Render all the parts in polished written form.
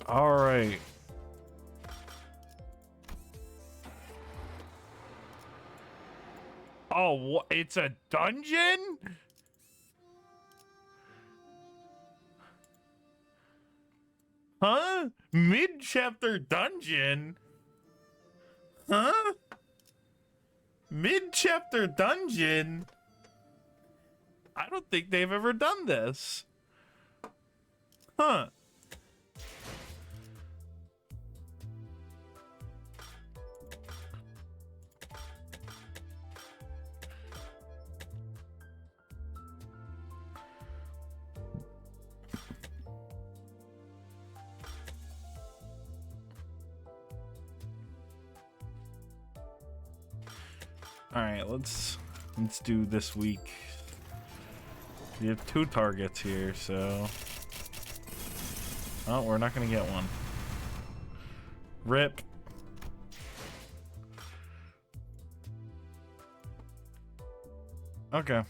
All right. Oh, it's a dungeon? Huh? Mid-chapter dungeon? Huh? Mid-chapter dungeon? I don't think they've ever done this. Huh. All right, let's do this week. We have 2 targets here, so oh, we're not gonna get one. Rip. Okay.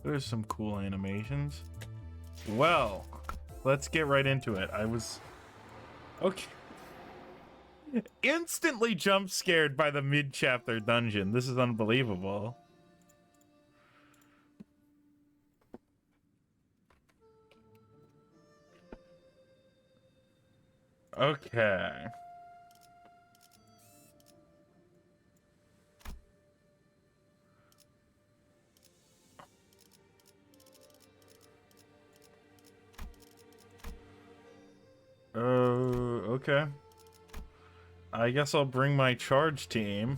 There's some cool animations. Well, let's get right into it. I was okay. Instantly jump scared by the mid-chapter dungeon. This is unbelievable. Okay. Okay. I guess I'll bring my charge team.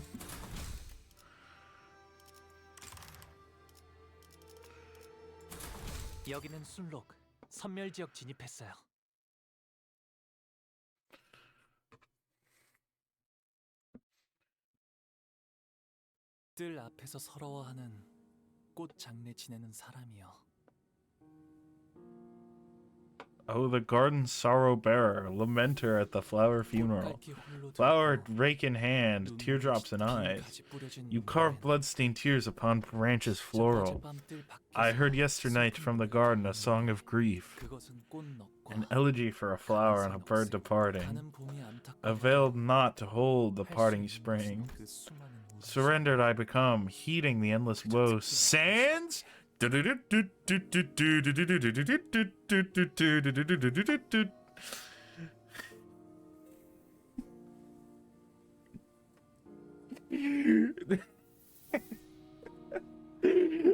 여기는 순록, 선멸 지역 진입했어요. 뜰 앞에서 서러워하는 꽃 장례 지내는 사람이요. Oh, the garden sorrow bearer, lamenter at the flower funeral. Flower rake in hand, teardrops in eyes. You carve bloodstained tears upon branches floral. I heard yesternight from the garden a song of grief, an elegy for a flower and a bird departing. Availed not to hold the parting spring. Surrendered I become, heeding the endless woe. Sands?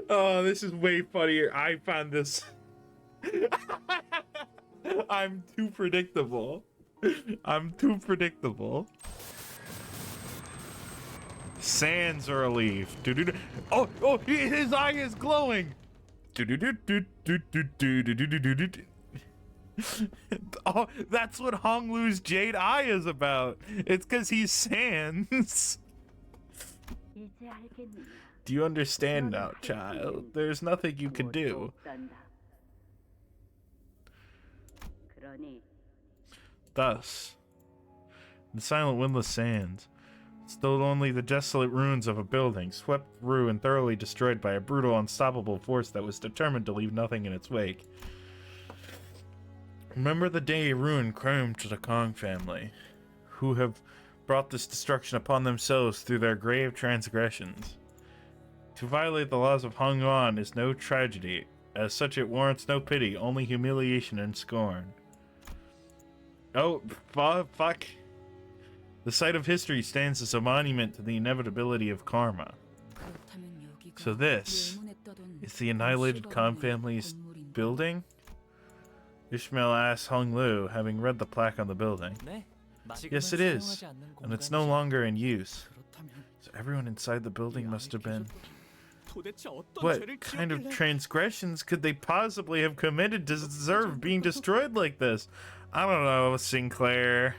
Oh, this is way funnier. I found this. I'm too predictable. I'm too predictable. Sands are a leaf. Oh, his eye is glowing. Oh, that's what Hong Lu's jade eye is about. It's because he's Sans. Do you understand now, child? There's nothing you can do. Thus, the silent windless sands, still only the desolate ruins of a building, swept through and thoroughly destroyed by a brutal, unstoppable force that was determined to leave nothing in its wake. Remember the day ruin came to the Kong family, who have brought this destruction upon themselves through their grave transgressions. To violate the laws of Hong Yuan is no tragedy. As such, it warrants no pity, only humiliation and scorn. Oh, fuck. The site of history stands as a monument to the inevitability of karma. So this is the annihilated Khan family's building? Ishmael asked Hong Lu, having read the plaque on the building. Yes, it is, and it's no longer in use. So everyone inside the building must have been... What kind of transgressions could they possibly have committed to deserve being destroyed like this? I don't know, Sinclair.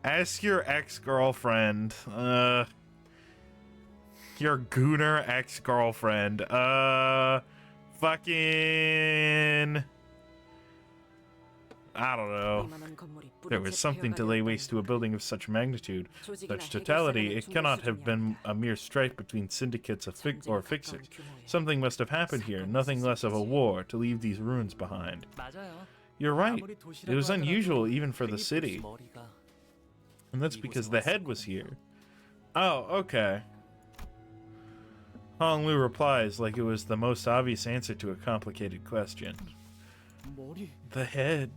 Ask your ex-girlfriend. Your gooner ex-girlfriend. Fucking... I don't know. There was something to lay waste to a building of such magnitude, such totality. It cannot have been a mere strife between syndicates of fixers. Something must have happened here, nothing less of a war, to leave these ruins behind. You're right. It was unusual even for the city. And that's because the head was here. Oh, okay. Hong Lu replies like it was the most obvious answer to a complicated question. The head.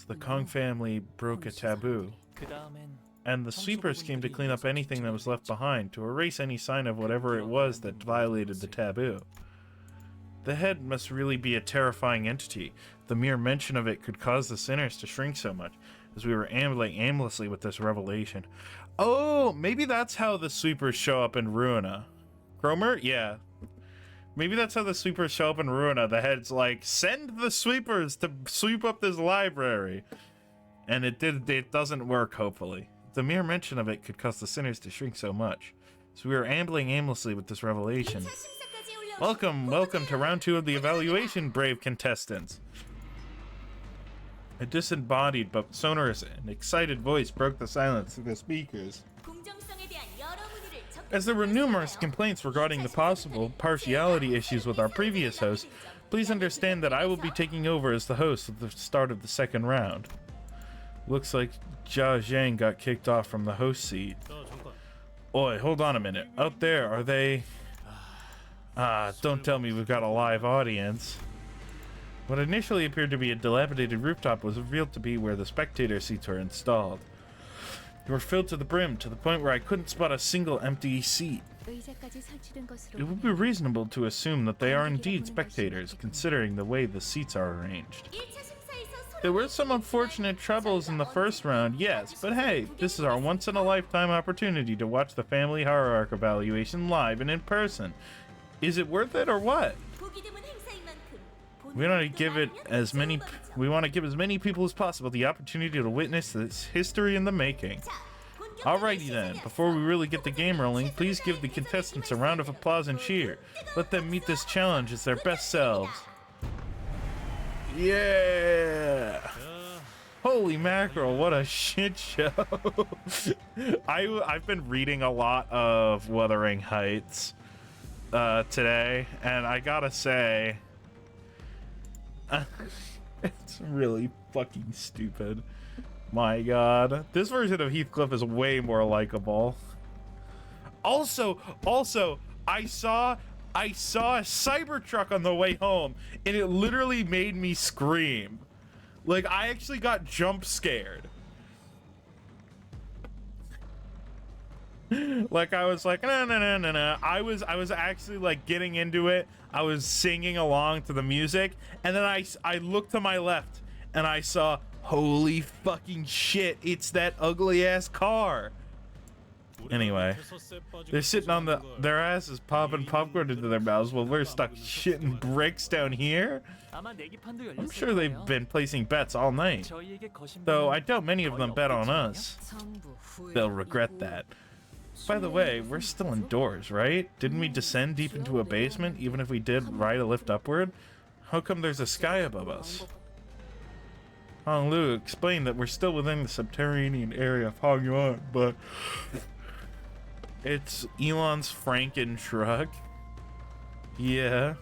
The Kong family broke a taboo. And the sweepers came to clean up anything that was left behind, to erase any sign of whatever it was that violated the taboo. The head must really be a terrifying entity. The mere mention of it could cause the sinners to shrink so much, as we were ambling aimlessly with this revelation. Oh, maybe that's how the sweepers show up in Ruina. Cromer? Yeah. Maybe that's how the sweepers show up in Ruina. The head's like, send the sweepers to sweep up this library. And it doesn't work, hopefully. The mere mention of it could cause the sinners to shrink so much. So we were ambling aimlessly with this revelation. Welcome to round 2 of the evaluation, brave contestants. A disembodied but sonorous and excited voice broke the silence through the speakers. As there were numerous complaints regarding the possible partiality issues with our previous host, please understand that I will be taking over as the host at the start of the second round. Looks like Jia Zhang got kicked off from the host seat. Oi, hold on a minute. Out there, are they... don't tell me we've got a live audience. What initially appeared to be a dilapidated rooftop was revealed to be where the spectator seats were installed. They were filled to the brim, to the point where I couldn't spot a single empty seat. It would be reasonable to assume that they are indeed spectators, considering the way the seats are arranged. There were some unfortunate troubles in the first round, yes, but hey, this is our once-in-a-lifetime opportunity to watch the Family Horror Arc evaluation live and in person. Is it worth it or what? We want to give as many people as possible the opportunity to witness this history in the making. Alrighty then, before we really get the game rolling, please give the contestants a round of applause and cheer. Let them meet this challenge as their best selves. Yeah! Holy mackerel, what a shit show. I've been reading a lot of Wuthering Heights today, and I gotta say, it's really fucking stupid. My god. This version of Heathcliff is way more likable. Also, I saw a Cybertruck on the way home, and it literally made me scream. Like, I actually got jump scared. Like, I was like, no. I was actually, like, getting into it. I was singing along to the music, and then I looked to my left, and I saw, holy fucking shit, it's that ugly-ass car. Anyway, they're sitting on their asses popping popcorn into their mouths while we're stuck shitting bricks down here. I'm sure they've been placing bets all night, though I doubt many of them bet on us. They'll regret that. By the way, we're still indoors, right? Didn't we descend deep into a basement, even if we did ride a lift upward? How come there's a sky above us? Hong Lu explained that we're still within the subterranean area of Hong Yuan, but it's Elon's Franken truck. Yeah.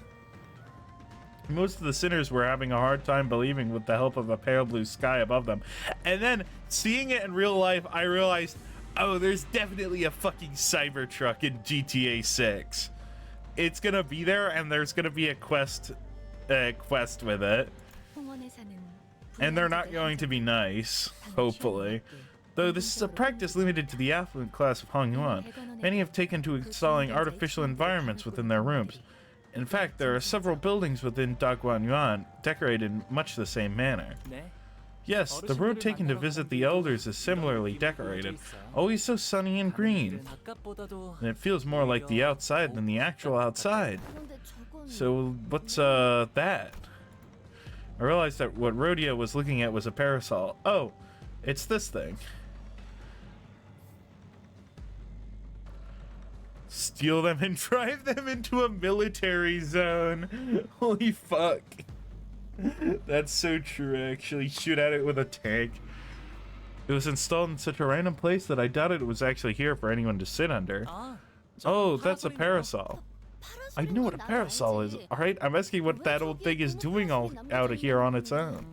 Most of the sinners were having a hard time believing with the help of a pale blue sky above them. And then, seeing it in real life, I realized, oh, there's definitely a fucking Cybertruck in GTA 6. It's gonna be there, and there's gonna be a quest with it. And they're not going to be nice, hopefully. Though this is a practice limited to the affluent class of Hong Yuan, many have taken to installing artificial environments within their rooms. In fact, there are several buildings within Daguan Yuan decorated in much the same manner. Yes, the road taken to visit the elders is similarly decorated, always so sunny and green. And it feels more like the outside than the actual outside. So, what's that? I realized that what Rodeo was looking at was a parasol. Oh, it's this thing. Steal them and drive them into a military zone. Holy fuck. That's so true, actually. Shoot at it with a tank. It was installed in such a random place that I doubted it was actually here for anyone to sit under. 아, Oh, that's a parasol. I know what a parasol is, alright? I'm asking what that old thing is doing all out of here on its own.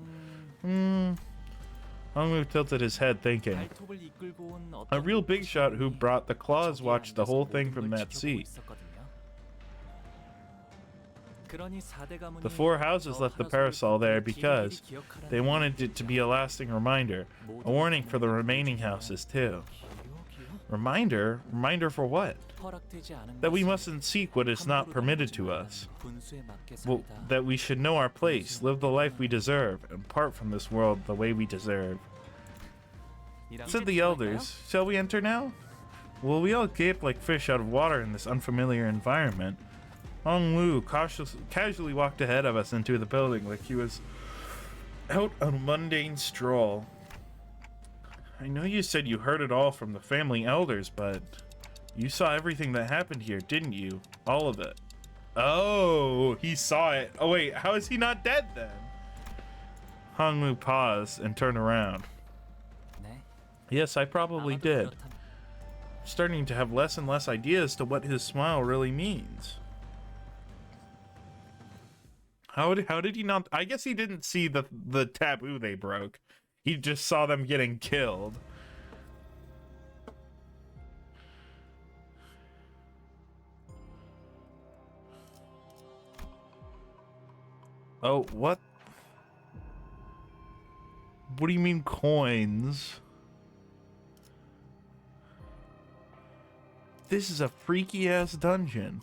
Hongmu tilted his head, thinking. 발톱을 이끌고 온 어떤 A real big shot who brought the claws 저기 watched the whole 앉아서 thing 모든 from 걸 that 지켜보고 seat. 있었거든요. 그러니 4대 가문이 The four houses 저 left the 파라솔을 parasol there 꼭 because 길이길이 기억하라는 they wanted it to be a lasting reminder, a warning for the remaining houses too. 기억이요? Reminder? Reminder for what? 허락되지 않은 That we 것은 mustn't seek what is not 함부로 permitted 넘어지지 to 말라는 us. 분수에 맞게 Well, 살다. that we should know our place, live the life we deserve, and part from this world the way we deserve. Said the elders. Shall we enter now? Well, we all gape like fish out of water in this unfamiliar environment. Hong Lu casually walked ahead of us into the building like he was out on a mundane stroll. I know you said you heard it all from the family elders, but you saw everything that happened here, didn't you? All of it. Oh, he saw it. Oh wait, how is he not dead then? Hong Lu paused and turned around. 네. Yes, I probably 아마도 did. 그렇다면 Starting to have less and less ideas to what his smile really means. How did he not? I guess he didn't see the taboo they broke. He just saw them getting killed. Oh, what? What do you mean coins? This is a freaky ass dungeon.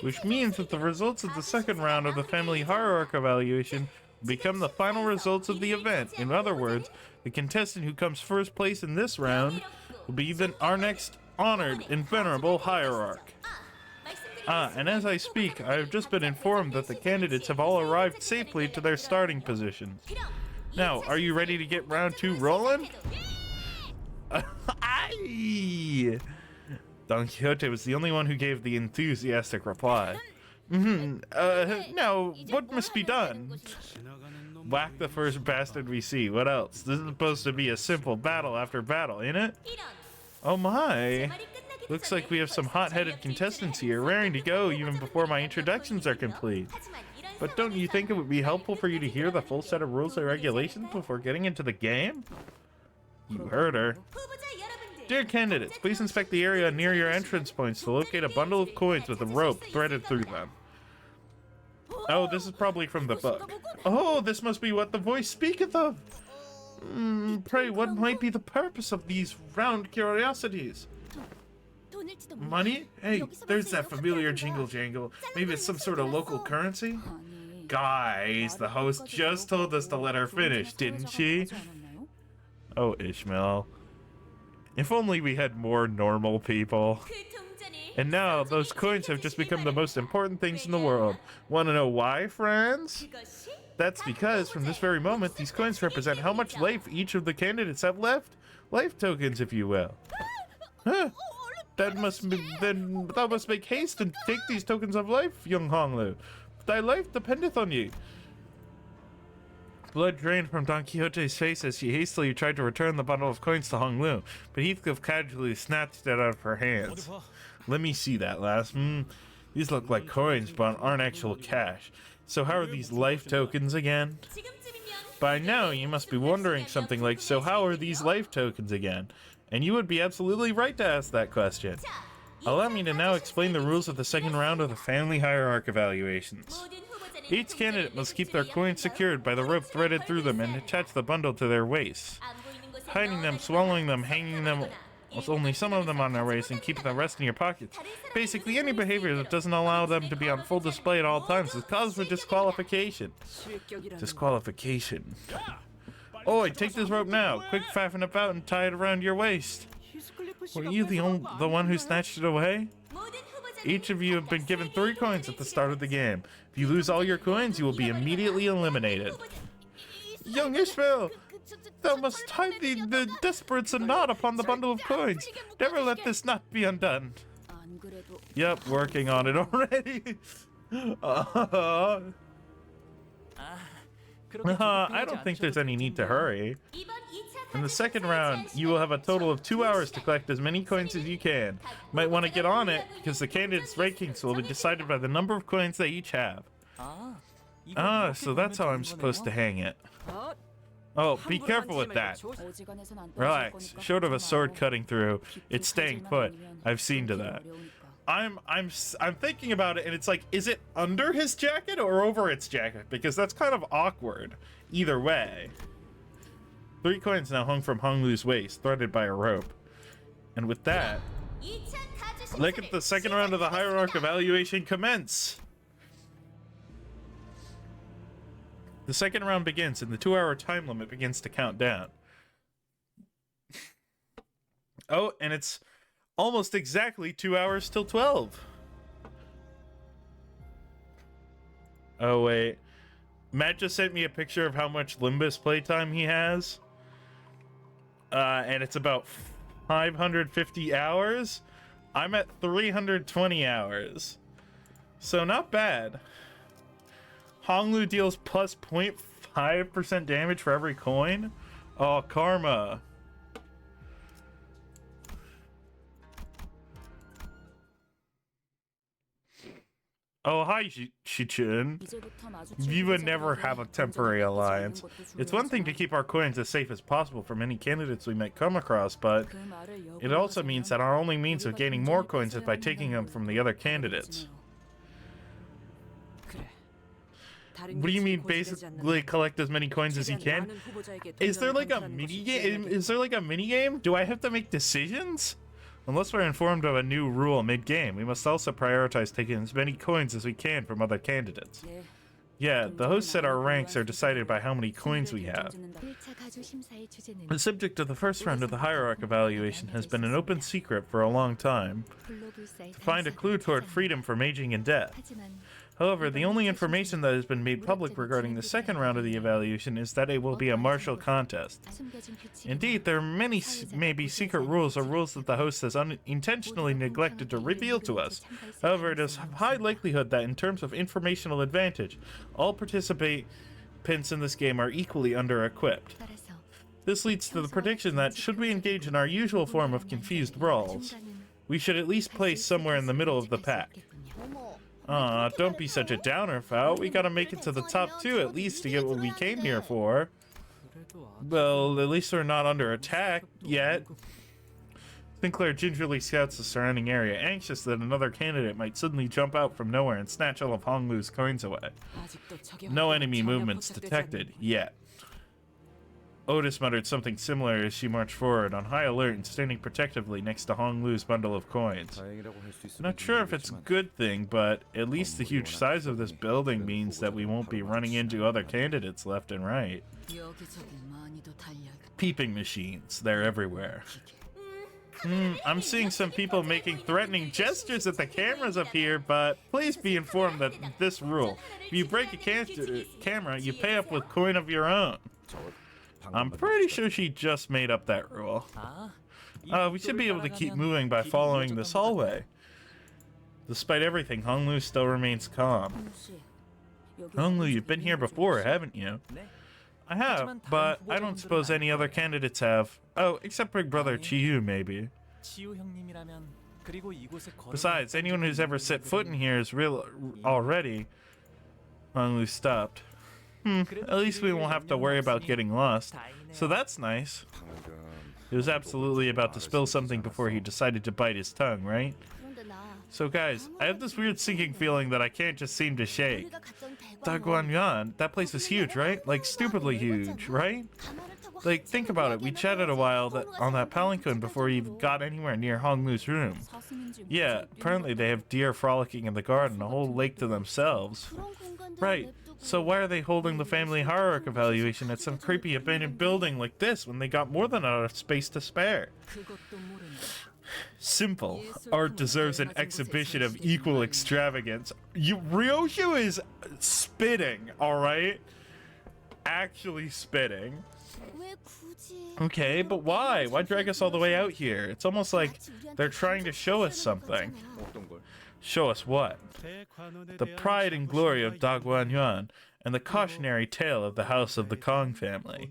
Which means that the results of the second round of the family hierarchy evaluation will become the final results of the event. In other words, the contestant who comes first place in this round will be our next honored and venerable hierarch. And as I speak, I have just been informed that the candidates have all arrived safely to their starting positions. Now, are you ready to get round 2 rolling? Aye! Don Quixote was the only one who gave the enthusiastic reply. Now, what must be done? Whack the first bastard we see. What else? This is supposed to be a simple battle after battle, ain't it? Oh my! Looks like we have some hot-headed contestants here, raring to go even before my introductions are complete. But don't you think it would be helpful for you to hear the full set of rules and regulations before getting into the game? You heard her. Dear candidates, please inspect the area near your entrance points to locate a bundle of coins with a rope threaded through them. Oh, this is probably from the book. Oh, this must be what the voice speaketh of. Pray, what might be the purpose of these round curiosities? Money? Hey, there's that familiar jingle jangle. Maybe it's some sort of local currency? Guys, the host just told us to let her finish, didn't she? Oh, Ishmael. If only we had more normal people. And now, those coins have just become the most important things in the world. Want to know why, friends? That's because, from this very moment, these coins represent how much life each of the candidates have left. Life tokens, if you will. Huh. That must make haste and take these tokens of life, young Honglu. Thy life dependeth on you. Blood drained from Don Quixote's face as she hastily tried to return the bundle of coins to Honglu, but Heathcliff casually snatched it out of her hands. Let me see that, lass. These look like coins, but aren't actual cash. So how are these life tokens again? By now, you must be wondering something like, so how are these life tokens again? And you would be absolutely right to ask that question. Allow me to now explain the rules of the second round of the family hierarchy evaluations. Each candidate must keep their coins secured by the rope threaded through them and attach the bundle to their waists. Hiding them, swallowing them, hanging them, with only some of them on their waist and keeping the rest in your pockets. Basically, any behavior that doesn't allow them to be on full display at all times is cause for disqualification. Disqualification. Oh, take this rope now. Quick, fasten it about and tie it around your waist. Were you the one who snatched it away? Each of you have been given 3 coins at the start of the game. If you lose all your coins, you will be immediately eliminated. Young Ishmael, Thou must tie the desperates a knot upon the bundle of coins. Never let this knot be undone. Yep, working on it already. I don't think there's any need to hurry. In the second round, you will have a total of 2 hours to collect as many coins as you can. Might want to get on it, because the candidates' rankings will be decided by the number of coins they each have. So that's how I'm supposed to hang it. Oh, be careful with that. Relax. Short of a sword cutting through, it's staying put. I've seen to that. I'm thinking about it, and it's like, is it under his jacket or over its jacket? Because that's kind of awkward. Either way. 3 coins now hung from Honglu's waist, threaded by a rope. And with that, let the second round of the hierarch evaluation commence. The second round begins, and the 2-hour time limit begins to count down. Oh, and it's almost exactly 2 hours till 12. Oh, wait. Matt just sent me a picture of how much Limbus playtime he has. And it's about 550 hours. I'm at 320 hours. So not bad. Honglu deals plus 0.5% damage for every coin. Oh, karma. Oh, hi, Shichun. We would never have a temporary alliance. It's one thing to keep our coins as safe as possible from any candidates we might come across, but it also means that our only means of gaining more coins is by taking them from the other candidates. What do you mean, basically collect as many coins as you can? Is there like a mini game? Is there like a mini game? Do I have to make decisions? Unless we're informed of a new rule mid-game, we must also prioritize taking as many coins as we can from other candidates. Yeah, the host said our ranks are decided by how many coins we have. The subject of the first round of the hierarch evaluation has been an open secret for a long time. To find a clue toward freedom from aging and death. However, the only information that has been made public regarding the second round of the evaluation is that it will be a martial contest. Indeed, there are many maybe secret rules or rules that the host has unintentionally neglected to reveal to us. However, it is high likelihood that in terms of informational advantage, all participants in this game are equally under-equipped. This leads to the prediction that, should we engage in our usual form of confused brawls, we should at least place somewhere in the middle of the pack. Aw, don't be such a downer, Fowl. We gotta make it to the top 2 at least to get what we came here for. Well, at least we're not under attack yet. Sinclair gingerly scouts the surrounding area, anxious that another candidate might suddenly jump out from nowhere and snatch all of Honglu's coins away. No enemy movements detected yet. Otis muttered something similar as she marched forward, on high alert and standing protectively next to Honglu's bundle of coins. Not sure if it's a good thing, but at least the huge size of this building means that we won't be running into other candidates left and right. Peeping machines, they're everywhere. I'm seeing some people making threatening gestures at the cameras up here, but please be informed that this rule: if you break a camera, you pay up with coin of your own. I'm pretty sure she just made up that rule. We should be able to keep moving by following this hallway. Despite everything, Honglu still remains calm. Honglu, you've been here before, haven't you? I have, but I don't suppose any other candidates have. Oh, except Big Brother Chiyu, maybe. Besides, anyone who's ever set foot in here is real already. Honglu stopped. At least we won't have to worry about getting lost. So that's nice. He was absolutely about to spill something before he decided to bite his tongue, right? So guys, I have this weird sinking feeling that I can't just seem to shake. Daguanyan, that place is huge, right? Like stupidly huge, right? Like, think about it. We chatted a while on that palanquin before we even got anywhere near Honglu's room. Yeah, apparently they have deer frolicking in the garden, a whole lake to themselves. Right. So why are they holding the family hierarch evaluation at some creepy abandoned building like this when they got more than enough space to spare? Simple. Art deserves an exhibition of equal extravagance. Ryoshu is spitting, alright? Actually spitting. Okay, but why? Why drag us all the way out here? It's almost like they're trying to show us something. Show us what? The pride and glory of Da Guanyuan and the cautionary tale of the House of the Kong family.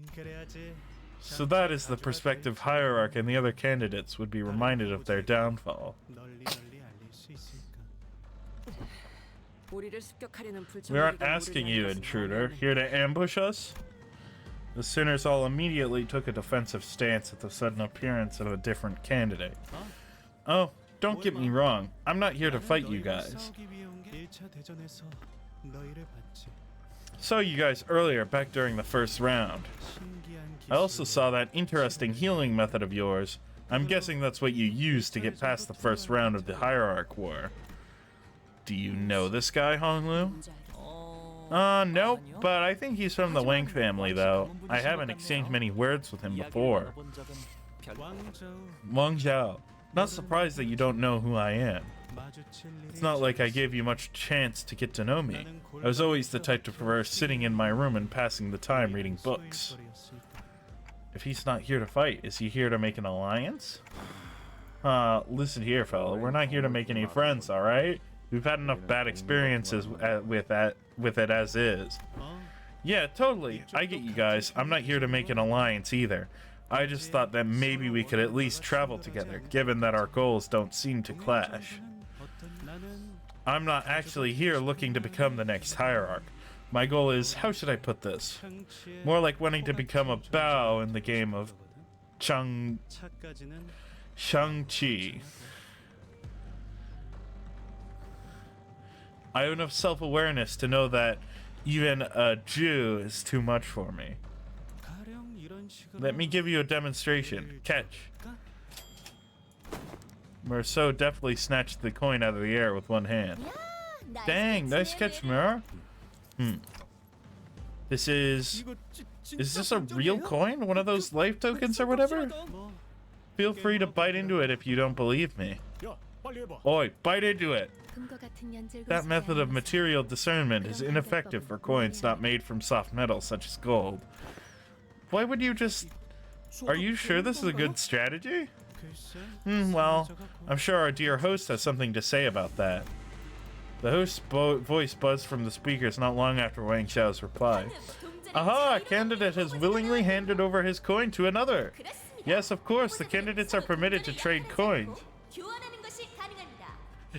So that is the prospective hierarch, and the other candidates would be reminded of their downfall. We aren't asking you, intruder, here to ambush us? The sinners all immediately took a defensive stance at the sudden appearance of a different candidate. Oh, don't get me wrong, I'm not here to fight you guys. Saw you guys earlier back during the first round. I also saw that interesting healing method of yours. I'm guessing that's what you used to get past the first round of the Hierarch War. Do you know this guy, Honglu? Nope, but I think he's from the Wang family, though. I haven't exchanged many words with him before. Wang Zhao. Not surprised that you don't know who I am. It's not like I gave you much chance to get to know me. I was always the type to prefer sitting in my room and passing the time reading books. If he's not here to fight, is he here to make an alliance? Listen here, fella. We're not here to make any friends, alright? We've had enough bad experiences with it as is. Yeah, totally. I get you guys. I'm not here to make an alliance either. I just thought that maybe we could at least travel together, given that our goals don't seem to clash. I'm not actually here looking to become the next hierarch. My goal is, how should I put this? More like wanting to become a Bao in the game of Shang-Chi. I have enough self-awareness to know that even a Jew is too much for me. Let me give you a demonstration. Catch. Merceau deftly snatched the coin out of the air with one hand. Dang, nice catch, Mur. Is this a real coin? One of those life tokens or whatever? Feel free to bite into it if you don't believe me. Oi, bite into it. That method of material discernment is ineffective for coins not made from soft metal such as gold. Why would you just... Are you sure this is a good strategy? Well, I'm sure our dear host has something to say about that. The host's voice buzzed from the speakers not long after Wang Xiao's reply. Aha! A candidate has willingly handed over his coin to another. Yes, of course, the candidates are permitted to trade coins.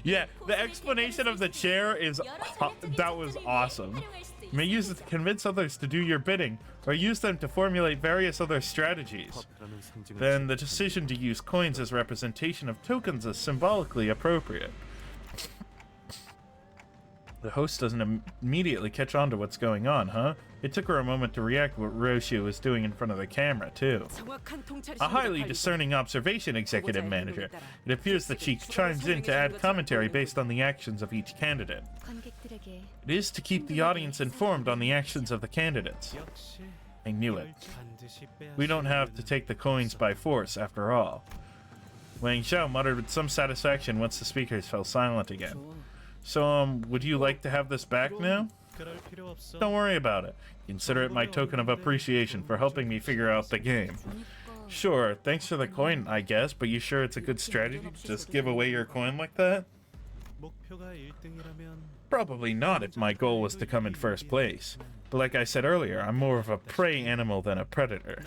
Yeah, the explanation of the chair is... that was awesome. You may use it to convince others to do your bidding, or use them to formulate various other strategies. Then the decision to use coins as representation of tokens is symbolically appropriate. The host doesn't immediately catch on to what's going on, huh? It took her a moment to react to what Roshi was doing in front of the camera, too. A highly discerning observation, Executive Manager. It appears that she chimes in to add commentary based on the actions of each candidate. It is to keep the audience informed on the actions of the candidates. I knew it. We don't have to take the coins by force, after all. Wang Xiao muttered with some satisfaction once the speakers fell silent again. So, would you like to have this back now? Don't worry about it. Consider it my token of appreciation for helping me figure out the game. Sure, thanks for the coin, I guess, but you sure it's a good strategy to just give away your coin like that? Probably not if my goal was to come in first place. But like I said earlier, I'm more of a prey animal than a predator.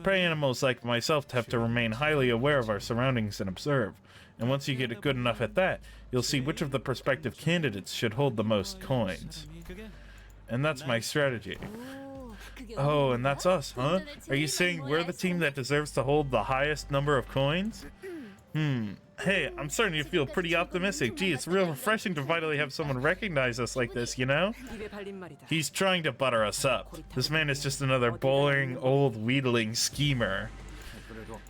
Prey animals like myself have to remain highly aware of our surroundings and observe. And once you get good enough at that, you'll see which of the prospective candidates should hold the most coins. And that's my strategy. Oh, and that's us, huh? Are you saying we're the team that deserves to hold the highest number of coins? Hey, I'm starting to feel pretty optimistic. Gee, it's real refreshing to finally have someone recognize us like this, you know? He's trying to butter us up. This man is just another boring, old, wheedling schemer.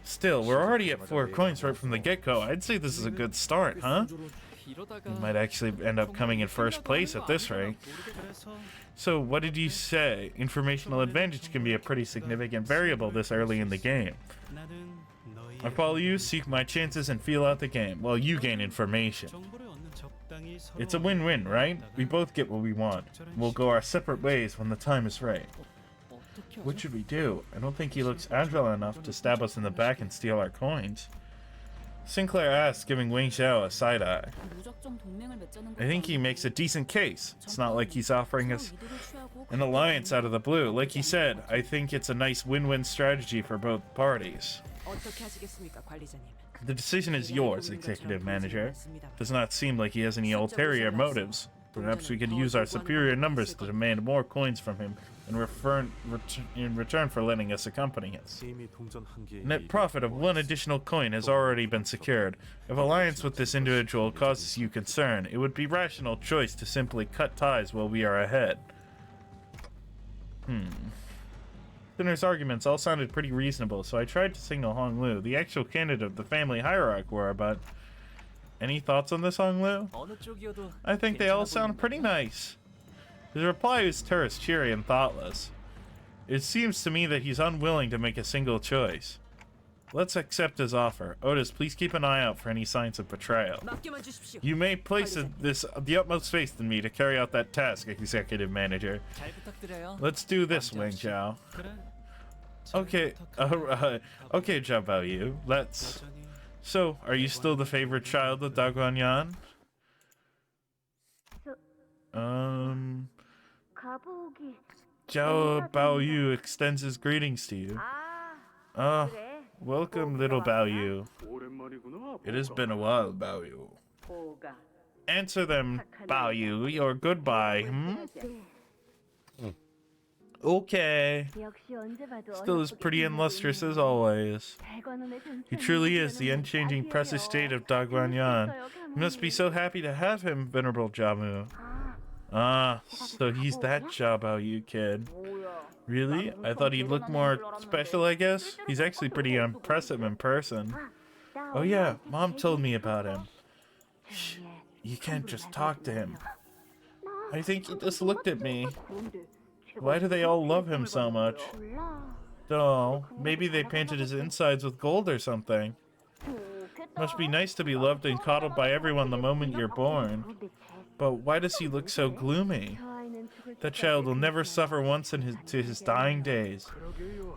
Still, we're already at 4 coins right from the get-go. I'd say this is a good start, huh? We might actually end up coming in first place at this rate. So, what did you say? Informational advantage can be a pretty significant variable this early in the game. I follow you, seek my chances, and feel out the game, while you gain information. It's a win-win, right? We both get what we want. We'll go our separate ways when the time is right. What should we do? I don't think he looks agile enough to stab us in the back and steal our coins. Sinclair asks, giving Wang Xiao a side-eye. I think he makes a decent case. It's not like he's offering us an alliance out of the blue. Like he said, I think it's a nice win-win strategy for both parties. The decision is yours, Executive Manager. Does not seem like he has any ulterior motives. Perhaps we could use our superior numbers to demand more coins from him in return for letting us accompany us. Net profit of 1 additional coin has already been secured. If alliance with this individual causes you concern, it would be rational choice to simply cut ties while we are ahead. Sinner's arguments all sounded pretty reasonable, so I tried to signal Hong Lu, the actual candidate of the family hierarchy were, but... Any thoughts on this, Hong Lu? I think they all sound pretty nice. His reply is terse, cheery, and thoughtless. It seems to me that he's unwilling to make a single choice. Let's accept his offer. Otis, please keep an eye out for any signs of betrayal. You may place the utmost faith in me to carry out that task, Executive Manager. Let's do this, Wang Zhao. Okay, okay, Zhao Baoyu, let's... So, are you still the favorite child of Da Guanyan? Zhao Baoyu extends his greetings to you. Welcome, little Baoyu. It has been a while, Baoyu. Answer them, Baoyu, your goodbye, Okay. Still as pretty and lustrous as always. He truly is the unchanging precious state of Da Guanyan. You must be so happy to have him, Venerable Jamu. Ah, so he's that Zhao Baoyu kid. Really? I thought he'd look more special, I guess? He's actually pretty impressive in person. Oh yeah, Mom told me about him. Shh, you can't just talk to him. I think he just looked at me. Why do they all love him so much? Oh, maybe they painted his insides with gold or something. Must be nice to be loved and coddled by everyone the moment you're born. But why does he look so gloomy? That child will never suffer once in his dying days.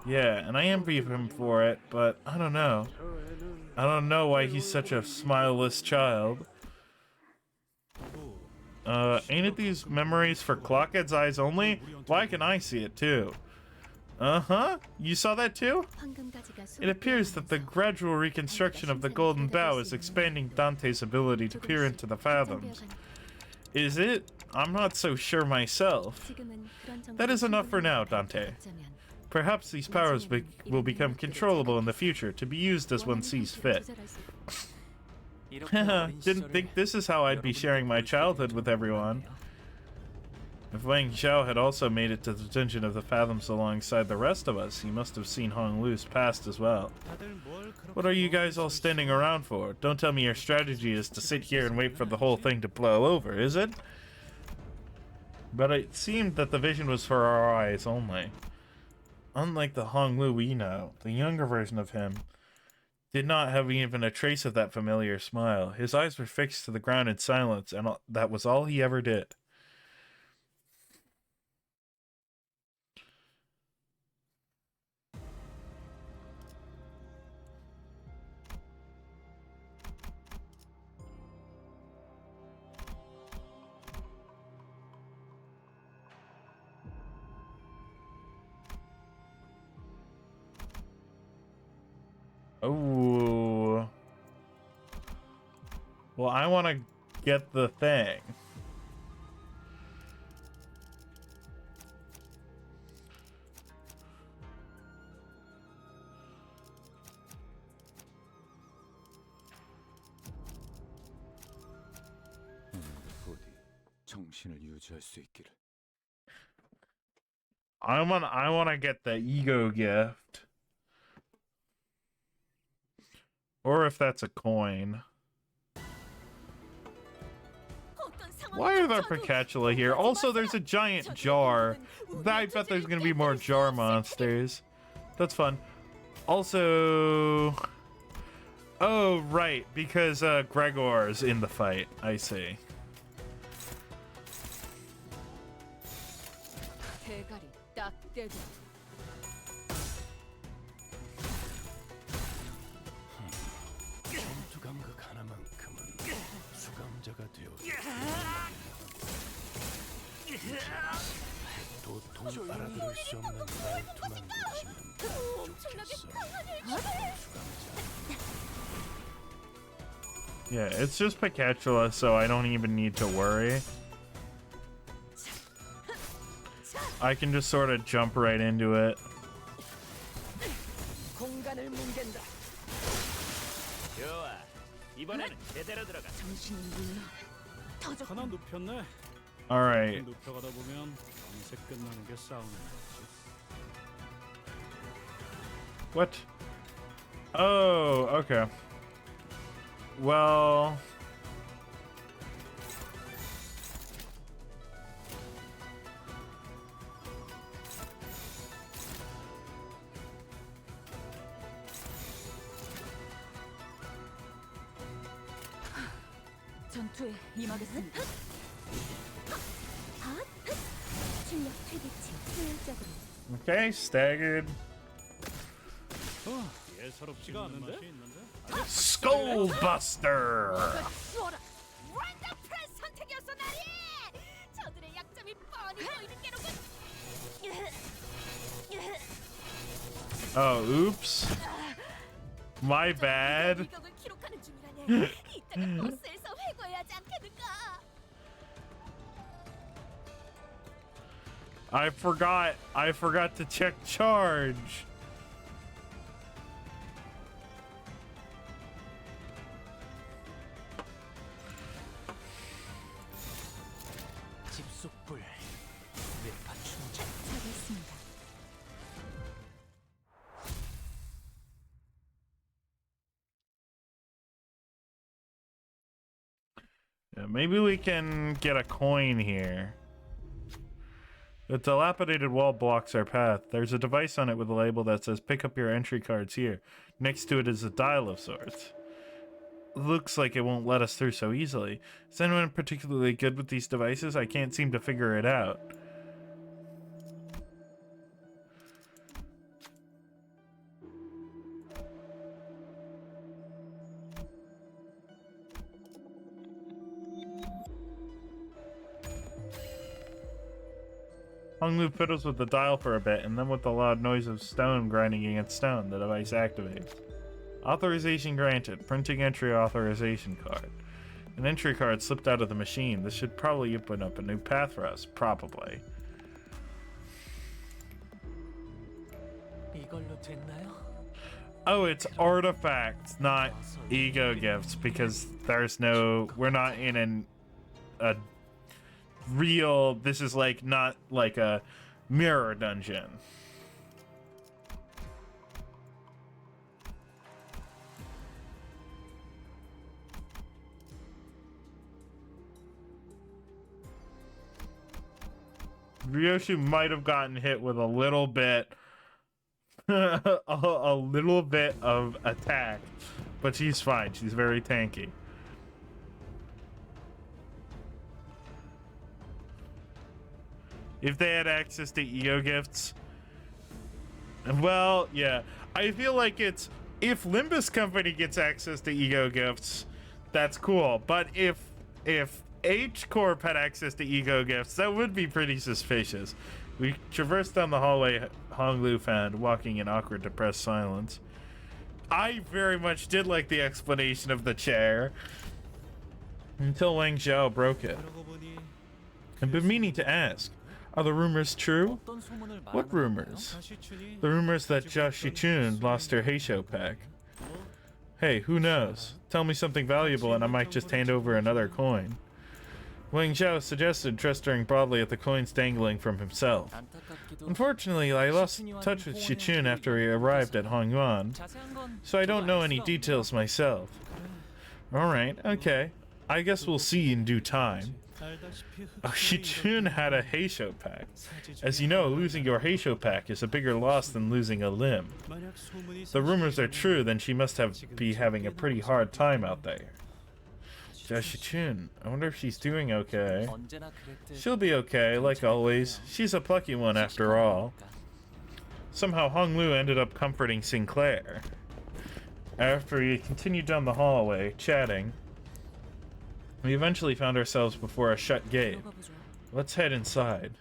Yeah, and I envy him for it, but I don't know. I don't know why he's such a smileless child. Ain't it these memories for Clockhead's eyes only? Why can I see it too? Uh-huh. You saw that too? It appears that the gradual reconstruction of the Golden Bow is expanding Dante's ability to peer into the fathoms. Is it? I'm not so sure myself. That is enough for now, Dante. Perhaps these powers will become controllable in the future, to be used as one sees fit. Didn't think this is how I'd be sharing my childhood with everyone. If Wang Xiao had also made it to the detention of the Fathoms alongside the rest of us, he must have seen Hong Lu's past as well. What are you guys all standing around for? Don't tell me your strategy is to sit here and wait for the whole thing to blow over, is it? But it seemed that the vision was for our eyes only. Unlike the Hong Lu we know, the younger version of him did not have even a trace of that familiar smile. His eyes were fixed to the ground in silence, and that was all he ever did. Oh. Well, I want to get the thing. I want to get the ego gift. Or if that's a coin. Why are there Picatula here? Also, there's a giant jar. I bet there's gonna be more jar monsters. That's fun. Also... Oh, right, because Gregor's in the fight. I see. 도통 알아들을 수 없는 말투만 고치면 좋겠어. Yeah, it's just Pikachu, so I don't even need to worry. I can just sort of jump right into it. 공간을 뭉갠다. 좋아. 이번에는 제대로 들어가. 정신이 물러 터졌. 하나 눕혔네. Alright. 눕혀가다 보면 밤새 끝나는 게 싸우는 거지. What? Oh, okay. Well... 전투에 임하겠습니다. 출력 최대치 효율적으로. Okay, staggered. 예사롭지가 않은데? Skull Buster! 쏘라. 원더풀 선택이었어 나리. 저들의 약점이 뻔히 보이는 게로군. Oh, oops. My bad. 이격을 기록하는 중이라네. 이따가 버스에서 회고해야 하지 않겠는가? I forgot to check charge. 집속불. 뇌파 충전. 잘했습니다. Yeah, maybe we can get a coin here. The dilapidated wall blocks our path. There's a device on it with a label that says pick up your entry cards here. Next to it is a dial of sorts. Looks like it won't let us through so easily. Is anyone particularly good with these devices? I can't seem to figure it out. Hong Lu fiddles with the dial for a bit, and then with the loud noise of stone grinding against stone, the device activates. Authorization granted. Printing entry authorization card. An entry card slipped out of the machine. This should probably open up a new path for us. Probably. 이걸로 됐나요? Oh, it's artifacts, not ego gifts, because there's no... We're not in a real... This is like not like a mirror dungeon. Ryoshu might have gotten hit with a little bit a little bit of attack, but she's fine. She's very tanky. If they had access to ego gifts, well, yeah, I feel like it's if Limbus Company gets access to ego gifts, that's cool. But if H Corp had access to ego gifts, that would be pretty suspicious. We traversed down the hallway Hong Lu found, walking in awkward, depressed silence. I very much did like the explanation of the chair. Until Wang Zhao broke it. I've been meaning to ask, are the rumors true? What rumors? The rumors that Jia Shichun lost her Heisho pack. Hey, who knows? Tell me something valuable and I might just hand over another coin. Wang Zhao suggested, gesturing broadly at the coins dangling from himself. Unfortunately, I lost touch with Shichun after he arrived at Hongyuan, so I don't know any details myself. Alright, okay. I guess we'll see in due time. Shichun had a Heisho pack. As you know, losing your Heisho pack is a bigger loss than losing a limb. If the rumors are true, then she must be having a pretty hard time out there. Shichun, I wonder if she's doing okay. She'll be okay, like always. She's a plucky one after all. Somehow Hong Lu ended up comforting Sinclair. After he continued down the hallway, chatting, We eventually found ourselves before a shut gate. 들어가 보죠. Let's head inside.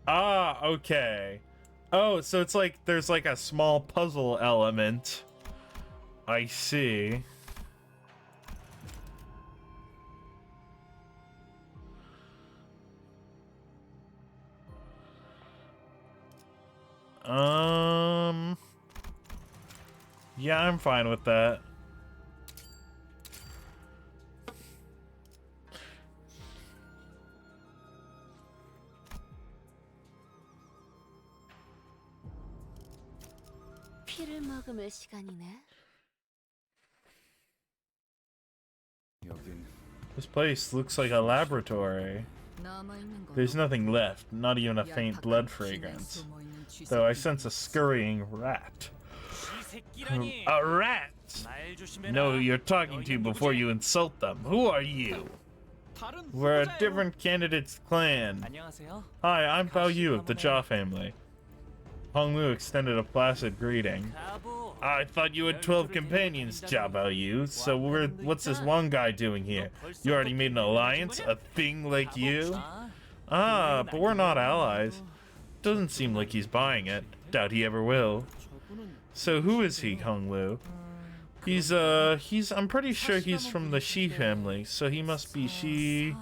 Ah, okay. Oh, so it's like there's like a small puzzle element. I see. Yeah, I'm fine with that. 피를 머금을 시간이네. 여긴 This place looks like a laboratory. 남아있는 건 There's nothing left, not even a 얄팍한 faint blood 피는 fragrance. 숨어있는 쥐새끼. Though I sense a scurrying rat. A rat! Know who you're talking to before you insult them. Who are you? We're a different candidate's clan. 안녕하세요. Hi, I'm Daiyu of the Jia family. Hong Lu extended a placid greeting. 가부. I thought you had 12 companions, Jia Baoyu, so what's this one guy doing here? You already made an alliance? A thing like you? 아, Ah, but we're not allies. Doesn't seem like he's buying it. Doubt he ever will. So who is he, Hong Lu? I'm pretty sure he's from the Shi family, so he must be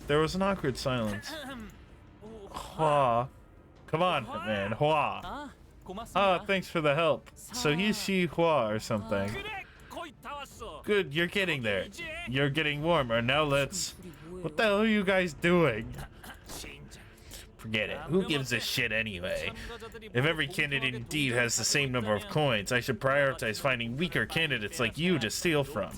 there was an awkward silence. Hua. Come on, man, Hua. 아, 고맙습니다. Ah, thanks for the help. So he's Shi Hua or something. 그래, 거의 다 왔어. Good, you're getting there. You're getting warmer. Now let's... What the hell are you guys doing? 진짜. Forget it. Who gives a shit anyway? If every candidate indeed has the same number of coins, I should prioritize finding weaker candidates like you to steal from.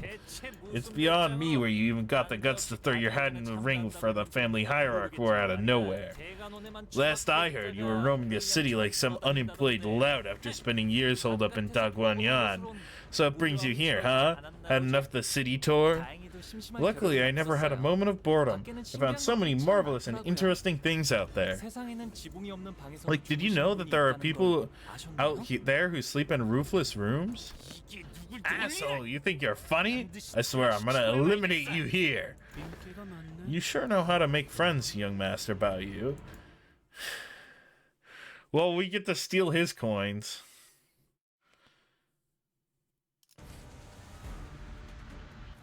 It's beyond me where you even got the guts to throw your hat in the ring for the family hierarch war out of nowhere. Last I heard, you were roaming the city like some unemployed lout after spending years holed up in Daguanyan. So it brings you here, huh? Had enough of the city tour? Luckily, I never had a moment of boredom. I found so many marvelous and interesting things out there. 세상에는 지붕이 없는 방에서 Like, did you know that there are people out there who sleep in roofless rooms? Asshole, you think you're funny? I swear I'm gonna eliminate you here. 인기가 많네. You sure know how to make friends, young master Baoyu. Well, we get to steal his coins.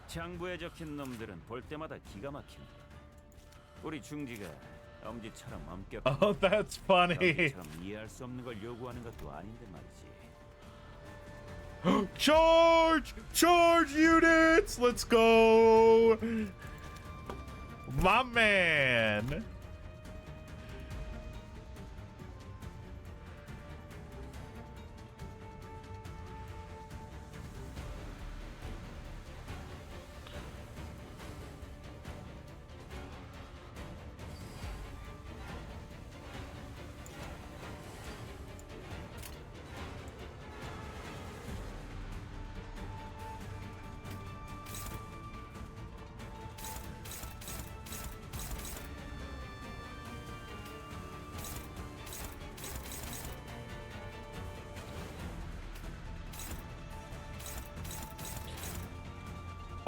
장부에 적힌 놈들은 볼 때마다 기가 막힌다. 우리 중지가 엄지처럼 엄격한 Oh, that's funny. 엄지처럼 이해할 수 없는 걸 요구하는 것도 아닌데 말이지. Charge! Charge units! Let's go! My man!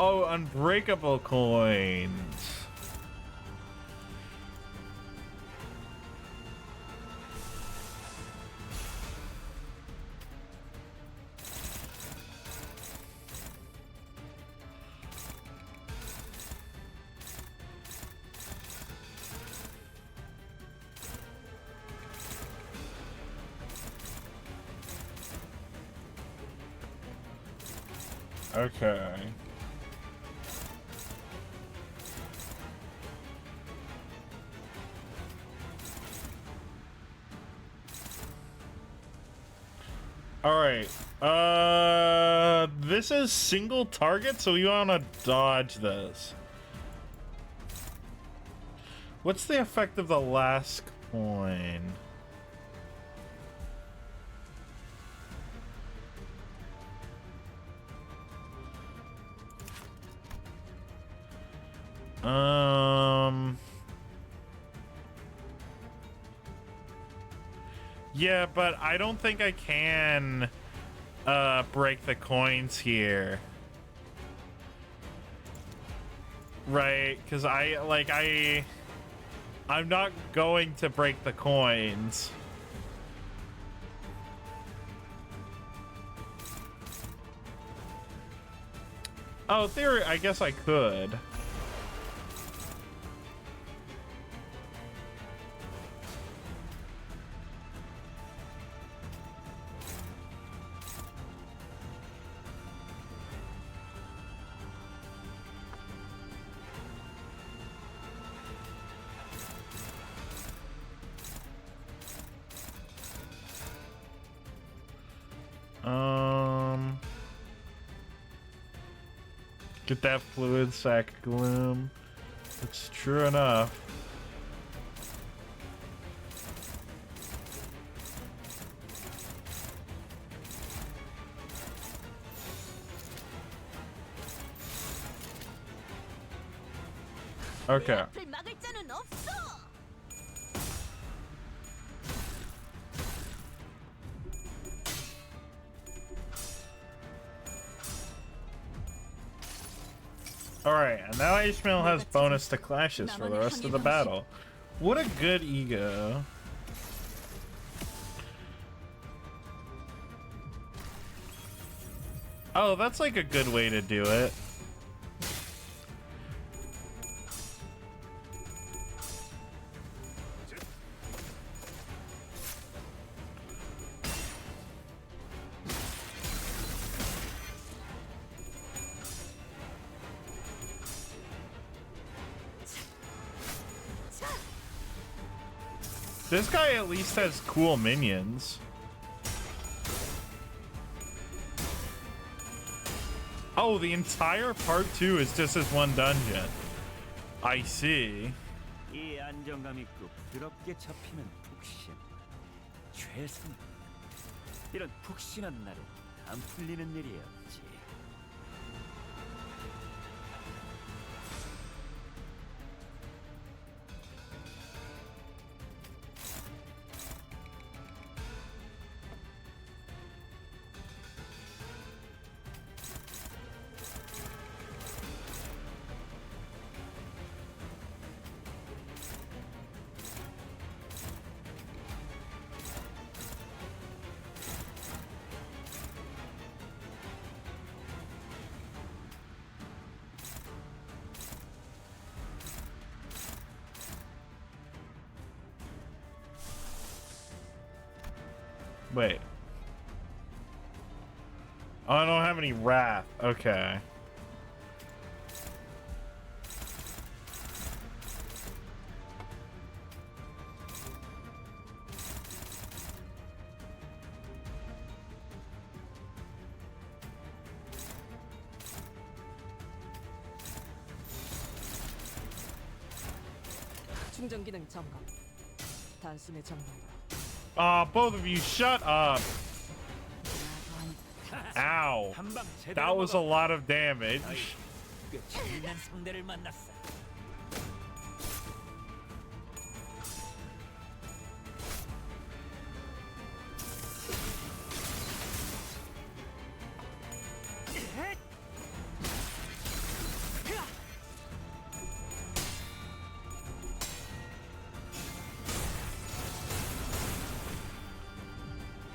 Oh, unbreakable coins. Okay. Alright, this is single target, so we wanna dodge this. What's the effect of the last coin? Yeah, but I don't think I can break the coins here. Right, because I'm not going to break the coins. Oh, theory, I guess I could. Get that fluid sac gloom. It's true enough. Okay. 앞을 막을 자는 없어. Alright, and now Ishmael has bonus to clashes for the rest of the battle. What a good ego. Oh, that's like a good way to do it. This guy at least has cool minions. Oh, the entire part 2 is just this one dungeon. I see. 이 안정감 있고 부드럽게 잡히는 푹신. 최선. 이런 푹신한 날은 안 풀리는 일이었지. Wait. Oh, I don't have any wrath. Okay. 충전 기능 점검. 단숨에 점검. Aw, both of you, shut up. Ow. 한방 제대로 That was a 먹어. lot of damage. 꽤 재미난 상대를 만났어.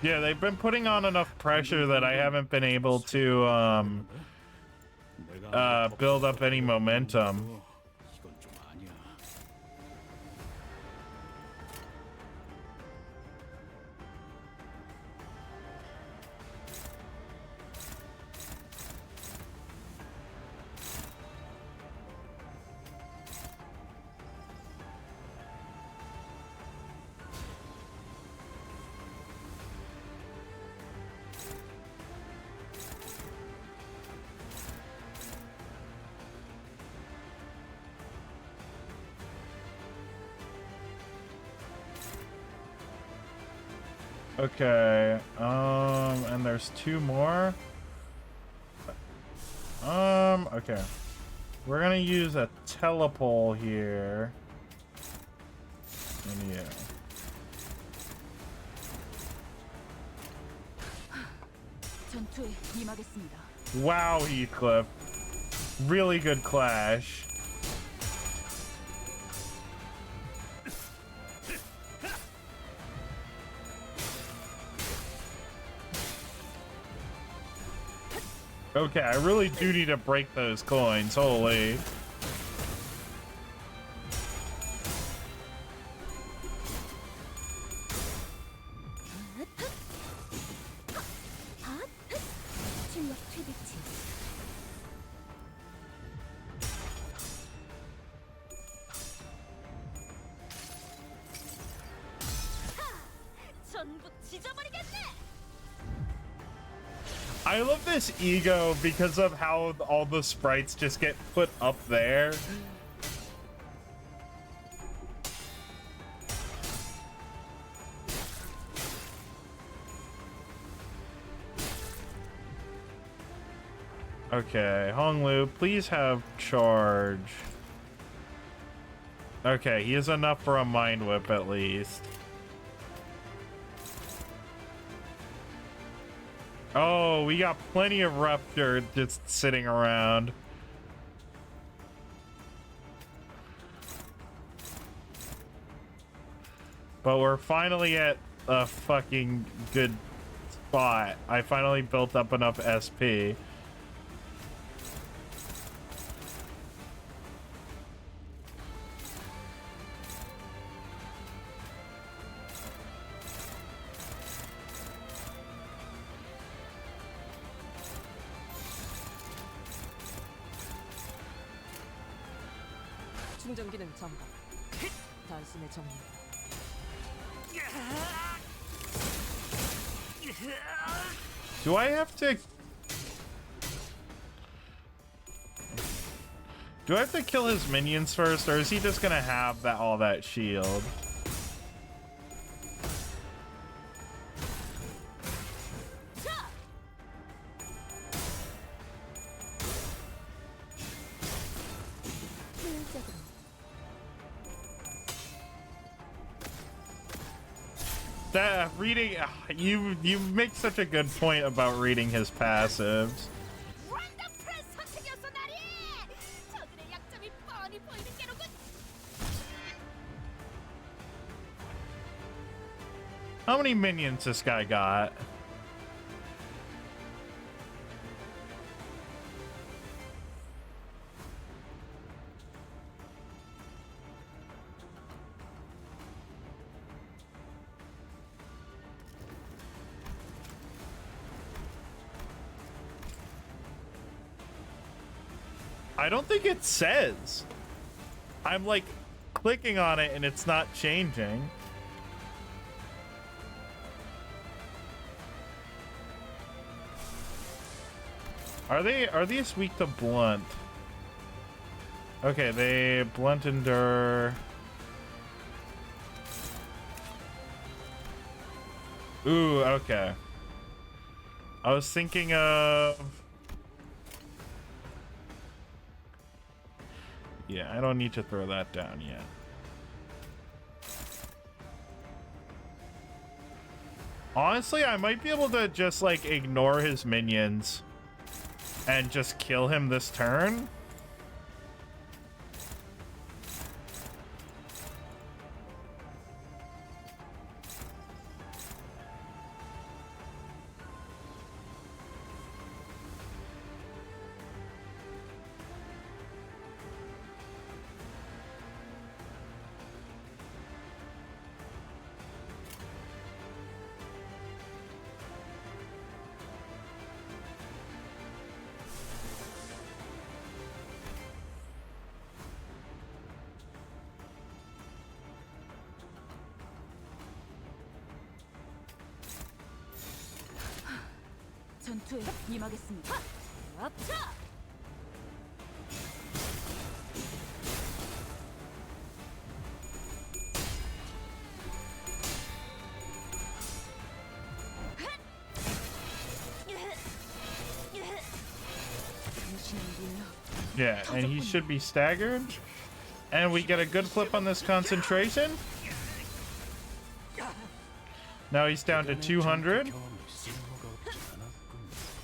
Yeah, they've been putting on enough pressure that I haven't been able to build up any momentum. 이건 좀 아니야. Okay, and there's two more. Okay. We're gonna use a telepole here. And yeah. 전투에 임하겠습니다. Wow, Heathcliff. Really good clash. Okay, I really do need to break those coins. Holy. 출력 최대치. 전부 지져버리겠네. I love this ego because of how all the sprites just get put up there. Okay, Honglu, please have charge. Okay, he has enough for a mind whip at least. Oh, we got plenty of rupture just sitting around. But we're finally at a fucking good spot. I finally built up enough SP. 충전 기능 점검. 단숨에 정리. Do I have to... Do I have to kill his minions first, or is he just gonna have that all that shield? That reading, you make such a good point about reading his passives. 원더풀한 선택이었어 나리. 저들의 약점이 뻔히 보이는 게로군. How many minions this guy got? I don't think it says. I'm like clicking on it and it's not changing. Are these weak to blunt? Okay, they blunt endure. Ooh, okay. I was thinking of... Yeah, I don't need to throw that down yet. Honestly, I might be able to just, like, ignore his minions and just kill him this turn. 전투에 임하겠습니다. 앞차. Yeah, and he should be staggered. And we get a good flip on this concentration. Now he's down to 200. 경험이 쓸모가 없지 않았군.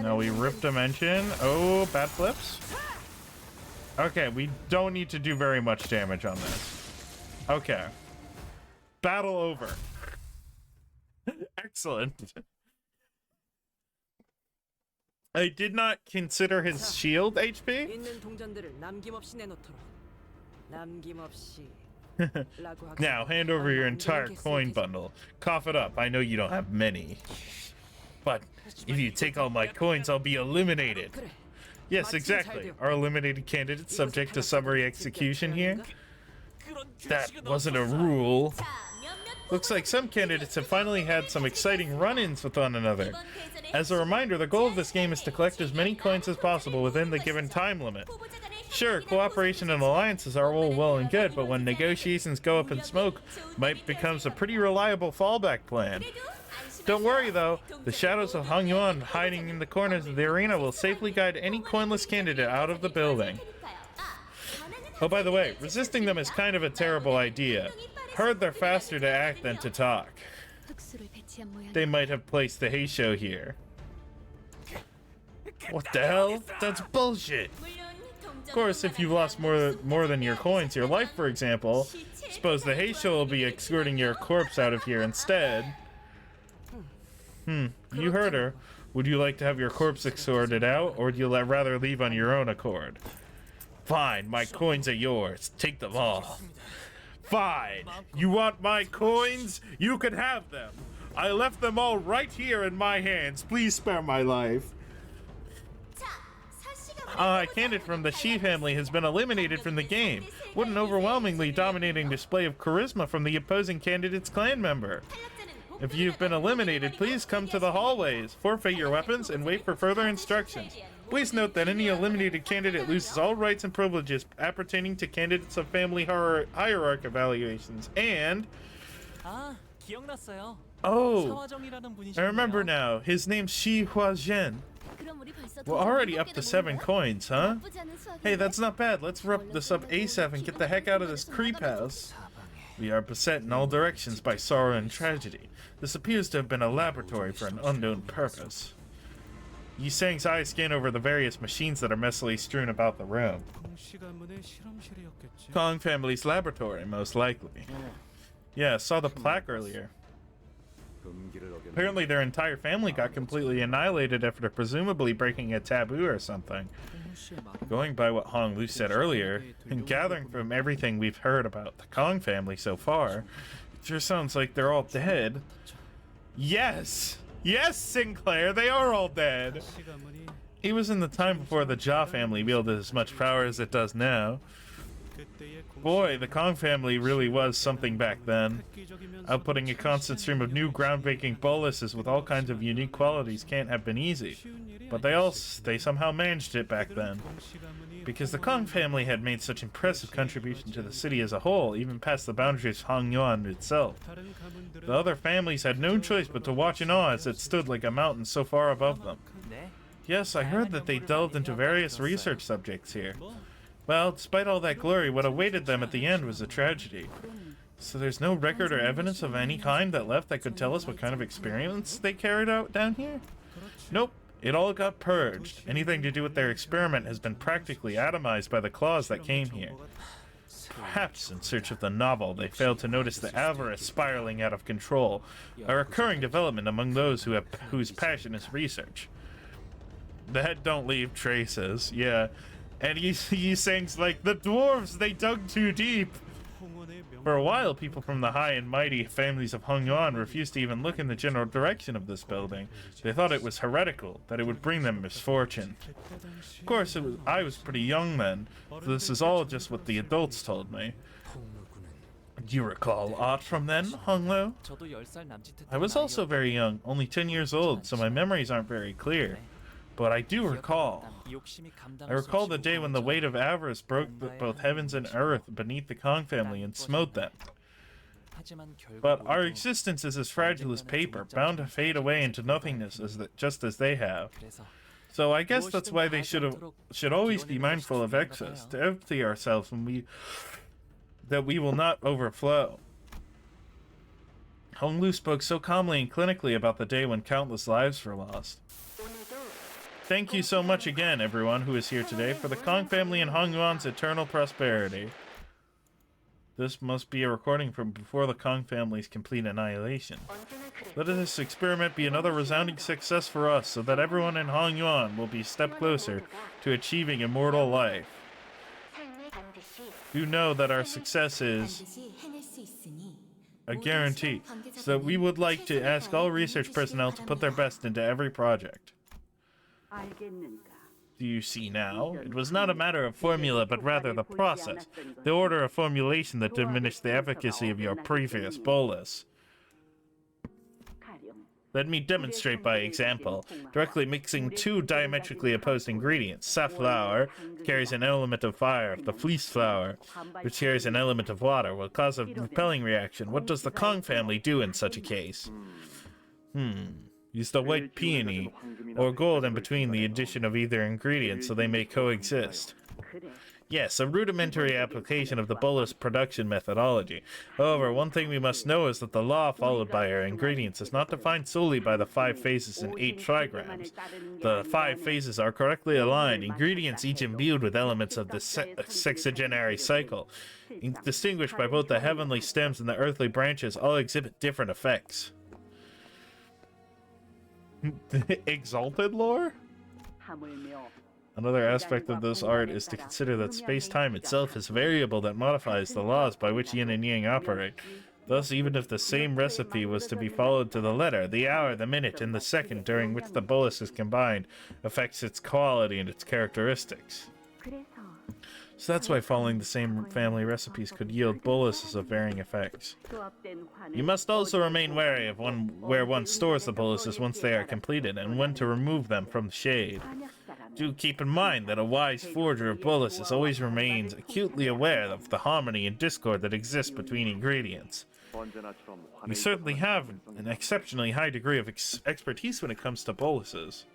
Now we rip dimension. Oh, bad flips. Okay, we don't need to do very much damage on this. Okay. Battle over. Excellent. I did not consider his shield HP. 있는 동전들을 남김없이 내놓도록. 남김없이. Now, hand over your entire coin bundle. Cough it up. I know you don't have many. But if you take all my coins, I'll be eliminated. 그래. Yes, exactly. Are eliminated candidates subject to summary execution here? That wasn't a rule. Looks like some candidates have finally had some exciting run-ins with one another. As a reminder, the goal of this game is to collect as many coins as possible within the given time limit. Sure, cooperation and alliances are all well and good, but when negotiations go up in smoke, might becomes a pretty reliable fallback plan. Don't worry though, the shadows of Hong Yuan hiding in the corners of the arena will safely guide any coinless candidate out of the building. Oh, by the way, resisting them is kind of a terrible idea. Heard they're faster to act than to talk. They might have placed the Heisho here. What the hell? That's bullshit! Of course, if you've lost more than your coins, your life for example, suppose the Heisho will be escorting your corpse out of here instead. You heard her. Would you like to have your corpse escorted out, or would you rather leave on your own accord? Fine, my coins are yours. Take them all. Fine. You want my coins? You can have them. I left them all right here in my hands. Please spare my life. A candidate from the Shi family has been eliminated from the game. What an overwhelmingly dominating display of charisma from the opposing candidate's clan member. If you've been eliminated, please come to the hallways, forfeit your weapons, and wait for further instructions. Please note that any eliminated candidate loses all rights and privileges appertaining to candidates of family hierarchy evaluations, and... 아, 기억났어요. Oh, 사화정이라는 I 분이시군요. remember now. His name's Shi Huazhen. We're already up to 7 coins, huh? Hey, that's not bad. Let's wrap this up ASAP and get the heck out of this creep house. We are beset in all directions by sorrow and tragedy. This appears to have been a laboratory for an unknown purpose. Yi Sang's eyes scan over the various machines that are messily strewn about the room. 씨 가문의 실험실이었겠지. Kong family's laboratory, most likely. Yeah, I saw the plaque earlier. Apparently their entire family got completely annihilated after presumably breaking a taboo or something. Going by what Hong Lu said earlier, and gathering from everything we've heard about the Kong family so far, it sure sounds like they're all dead. Yes! Yes, Sinclair, they are all dead! 씨 가문이 It was in the time before the Jia family wielded as much power as it does now. 그때의 Boy, the Kong family really was something back then. 공식이면서 Outputting a constant stream of new groundbreaking boluses with all kinds of unique qualities can't have been easy. But they somehow managed it back then. 공씨 가문이 Because the Kong family had made such impressive contribution to the city as a whole, even past the boundaries of Hongyuan itself. 다른 가문들은 The other families had no choice but to watch in awe as it stood like a mountain so far above them. 네. Yes, I heard that they delved into various research subjects here. Well, despite all that glory, what awaited them at the end was a tragedy. So there's no record or evidence of any kind that left that could tell us what kind of experiments they carried out down here? Nope. It all got purged. Anything to do with their experiment has been practically atomized by the claws that came here. Perhaps in search of the novel, they failed to notice the avarice spiraling out of control, a recurring development among those whose passion is research. That don't leave traces, yeah. And he sings like, the dwarves, they dug too deep. 홍원의 명 For a while, people from the high and mighty families of Hongyuan refused to even look in the general direction of this building. They thought it was heretical, that it would bring them misfortune. 그때 당시 Of course, I was pretty young then, so this is all just what the adults told me. Do you recall aught from then, Honglu? 저도 10살 남짓했던 I was also very young, only 10 years old, so my memories aren't very clear. But I do recall. I recall the day when the weight of avarice broke both heavens and earth beneath the Kong family and smote them. But our existence is as fragile as paper, bound to fade away into nothingness just as they have. So I guess that's why they should always be mindful of excess, to empty ourselves that we will not overflow. Hong Lu spoke so calmly and clinically about the day when countless lives were lost. Thank you so much again, everyone who is here today, for the Kong family and Hong Yuan's eternal prosperity. This must be a recording from before the Kong family's complete annihilation. Let this experiment be another resounding success for us, so that everyone in Hong Yuan will be a step closer to achieving immortal life. You know that our success is a guarantee, so we would like to ask all research personnel to put their best into every project. Do you see now? It was not a matter of formula, but rather the process, the order of formulation that diminished the efficacy of your previous bolus. Let me demonstrate by example. Directly mixing two diametrically opposed ingredients, safflower, which carries an element of fire, the fleece flower, which carries an element of water, will cause a repelling reaction. What does the Kong family do in such a case? Use the white peony or gold in between the addition of either ingredient so they may coexist. Yes, a rudimentary application of the bolus production methodology. However, one thing we must know is that the law followed by our ingredients is not defined solely by the 5 phases and 8 trigrams. The 5 phases are correctly aligned, ingredients each imbued with elements of the sexagenary cycle. Distinguished by both the heavenly stems and the earthly branches, all exhibit different effects. Exalted lore? Another aspect of this art is to consider that space-time itself is a variable that modifies the laws by which yin and yang operate. Thus, even if the same recipe was to be followed to the letter, the hour, the minute, and the second during which the bolus is combined affects its quality and its characteristics. So that's why following the same family recipes could yield boluses of varying effects. You must also remain wary of where one stores the boluses once they are completed, and when to remove them from the shade. Do keep in mind that a wise forger of boluses always remains acutely aware of the harmony and discord that exists between ingredients. You certainly have an exceptionally high degree of expertise when it comes to boluses.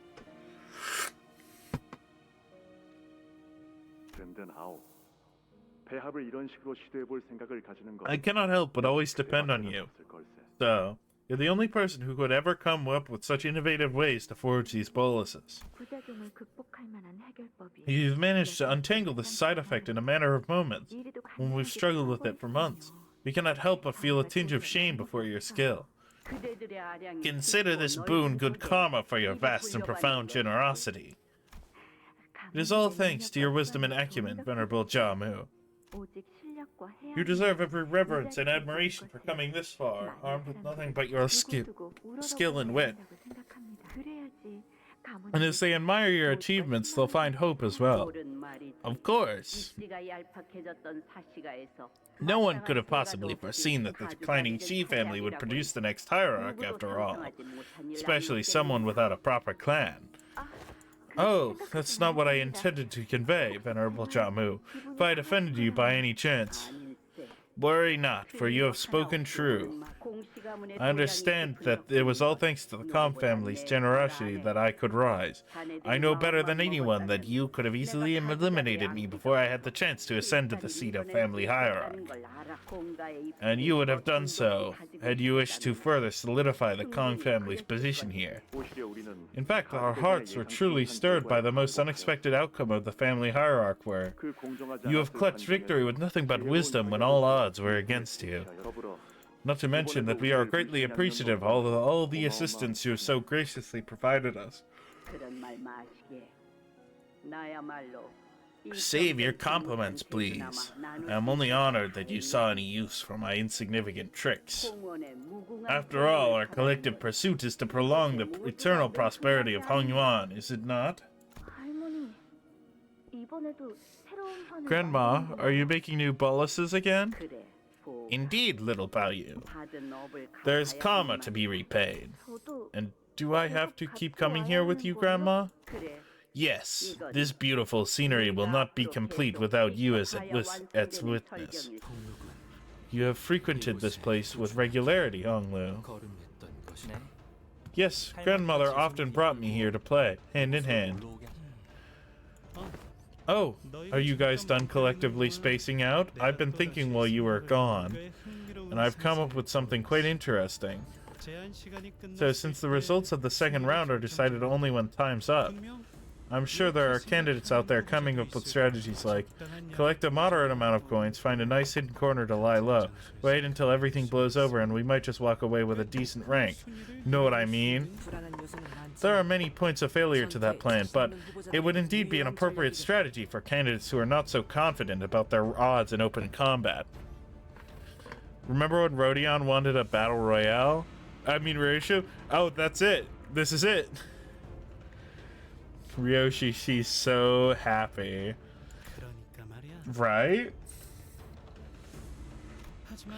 I cannot help but always depend on you. So, you're the only person who could ever come up with such innovative ways to forge these boluses. You've managed to untangle this side effect in a matter of moments, when we've struggled with it for months. We cannot help but feel a tinge of shame before your skill. Consider this boon good karma for your vast and profound generosity. It is all thanks to your wisdom and acumen, Venerable Jamu. You deserve every reverence and admiration for coming this far, armed with nothing but your skill and wit. And as they admire your achievements, they'll find hope as well. Of course. No one could have possibly foreseen that the declining Shi family would produce the next hierarch after all, especially someone without a proper clan. Oh, that's not what I intended to convey, Venerable Jamu. If I had offended you by any chance, worry not, for you have spoken true. I understand that it was all thanks to the Kong family's generosity that I could rise. I know better than anyone that you could have easily eliminated me before I had the chance to ascend to the seat of family hierarch. And you would have done so, had you wished to further solidify the Kong family's position here. In fact, our hearts were truly stirred by the most unexpected outcome of the family hierarch work. You have clutched victory with nothing but wisdom when all odds were against you. Not to mention that we are greatly appreciative of all the assistance you have so graciously provided us. Save your compliments, please. I am only honored that you saw any use for my insignificant tricks. After all, our collective pursuit is to prolong the eternal prosperity of Hong Yuan, is it not? Grandma, are you making new boluses again? Indeed, little Daiyu. There's karma to be repaid. And do I have to keep coming here with you, Grandma? Yes, this beautiful scenery will not be complete without you as its witness. You have frequented this place with regularity, Honglu. Yes, grandmother often brought me here to play, hand in hand. Oh, are you guys done collectively spacing out? I've been thinking while you were gone, and I've come up with something quite interesting. So since the results of the second round are decided only when time's up, I'm sure there are candidates out there coming up with strategies like collect a moderate amount of coins, find a nice hidden corner to lie low, wait until everything blows over, and we might just walk away with a decent rank. Know what I mean? 불안한 요소는 많지만 There are many points of failure to that plan, but it would indeed be an appropriate strategy for candidates who are not so confident about their odds in open combat. Remember when Rodion wanted a battle royale? I mean, Ryoshi? Oh, that's it. This is it. Ryoshi, she's so happy. 그러니까 말이야. Right? 하지만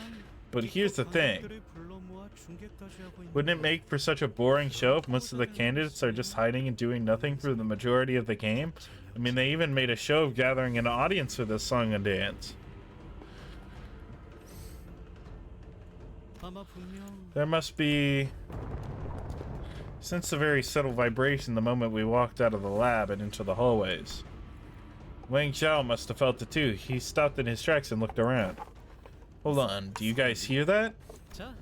But here's the thing. 관객들을 불러 모아 중계까지 하고 있는 Wouldn't it make for such a boring show if most of the candidates are just hiding and doing nothing for the majority of the game? I mean, they even made a show of gathering an audience for this song and dance. 아마 분명 There must be... Sense a very subtle vibration the moment we walked out of the lab and into the hallways. Wang Xiao must have felt it too. He stopped in his tracks and looked around. Hold on, do you guys hear that? 자,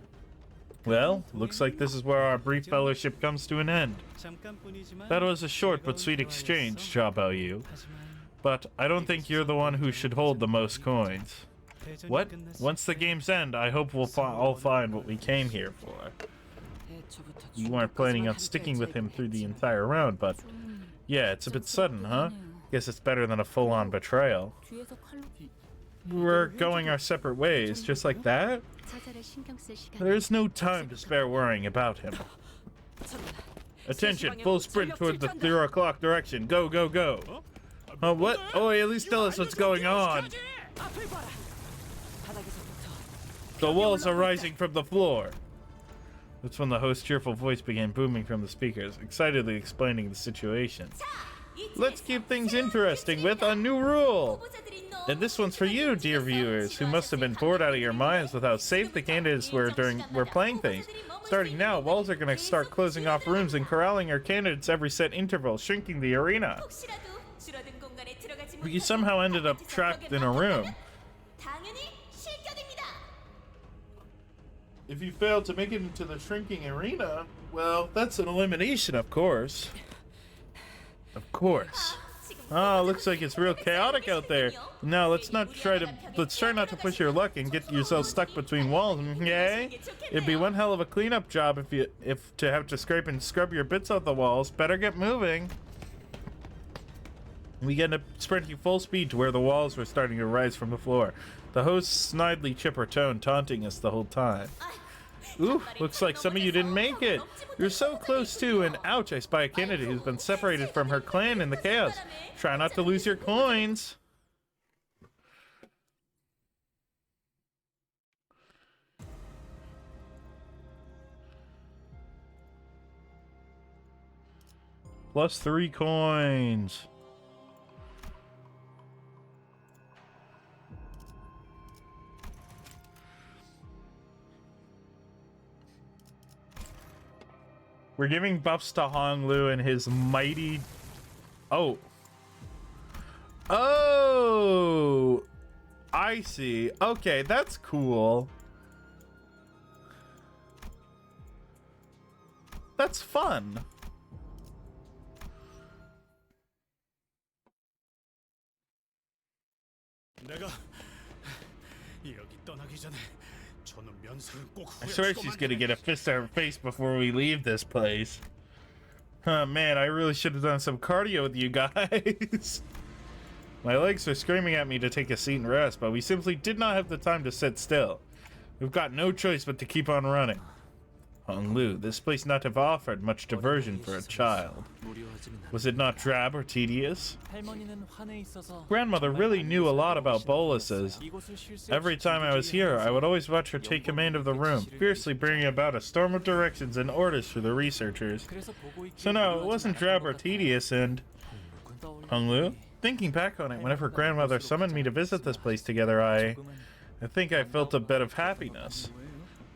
Well, looks like this is where our brief fellowship comes to an end. 잠깐뿐이지만 That was a short but 즐거운 sweet 대화였어. exchange, Xiaobaoyu. 하지만 But I don't think you're the one who should hold the most coins. 대전이 What? 끝났을 Once the 때 games end, I hope we'll all find what we came here for. 애초부터 You weren't planning on 중국까지만 sticking with him 함께할 through the 예정이었지만 entire round, but yeah, it's a bit sudden, huh? Guess it's better than a full-on betrayal. 뒤에서 칼로 We're going our separate ways, just like that? 자잘에 신경 쓸 시간. There's no time to spare worrying about him. Attention, full sprint toward the 0 o'clock direction. Go, go, go. Oh, what? Oh, at least tell us what's going on. 앞을 봐라. 바닥에서부터 The walls are rising from the floor. That's when the host's cheerful voice began booming from the speakers, excitedly explaining the situation. Let's keep things interesting with a new rule. And this one's for you, dear viewers, who must have been bored out of your minds with how safe the candidates were playing things. Starting now, walls are going to start closing off rooms and corralling our candidates every set interval, shrinking the arena. We somehow ended up trapped in a room. If you fail to make it into the shrinking arena, well, that's an elimination, of course. Of course. Ah, looks like it's real chaotic out there. Now, let's try not to push your luck and get yourself stuck between walls, okay? It'd be one hell of a cleanup job if to have to scrape and scrub your bits off the walls. Better get moving. We end up sprinting full speed to where the walls were starting to rise from the floor. The host's snidely chipper tone taunting us the whole time. Ooh, looks like some of you didn't make it. You're so close too, and ouch, I spy a candidate who's been separated from her clan in the chaos. Try not to lose your coins. Plus 3 coins. We're giving buffs to Hong Lu and his mighty... Oh. Oh! I see. Okay, that's cool. That's fun. 내가 여기 떠나기 전에 저는 면상은 꼭 I swear she's gonna get a fist to her face before we leave this place. Huh, man, I really should have done some cardio with you guys. My legs are screaming at me to take a seat and rest, but we simply did not have the time to sit still. We've got no choice but to keep on running. Hong Lu, this place not have offered much diversion for a child. Was it not drab or tedious? 할머니는 환에 있어서 Grandmother really knew a lot about boluses. 이곳을 쉴 Every time I was here, I would always watch her take command of the room, fiercely bringing about a storm of directions and orders for the researchers. 그래서 보고 있기에 So no, it wasn't drab or tedious, and... Hong Lu? Thinking back on it, whenever grandmother summoned me to visit this place together, I think I felt a bit of happiness.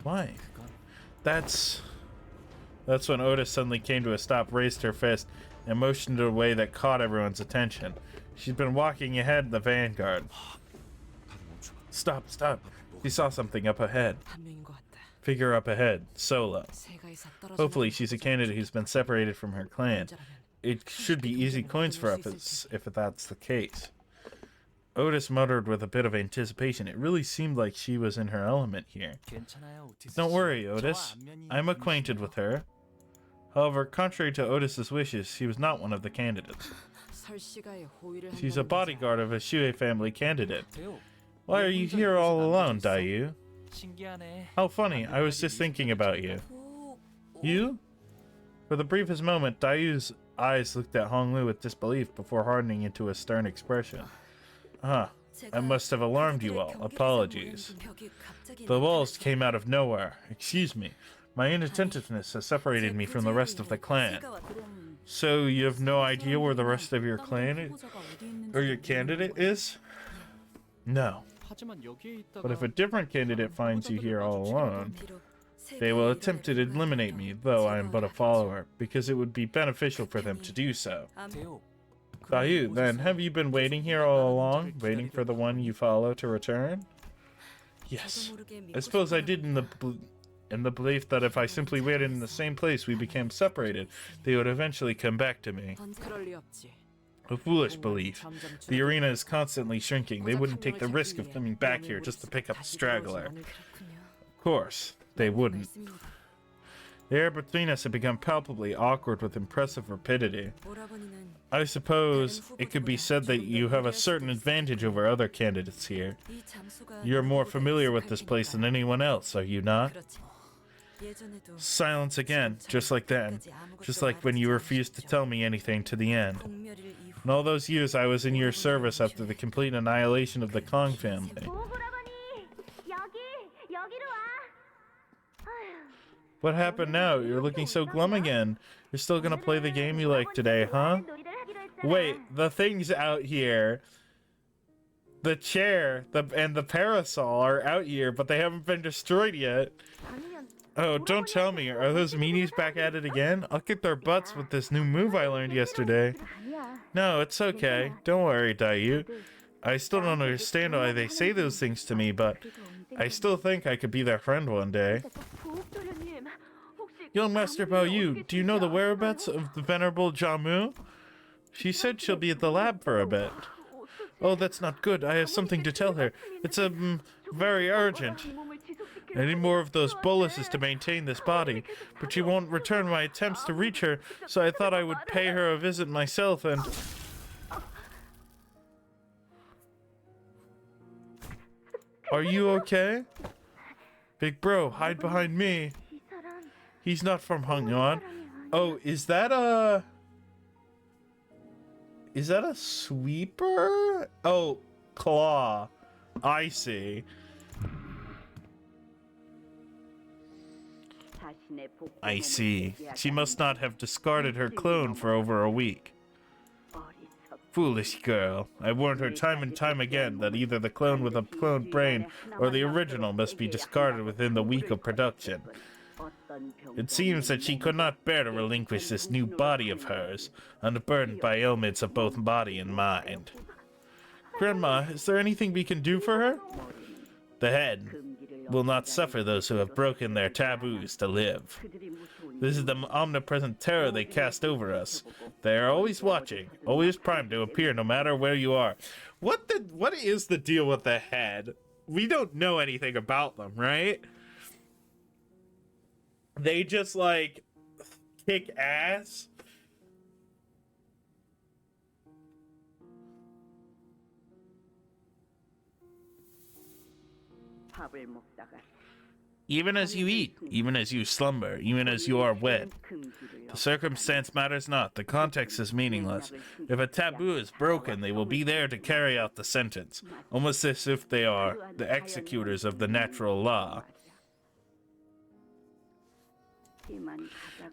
Why? That's when Otis suddenly came to a stop, raised her fist, and motioned in a way that caught everyone's attention. She'd been walking ahead in the vanguard. Stop, stop. She saw something up ahead. 한 명인 것 같다. Figure up ahead. Solo. 새가 이사 떨어져 Hopefully she's a candidate who's been separated from her clan. it should be easy coins for us if that's the case. Otis muttered with a bit of anticipation. It really seemed like she was in her element here. 괜찮아요, 오티스 Don't 씨. worry, 저와 Otis. 안면이 I'm 있는 acquainted 분이시네요. with her. However, contrary to Otis's wishes, she was not one of the candidates. 설씨가의 호의를 She's a 한다는 bodyguard of a Shue family candidate. 대호, Why are you here all alone, Daiyu? 신기하네. How funny, I was just thinking about you. 오, You? For the briefest moment, Daiyu's eyes looked at Honglu with disbelief before hardening into a stern expression. Ah, I must have alarmed you all. Apologies. The walls came out of nowhere. Excuse me. My inattentiveness has separated me from the rest of the clan. So you have no idea where the rest of your clan or your candidate is? No. 하지만 여기에 있다가 But if a different candidate finds you here all alone, they will attempt to eliminate me, though I am but a follower, because it would be beneficial for them to do so. 대호. Daiyu, then, have you been waiting here all along, waiting for the one you follow to return? Yes. I suppose I did in the belief that if I simply waited in the same place we became separated, they would eventually come back to me. 그럴 리 없지. A foolish belief. The arena is constantly shrinking. They wouldn't take the risk of coming back here just to pick up a straggler. Of course, they wouldn't. The air between us had become palpably awkward with impressive rapidity. I suppose it could be said that you have a certain advantage over other candidates here. You're more familiar with this place than anyone else, are you not? Silence again, just like then. Just like when you refused to tell me anything to the end. In all those years I was in your service after the complete annihilation of the Kong family. What happened now? You're looking so glum again. You're still gonna play the game you like today, huh? Wait, the things out here. The chair and the parasol are out here, but they haven't been destroyed yet. Oh, don't tell me. Are those meanies back at it again? I'll kick their butts with this new move I learned yesterday. No, it's okay. Don't worry, Daiyu. I still don't understand why they say those things to me, but I still think I could be their friend one day. Young Master Yu, do you know the whereabouts of the Venerable Jamu? She said she'll be at the lab for a bit. Oh, that's not good. I have something to tell her. It's very urgent. I need more of those boluses to maintain this body, but she won't return my attempts to reach her, so I thought I would pay her a visit myself and... Are you okay? Big bro, hide behind me. He's not from Hongyan. Oh, is that a sweeper? Oh, claw. I see. I see. She must not have discarded her clone for over a week. Foolish girl. I warned her time and time again that either the clone with a cloned brain or the original must be discarded within the week of production. It seems that she could not bear to relinquish this new body of hers, unburdened by ailments of both body and mind. Grandma, is there anything we can do for her? The head will not suffer those who have broken their taboos to live. This is the omnipresent terror they cast over us. They are always watching, always primed to appear no matter where you are. What is the deal with the head? We don't know anything about them, right? They just, like, kick ass. Even as you eat, even as you slumber, even as you are wed. The circumstance matters not. The context is meaningless. If a taboo is broken, they will be there to carry out the sentence, almost as if they are the executors of the natural law.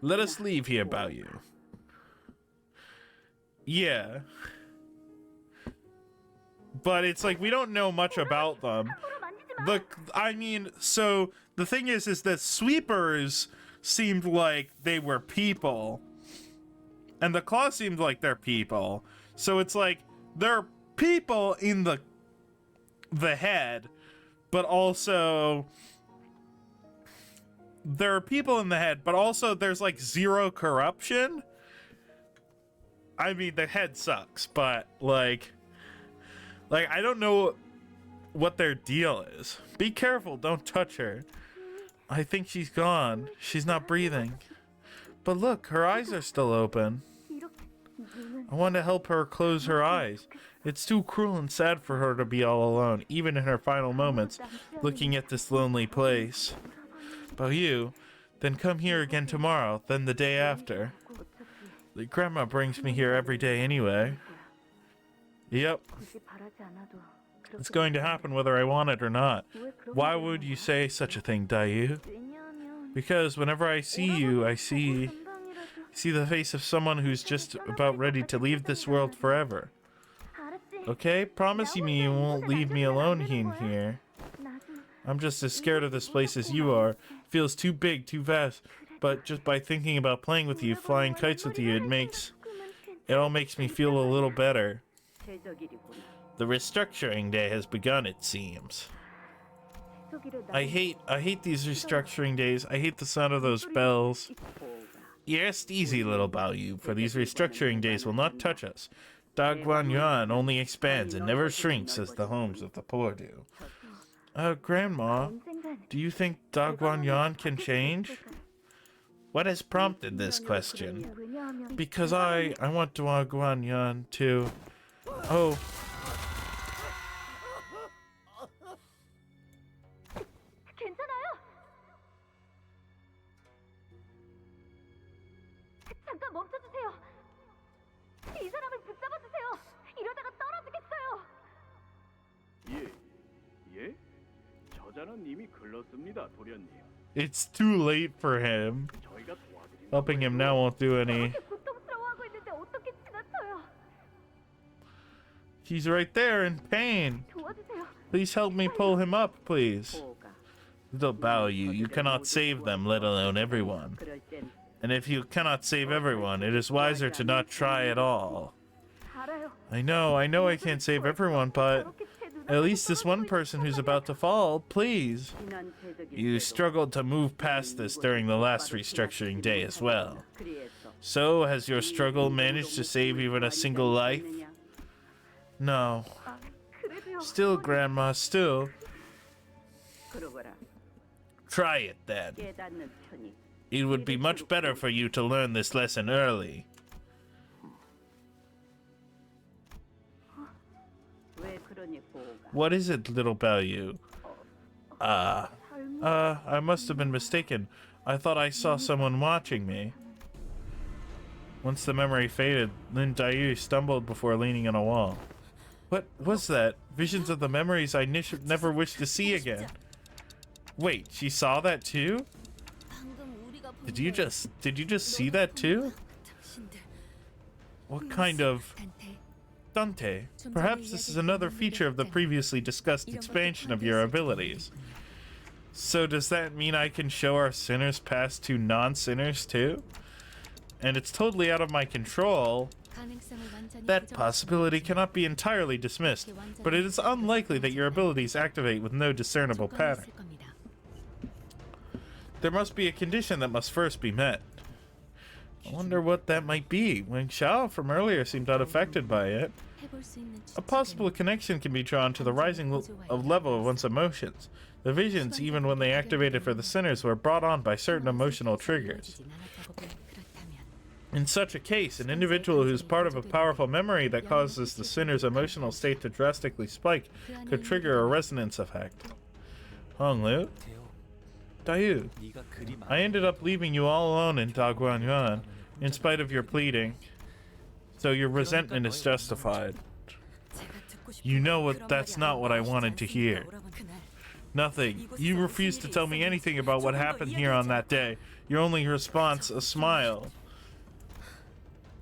Let us leave here, Daiyu. Yeah. But it's like, we don't know much about them. So the thing is that sweepers seemed like they were people. And the claws seemed like they're people. So it's like, they're people in the head, but also... There are people in the head, but also there's like zero corruption. I mean, the head sucks, but like I don't know what their deal is. Be careful, don't touch her. I think she's gone. She's not breathing. But look, her eyes are still open. I want to help her close her eyes. It's too cruel and sad for her to be all alone, even in her final moments, looking at this lonely place. Daiyu, then come here again tomorrow, then the day after. The grandma brings me here every day anyway. Yep. It's going to happen whether I want it or not. Why would you say such a thing, Daiyu? Because whenever I see you, I see the face of someone who's just about ready to leave this world forever. Okay? Promise me you won't leave me alone in here. I'm just as scared of this place as you are. It feels too big, too vast. But just by thinking about playing with you, flying kites with you, it all makes me feel a little better. The restructuring day has begun, it seems. I hate these restructuring days. I hate the sound of those bells. Rest easy, little Daiyu, for these restructuring days will not touch us. Dagguan only expands and never shrinks as the homes of the poor do. Grandma, do you think Dagguan can change? What has prompted this question? Because I want Dagguan to... Oh... 괜찮아요? 잠깐 멈춰주세요. 이 사람을 붙잡아주세요. 이러다가 떨어지겠어요. 예? 저자는 이미 글렀습니다, 도련님. It's too late for him. 저희가 도와드리는 Helping him now won't do any. 고통스러워하고 있는데 어떻게 지나쳐요? He's right there in pain. 도와주세요. Please help me pull him up, please. Little Daiyu, you cannot save them, let alone everyone. And if you cannot save everyone, it is wiser to not try at all. I know I can't save everyone, but at least this one person who's about to fall, please. You struggled to move past this during the last restructuring day as well. So, has your struggle managed to save even a single life? No. Still, Grandma, still. Try it then. It would be much better for you to learn this lesson early. What is it, little Daiyu? I must have been mistaken. I thought I saw someone watching me. Once the memory faded, Daiyu stumbled before leaning on a wall. What was that? Visions of the memories I never wish to see again. Wait, she saw that too? Did you just see that too? What kind of... Dante, perhaps this is another feature of the previously discussed expansion of your abilities. So does that mean I can show our sinners past to non-sinners too? And it's totally out of my control. That possibility cannot be entirely dismissed, but it is unlikely that your abilities activate with no discernible pattern. There must be a condition that must first be met. I wonder what that might be. Wang Xiao from earlier seemed unaffected by it. A possible connection can be drawn to the rising level of one's emotions. The visions, even when they activated for the sinners, were brought on by certain emotional triggers. In such a case, an individual who's part of a powerful memory that causes the sinner's emotional state to drastically spike could trigger a resonance effect. Honglu? Daiyu, I ended up leaving you all alone in Dagguan, in spite of your pleading. So your resentment is justified. You know what? That's not what I wanted to hear. Nothing. You refused to tell me anything about what happened here on that day. Your only response, a smile.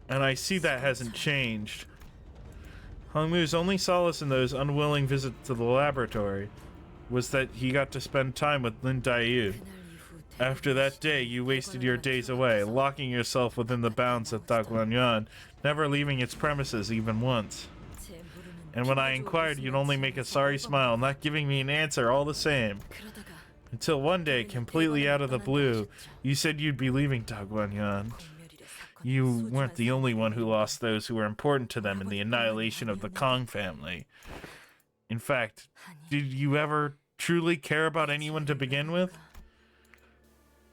And I see that hasn't changed. Honglu's only solace in those unwilling visits to the laboratory was that he got to spend time with Daiyu. After that day, you wasted your days away, locking yourself within the bounds of Dagguan, never leaving its premises even once. And when I inquired, you'd only make a sorry smile, not giving me an answer all the same. Until one day, completely out of the blue, you said you'd be leaving Dagguan. You weren't the only one who lost those who were important to them in the annihilation of the Kong family. In fact, did you ever truly care about anyone to begin with?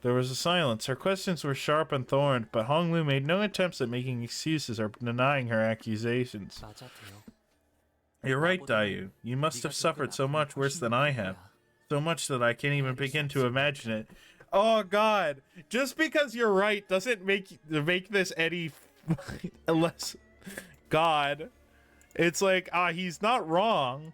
There was a silence. Her questions were sharp and thorned, but Honglu made no attempts at making excuses or denying her accusations. 맞아, 대요. You're right, Daiyu. You must have suffered so much worse than I have. So much that I can't even begin to imagine it. Oh God! Just because you're right doesn't make this any less God. It's like, he's not wrong.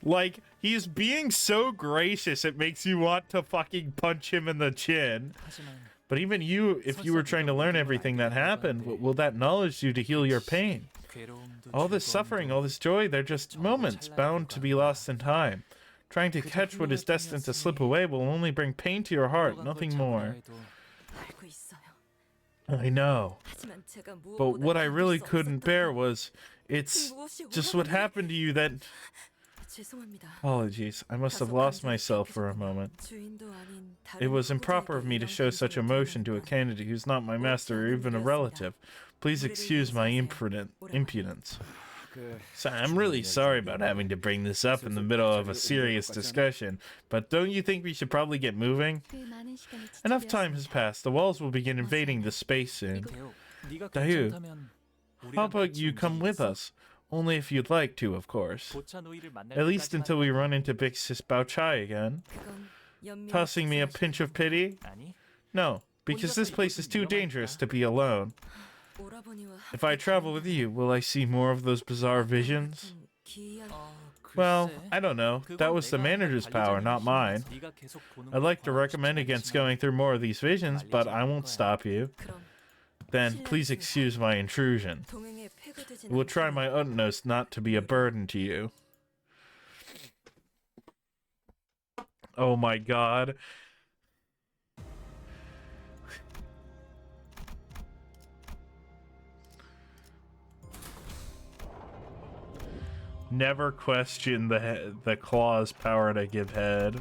Like, he's being so gracious, it makes you want to fucking punch him in the chin. 하지만 But even you, if you were trying to learn everything that happened, will that knowledge do to heal your pain? 괴로움도 All this suffering, all this joy, they're just moments bound to be lost in time. Trying to catch what is destined to slip away will only bring pain to your heart, nothing more. 알고 있어요. I know. 하지만 제가 But what I really 무엇보다 couldn't bear was, it's just what happened to you that... 죄송합니다. Apologies, I must have lost myself for a moment. 주인도 아닌 다른 It was improper of me to show such emotion to a candidate who's not my master or even a relative. Please excuse my impudence. So I'm really sorry about having to bring this up in the middle of a serious discussion, but don't you think we should probably get moving? Enough time has passed. The walls will begin invading the space soon. 대요, 네가 다유, 괜찮다면 How 우리랑 about 같이 you come with 움직이겠어? us? Only if you'd like to, of course. 보차 노이를 만날 At least 때까지만 until we run into Big Sis Bao Chai again. Tossing me a pinch of pity? 아니, No, because this place is too dangerous to be alone. If I travel with you, will I see more of those bizarre visions? Well, I don't know. That was the manager's power, not mine. I'd like to recommend against going through more of these visions, but I won't stop you. Then please excuse my intrusion. I will try my utmost not to be a burden to you. Oh my God. Never question the claw's power to give head.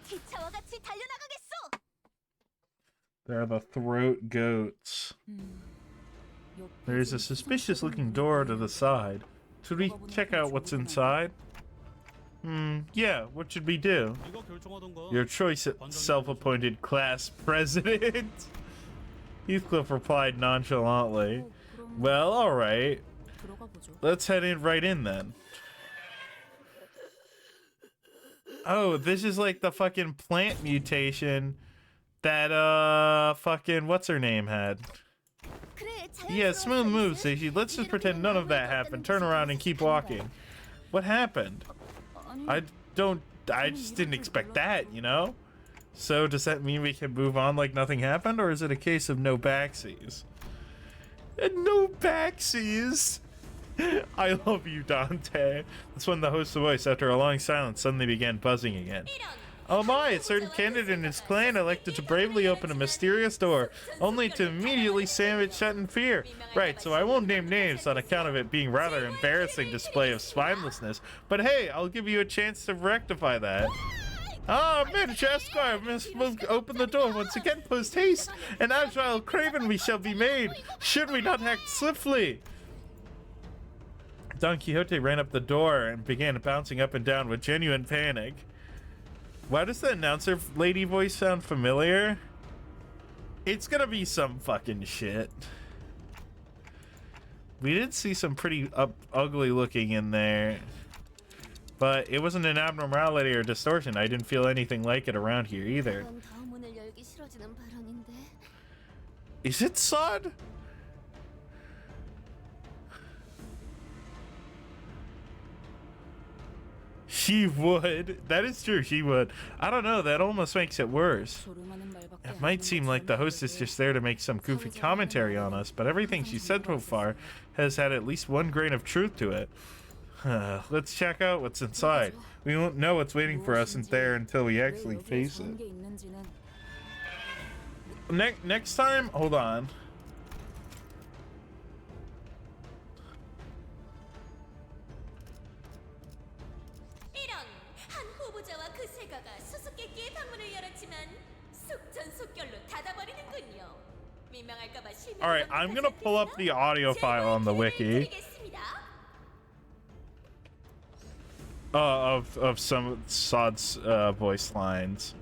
기차와 같이 달려나가겠소. They're the throat goats. There's a suspicious looking door to the side. Should we check out what's inside? Yeah, what should we do? 네가 결정하던가. Your choice, self-appointed class president. Heathcliff replied nonchalantly. Well, alright. 들어가 보죠. Let's head in right in then. Oh, this is like the fucking plant mutation that fucking what's her name had. Yeah, smooth moves, Daisy. Let's just pretend none of that happened. Turn around and keep walking. What happened? I just didn't expect that, you know? So does that mean we can move on like nothing happened, or is it a case of no backsies? No backsies! I love you, Dante. That's when the host's voice, after a long silence, suddenly began buzzing again. Oh my, a certain candidate in his clan elected to bravely open a mysterious door, only to immediately slam it shut in fear. Right, so I won't name names on account of it being rather embarrassing display of spinelessness, but hey, I'll give you a chance to rectify that. Ah, Manager Esquire must open the door once again post haste. An agile craven we shall be made, should we not act swiftly. Don Quixote ran up the door and began bouncing up and down with genuine panic. Why does the announcer lady voice sound familiar? It's gonna be some fucking shit. We did see some pretty ugly looking in there. But it wasn't an abnormality or distortion. I didn't feel anything like it around here either. 넌 더 문을 열기 싫어지는 발언인데. Is it Sod? She would. That is true, she would. I don't know, that almost makes it worse. It might seem like the host is just there to make some goofy commentary on us, but everything she said so far has had at least one grain of truth to it. Let's check out what's inside. We won't know what's waiting for us in there until we actually face it. Next time, hold on. 한 후보자와 그 세가가 수수께끼의 방문을 열었지만 속전속결로 닫아버리는군요. 민망할까봐 실명. All right, I'm gonna pull up the audio file on the wiki. Of some Sod's voice lines.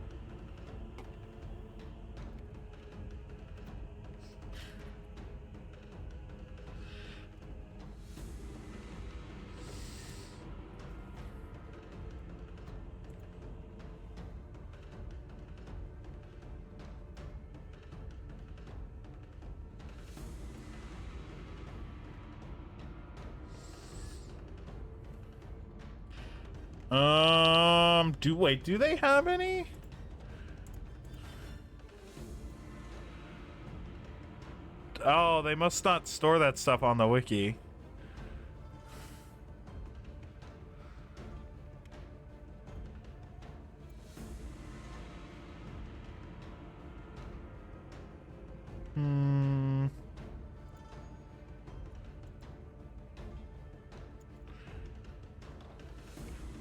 Do they have any? Oh, they must not store that stuff on the wiki.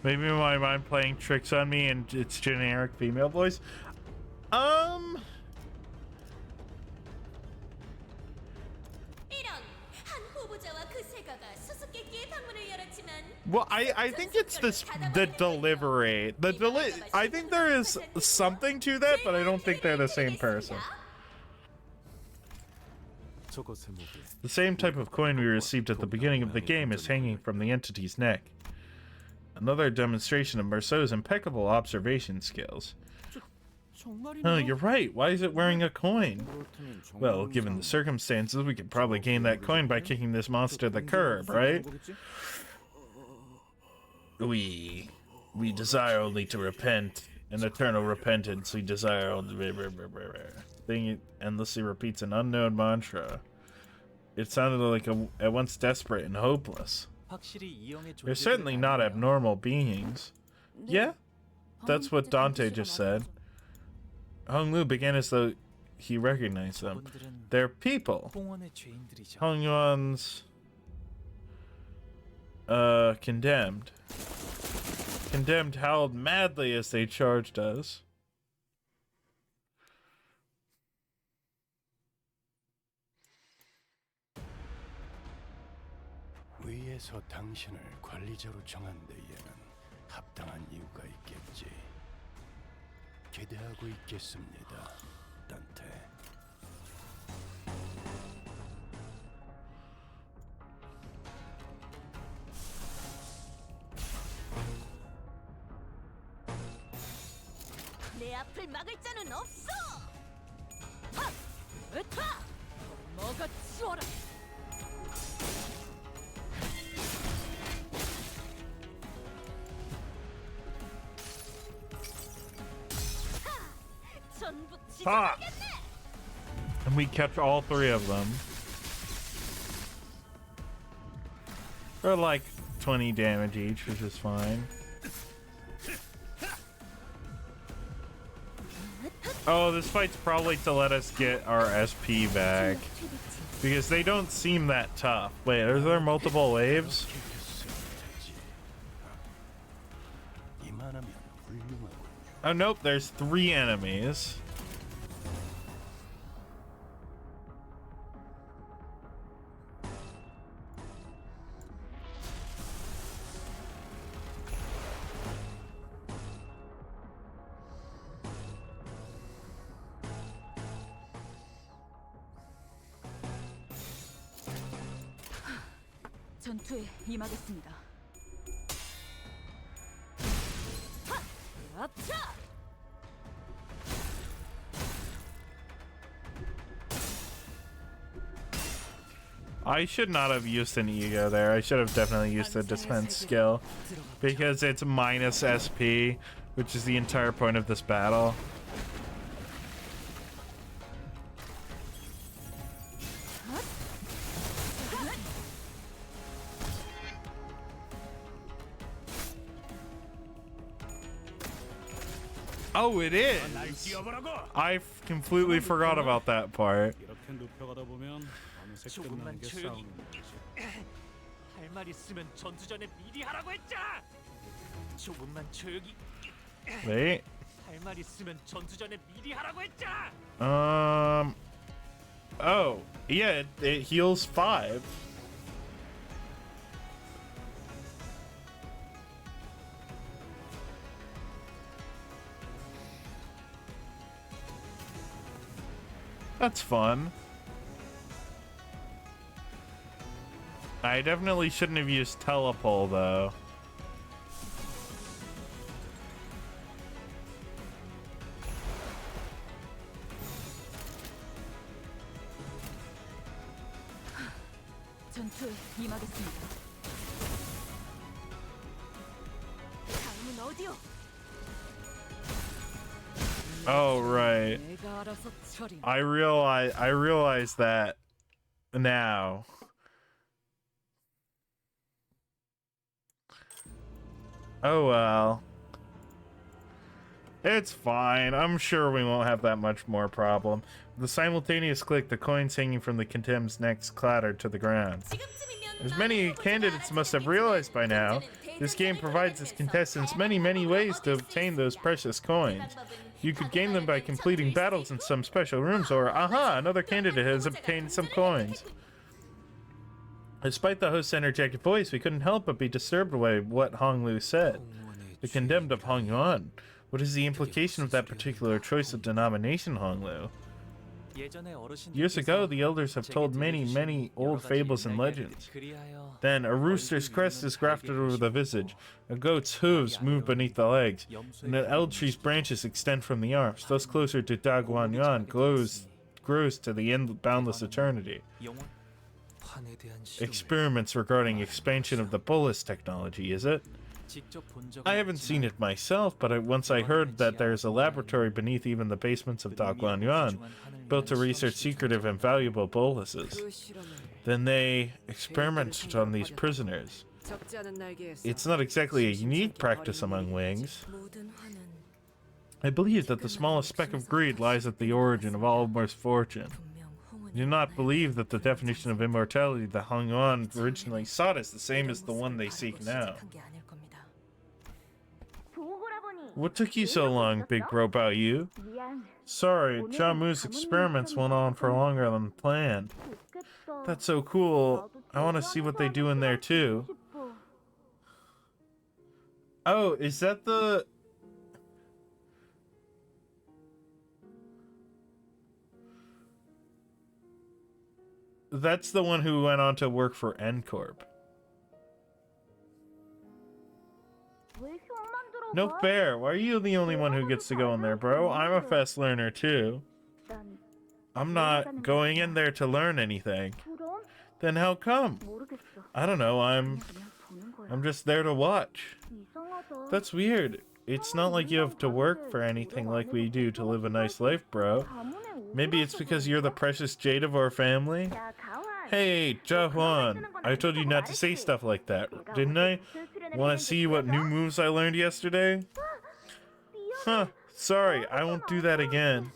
Maybe my mind playing tricks on me and it's generic female voice. Well, I think it's the delivery. I think there is something to that, but I don't think they're the same person. The same type of coin we received at the beginning of the game is hanging from the entity's neck. Another demonstration of Marceau's impeccable observation skills. Oh, you're right. Why is it wearing a coin? Well, given the circumstances, we could probably gain that coin by kicking this monster to the curb, right? We desire only to repent. An eternal repentance. We desire only... Thing endlessly repeats an unknown mantra. It sounded like at once desperate and hopeless. They're certainly not abnormal beings. Yeah? That's what Dante just said. Hong Lu began as though he recognized them. They're people. Hong Yuan's... condemned. Condemned howled madly as they charged us. 위에서 당신을 관리자로 정한 데에는 합당한 이유가 있겠지. 기대하고 있겠습니다, 단테. 내 앞을 막을 자는 없어. 하! 으타! 먹어 치워라. Ha! And we kept all three of them. They're like 20 damage each, which is fine. Oh, this fight's probably to let us get our SP back. Because they don't seem that tough. Wait, are there multiple waves? Oh, nope, there's 3 enemies. 전투에 임하겠습니다. I should not have used an ego there. I should have definitely used the defense skill because it's minus SP, which is the entire point of this battle. Oh, it is. I completely forgot about that part. 조금만 조용히. 할 말 있으면 전투 전에 미리 하라고 했잖아. 조금만 조용히. Wait. 할 말 있으면 전투 전에 미리 하라고 했잖아. Oh, yeah, it heals 5. That's fun. I definitely shouldn't have used telepole though. 전투에 임하겠습니다. 다음은 어디요? Oh right. 내가 알아서 처리. I realize that now. Oh well. It's fine. I'm sure we won't have that much more problem. With the simultaneous click, the coins hanging from the contempt's necks clattered to the ground. As many candidates must have realized by now, this game provides its contestants many ways to obtain those precious coins. You could gain them by completing battles in some special rooms, or aha, another candidate has obtained some coins. Despite the host's energetic voice, we couldn't help but be disturbed by what Hong Lu said. The condemned of Hong Yuan. What is the implication of that particular choice of denomination, Hong Lu? Years ago, the elders have told many old fables and legends. Then, a rooster's crest is grafted over the visage, a goat's hooves move beneath the legs, and an elm tree's branches extend from the arms, thus closer to Da Guan Yuan grows to the boundless eternity. Experiments regarding expansion of the bolus technology, is it? I haven't seen it myself, but once I heard that there's a laboratory beneath even the basements of Da Guan Yuan, built to research secretive and valuable boluses. Then they experimented on these prisoners. It's not exactly a unique practice among wings. I believe that the smallest speck of greed lies at the origin of all misfortune. I do not believe that the definition of immortality that Hong Yuan originally sought is the same as the one they seek now. What took you so long, big bro Daiyu? Sorry, Jamu's experiments went on for longer than planned. That's so cool. I want to see what they do in there too. Oh, is that the... That's the one who went on to work for N-Corp. No fair. Why are you the only one who gets to go in there, bro? I'm a fast learner too. I'm not going in there to learn anything. Then how come? I don't know. I'm just there to watch. That's weird. It's not like you have to work for anything like we do to live a nice life, bro. Maybe it's because you're the precious jade of our family? Hey, Jahuan, I told you not to say stuff like that, didn't I? Want to see what new moves I learned yesterday? Huh, sorry, I won't do that again.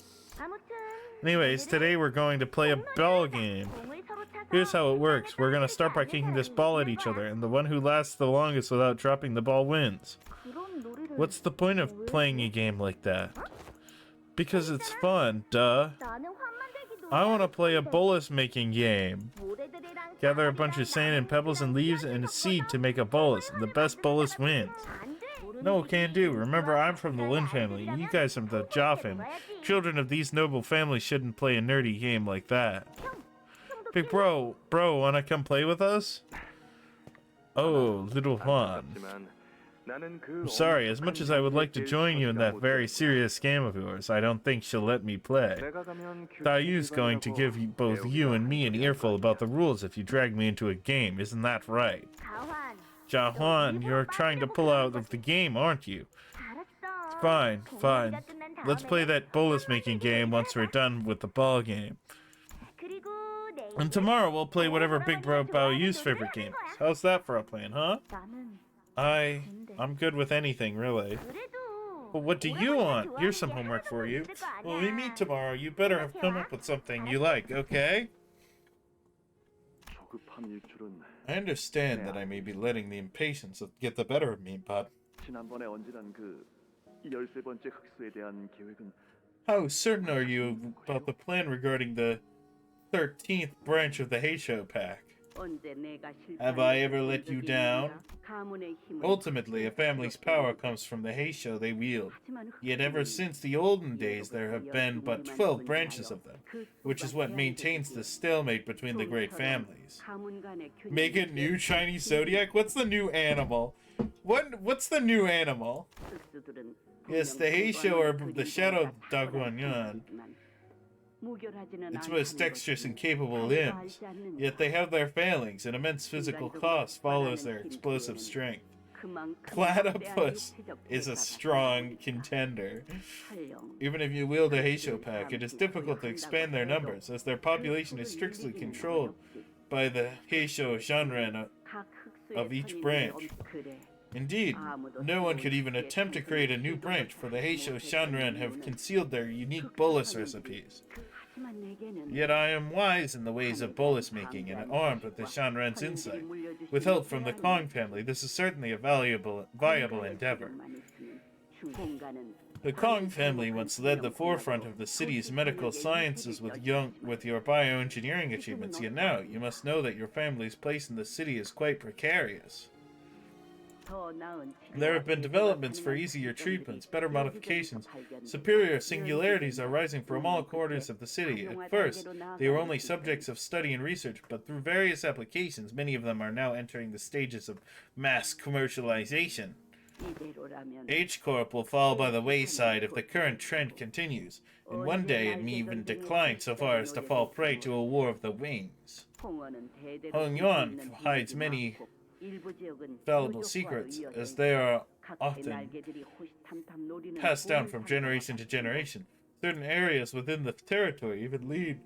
Anyways, today we're going to play a ball game. Here's how it works. We're going to start by kicking this ball at each other, and the one who lasts the longest without dropping the ball wins. What's the point of playing a game like that? Because it's fun, duh. I want to play a bolus making game. Gather a bunch of sand and pebbles and leaves and a seed to make a bolus, and the best bolus wins. No, can't do. Remember, I'm from the Lin family. You guys are the Jia family. Children of these noble families shouldn't play a nerdy game like that. Big bro, wanna come play with us? Oh, little Juan. I'm sorry, as much as I would like to join you in that very serious game of yours, I don't think she'll let me play. Daiyu's going to give both you and me an earful about the rules if you drag me into a game, isn't that right? Jahuan, you're trying to pull out of the game, aren't you? Fine. Let's play that bolus making game once we're done with the ball game. And tomorrow we'll play whatever Big Bro Daiyu's favorite game is. How's that for a plan, huh? I'm good with anything, really. But what do you want? Here's some homework for you. When we meet tomorrow, you better have come up with something you like, okay? I understand that I may be letting the impatience get the better of me, but 지난번에 얹으란 그 13번째 흑수에 대한 계획은 How certain are you about the plan regarding the 13th branch of the Heisho pack? Have I ever let you down? Ultimately, a family's power comes from the Heisho they wield. Yet ever since the olden days, there have been but 12 branches of them, which is what maintains the stalemate between the great families. Make a new Chinese zodiac? What's the new animal? What's the new animal? Yes, the Heisho are the shadow Daguanyan. Its most dexterous and capable limbs, yet they have their failings, and immense physical cost follows their explosive strength. Platypus is a strong contender. Even if you wield a Heisho pack, it is difficult to expand their numbers, as their population is strictly controlled by the Heisho Shanren of each branch. Indeed, no one could even attempt to create a new branch, for the Heisho Shanren have concealed their unique bolus recipes. Yet I am wise in the ways of bolus making and armed with the Shanren's insight. With help from the Kong family, this is certainly a viable endeavor. The Kong family once led the forefront of the city's medical sciences with your bioengineering achievements, yet now you must know that your family's place in the city is quite precarious. There have been developments for easier treatments, better modifications. Superior singularities are rising from all quarters of the city. At first, they were only subjects of study and research, but through various applications, many of them are now entering the stages of mass commercialization. H-Corp will fall by the wayside if the current trend continues, and one day it may even decline so far as to fall prey to a war of the wings. Hong Yuan hides many valuable secrets, as they are often passed down from generation to generation. Certain areas within the territory even lead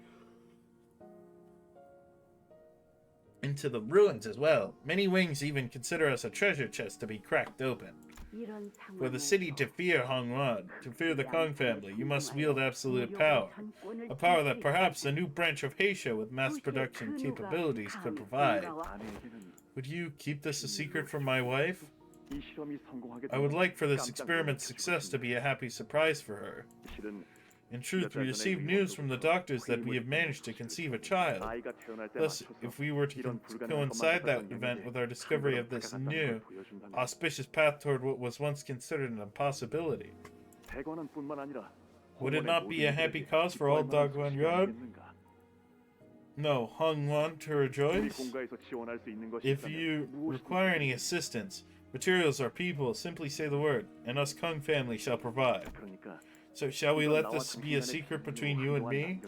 into the ruins as well. Many wings even consider us a treasure chest to be cracked open. For the city to fear Hongwan, to fear the Kong family, you must wield absolute power. A power that perhaps a new branch of Heisho with mass production capabilities could provide. Would you keep this a secret from my wife? I would like for this experiment's success to be a happy surprise for her. In truth, we received news from the doctors that we have managed to conceive a child. Thus, if we were to coincide that event with our discovery of this new, auspicious path toward what was once considered an impossibility, would it not be a happy cause for all Dagwan? No, Hongwan to rejoice? If you require any assistance, materials or people, simply say the word, and us Kong family shall provide. So shall we let this be a secret between you and me?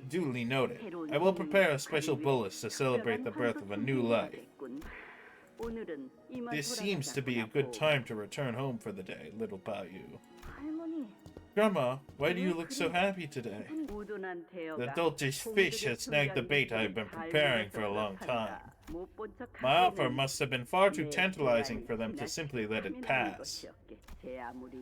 Duly noted. I will prepare a special bolus to celebrate the birth of a new life. This seems to be a good time to return home for the day, little Daiyu. Grandma, why do you look so happy today? The doltish fish has snagged the bait I have been preparing for a long time. My offer must have been far too tantalizing for them to simply let it pass.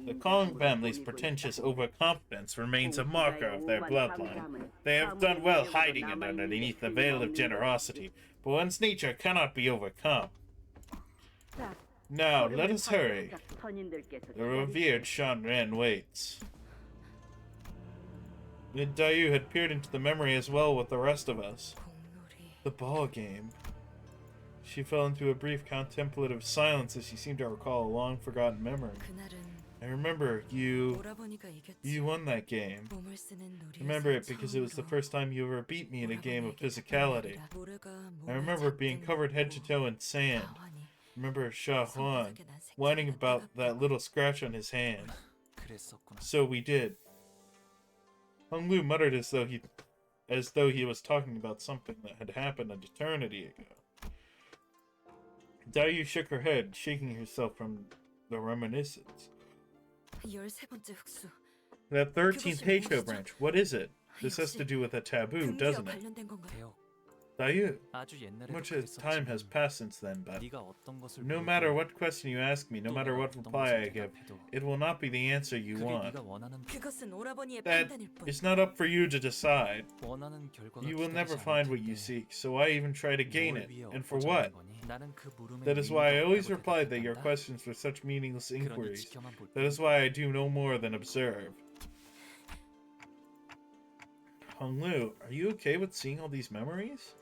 The Kong family's pretentious overconfidence remains a marker of their bloodline. They have done well hiding it underneath the veil of generosity, but one's nature cannot be overcome. Now, let us hurry. The revered Shanren waits. Daiyu had peered into the memory as well with the rest of us. The ball game. She fell into a brief contemplative silence as she seemed to recall a long-forgotten memory. I remember you won that game. I remember it because it was the first time you ever beat me in a game of physicality. I remember being covered head to toe in sand. I remember Sha Huan whining about that little scratch on his hand. So we did. Hong Lu muttered as though he was talking about something that had happened an eternity ago. Daiyu shook her head, shaking herself from the reminiscence. That 13th Heisho branch, what is it? This has to do with a taboo, doesn't it? Daiyu, much time has passed since then, but no matter what question you ask me, no matter what reply I give, it will not be the answer you want. That is not up for you to decide. You will never find what you seek, so why even try to gain it? And for what? 나는 그 물음에 That is why I 의미가 always 없다고 replied that your 대답한다. questions were such meaningless 그러니 inquiries. 지켜만 볼 That is 뿐. why I do no more than observe. Honglu, are you okay with seeing all these memories?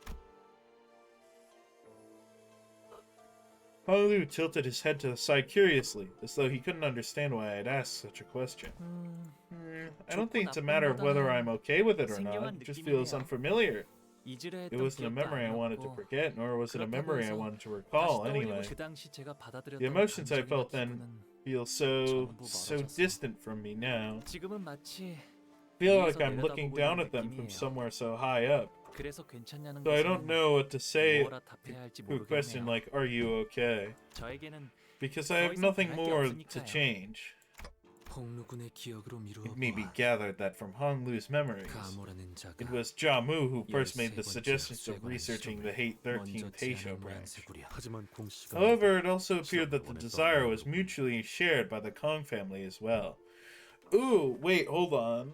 Honglu tilted his head to the side curiously, as though he couldn't understand why I had asked such a question. I don't think it's a matter of whether I'm okay with it or not. It just feels unfamiliar. 잊으려 It 했던 wasn't a 기억도 memory I wanted to 아니었고 forget, nor was it a 그렇다고 memory I 해서 wanted to 다시 recall 떠올리고 anyway. 그 당시 제가 받아들였던 The emotions I 감정이나 felt then 기분은 feel so distant from me now. 지금은 마치 I feel like 위에서 I'm looking 내려다보고 down 있는 at them from 느낌이에요. somewhere so high up. 그래서 괜찮냐는 So I don't 것은 know what to say 뭐라 답해야 할지 to a question 모르겠네요. like, are you okay? 저에게는 Because I have 더 이상 nothing 바랄 게 more to 없으니까요. change. 홍루군의 기억으로 It may be 미루어 gathered that from Honglu's memories, 가모라는 자가 it was Jamu who first made the 13번째 suggestions of 흑쇄관의 researching the 실험을 13th 먼저 Heisho 제안한 branch. 모양새구려. 하지만 공씨가 However, it also appeared that the desire was mutually shared by the Kong family as well. Ooh, wait, hold on.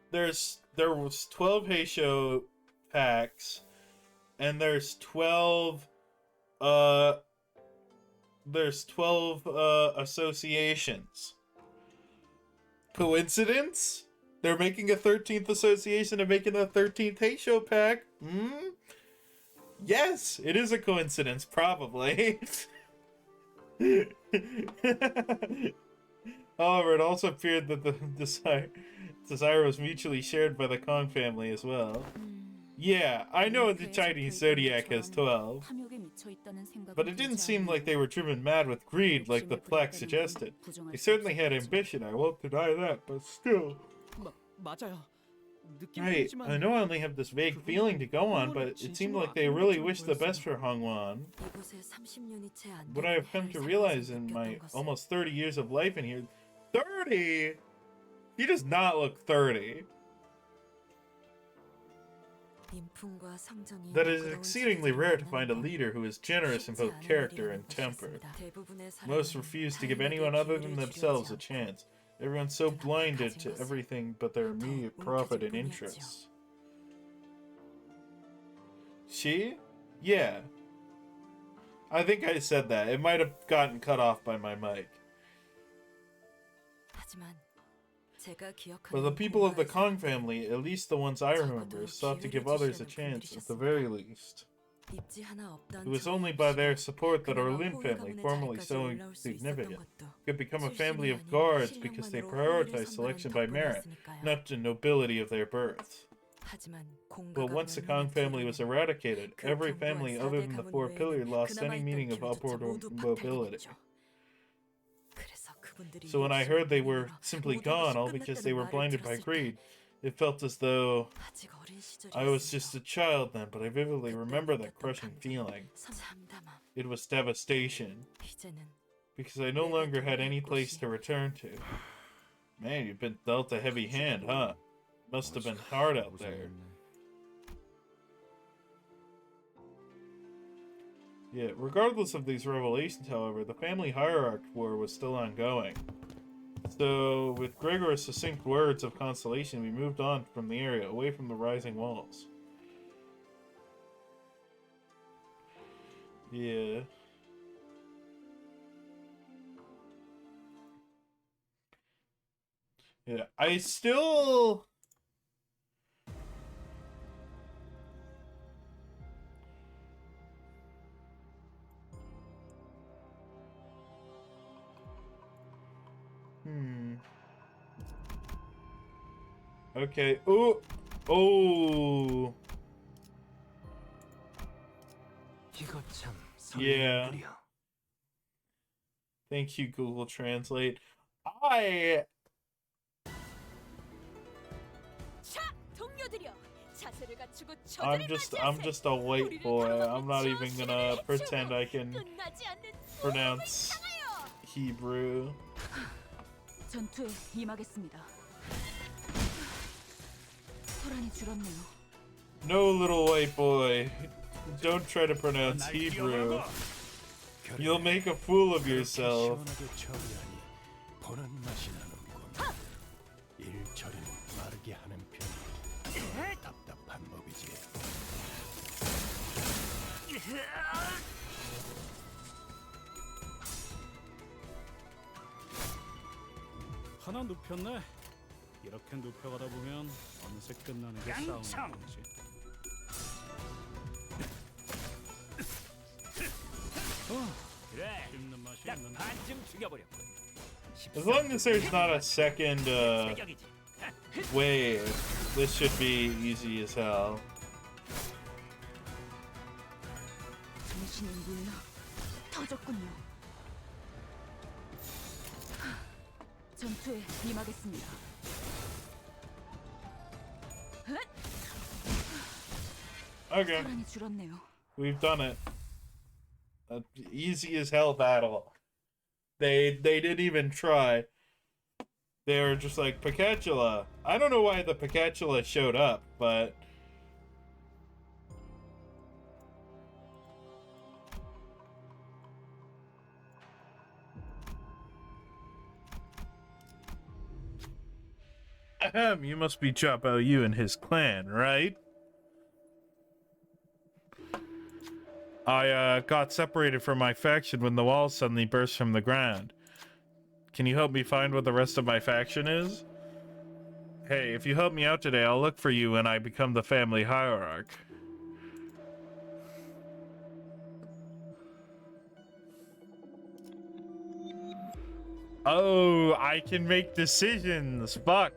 There was 12 Heisho packs, and there's 12 associations. Coincidence? They're making a 13th association and making a 13th Heisho pack? Yes, it is a coincidence, probably. However, it also appeared that the desire was mutually shared by the Kong family as well. Yeah, I know the Chinese zodiac has 12, but it didn't seem like they were driven mad with greed like the plaque suggested. They certainly had ambition, I won't deny that, but still. 맞아요. Right, I know I only have this vague feeling to go on, but it seemed like they really wished the best for Hongwan. What I have come to realize in my almost 30 years of life in here... 30?! He does not look 30. That it is exceedingly rare to find a leader who is generous in both character and temper. Most refuse to give anyone other than themselves a chance. Everyone's so blinded to everything but their immediate profit and interests. She? Yeah. I think I said that. It might have gotten cut off by my mic. But the people of the Kong family, at least the ones I remember, sought to give others a chance, at the very least. It was only by their support that our Lin family, formerly so insignificant, could become a family of guards because they prioritized selection by merit, not the nobility of their birth. But once the Kong family was eradicated, every family other than the Four Pillars lost any meaning of upward mobility. So when I heard they were simply gone, all because they were blinded by greed, it felt as though I was just a child then, but I vividly remember that crushing feeling. It was devastation, because I no longer had any place to return to. Man, you've been dealt a heavy hand, huh? Must have been hard out there. Yeah, regardless of these revelations, however, the family hierarchy war was still ongoing. So, with Gregor's succinct words of consolation, we moved on from the area, away from the rising walls. Yeah. Yeah, I still... Okay. Oh. Oh. Yeah. Thank you, Google Translate. I'm just a white boy. I'm not even gonna pretend I can pronounce Hebrew. 전투에 임하겠습니다. 소란이 줄었네요. No, little white boy. Don't try to pronounce Hebrew. You'll make a fool of yourself. 시원하게 처리하니 보는 맛이 나는군. 일 처리는 빠르게 하는 편이 답답한 법이지. 하나 눕혔네. 이렇게 눕혀가다 보면 어느새 끝나는 게 싸우는 거지. 그래, 씹는 맛이 딱 있는데. 반쯤 죽여버렸군. As long as there's not a second 제격이지. wave, this should be easy as hell. 정신이 물러 터졌군요. 전투에 임하겠습니다. Okay, 사랑이 줄었네요. we've done it. Easy as hell battle. They didn't even try. They were just like Picatula. I don't know why the Picatula showed up, but ahem, you must be Chapo Yu and his clan, right? I got separated from my faction when the wall suddenly burst from the ground. Can you help me find what the rest of my faction is? Hey, if you help me out today, I'll look for you when I become the family hierarch. Oh, I can make decisions. Fuck.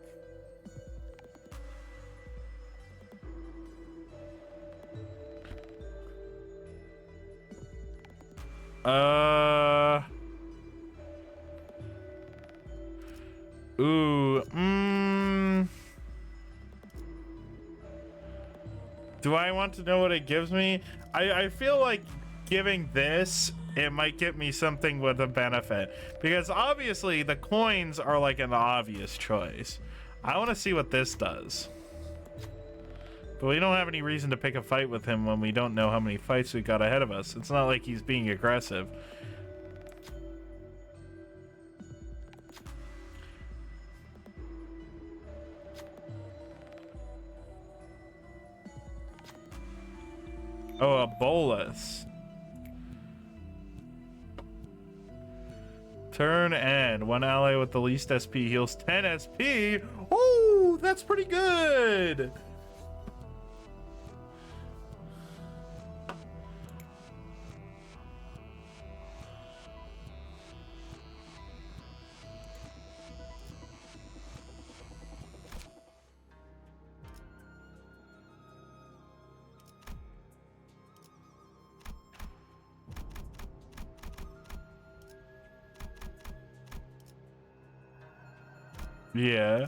Ooh, do I want to know what it gives me? I feel like giving this, it might get me something with a benefit. Because obviously the coins are like an obvious choice. I want to see what this does. But we don't have any reason to pick a fight with him when we don't know how many fights we got ahead of us. It's not like he's being aggressive. Oh, a bolus. Turn end. One ally with the least SP heals 10 SP. Oh, that's pretty good. Yeah,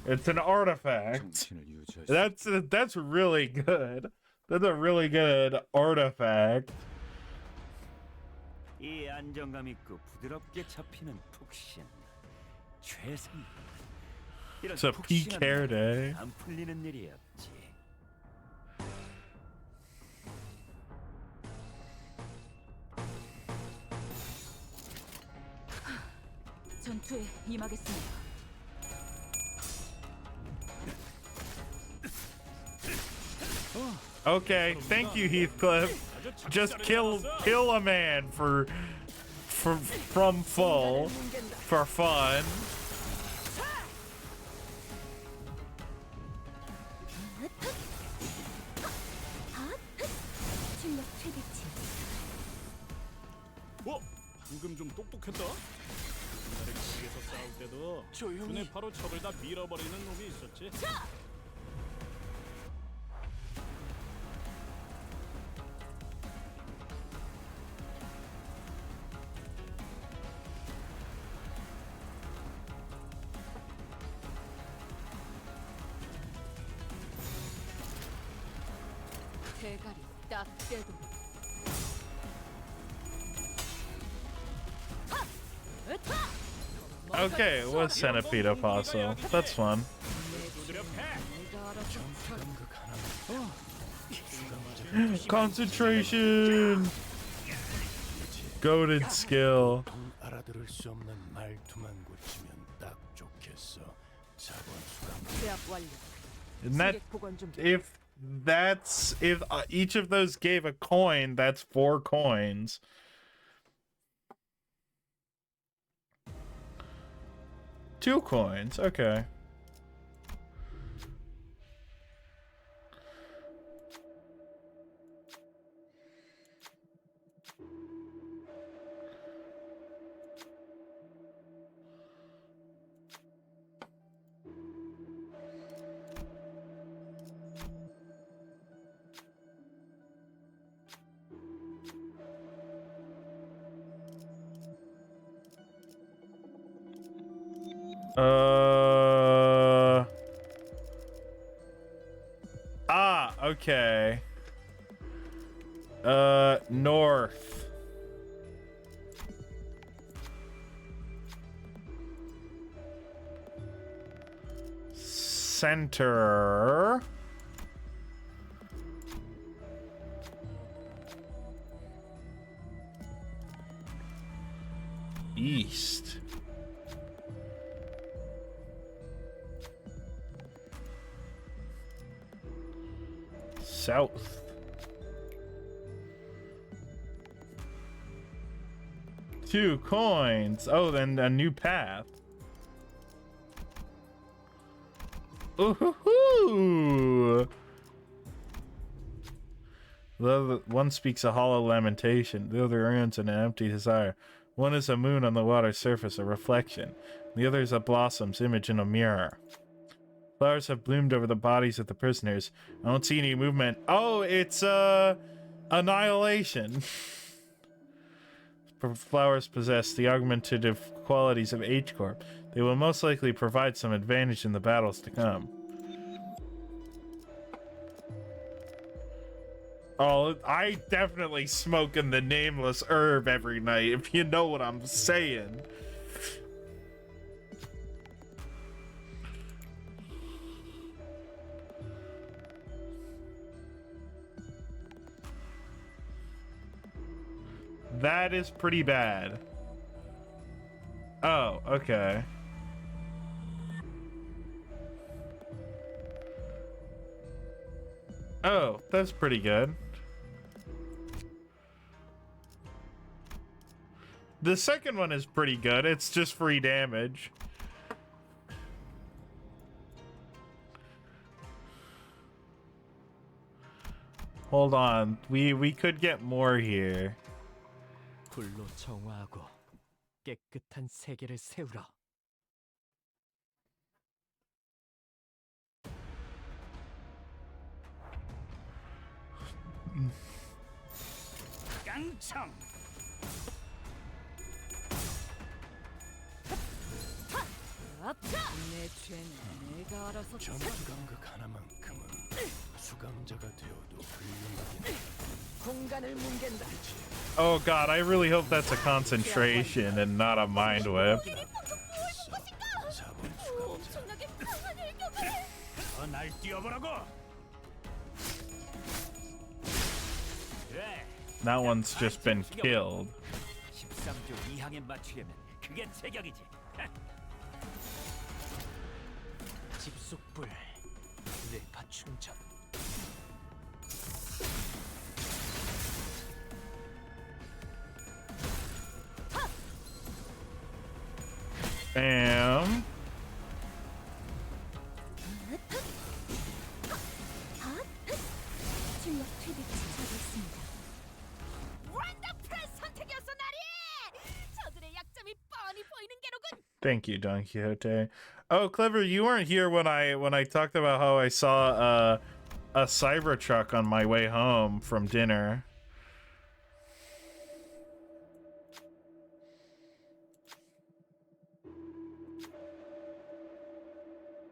it's an artifact. 정신을 유지할 수 That's really good. That's a really good artifact. 이 안정감 있고 부드럽게 잡히는 푹신. 최상. 이런 It's a peak hair day. 안 풀리는 일이었지. 전투에 임하겠습니다. Okay, thank you, Heathcliff. Just kill a man from full for fun. 출력 최대치. 방금 좀 똑똑했다. 옛날에 기에서 싸울 때도 눈에 바로 척을 다 밀어버리는 놈이 있었지. 대가리 딱 떼도. Okay, it was Centipede Apostle. That's fun. Concentration! Goaded skill. 알아들을 수 없는 말투만 고치면 딱 좋겠어. 자본수가 제압 완료. Isn't that 시계 보관 좀. if That's if each of those gave a coin, that's 4 coins. Two coins, okay. Okay. North. Center. East. South. Two coins. Oh, then a new path. Ooh. The one speaks a hollow lamentation, the other earns an empty desire. One is a moon on the water's surface, a reflection. The other is a blossom's image in a mirror. Flowers have bloomed over the bodies of the prisoners. I don't see any movement. Oh, it's annihilation. Flowers possess the augmentative qualities of H-Corp. They will most likely provide some advantage in the battles to come. Oh, I definitely smoking the nameless herb every night, if you know what I'm saying. That is pretty bad. Oh, okay. Oh, that's pretty good. The second one is pretty good. It's just free damage. Hold on. We could get more here. 불로 정화하고 깨끗한 세계를 세우라. 깡총. 내 죄는 내가 알아서 점수강극 하나만큼은 수강자가 되어도 훌륭하게 공간을 뭉갠다. Oh god, I really hope that's a concentration and not a mind whip. 엄청나게 강한 일격을. 날 뛰어보라고. 그래. That one's just been killed. 13조 2항에 맞추려면 그게 제격이지. 집속불 뇌파 충전. Bam. 출력 트릭 시작했습니다. 원더풀한 선택이었어 나리. 저들의 약점이 뻔히 보이는 게로군. Thank you, Don Quixote. Oh, Clever, you weren't here when I talked about how I saw a Cybertruck on my way home from dinner.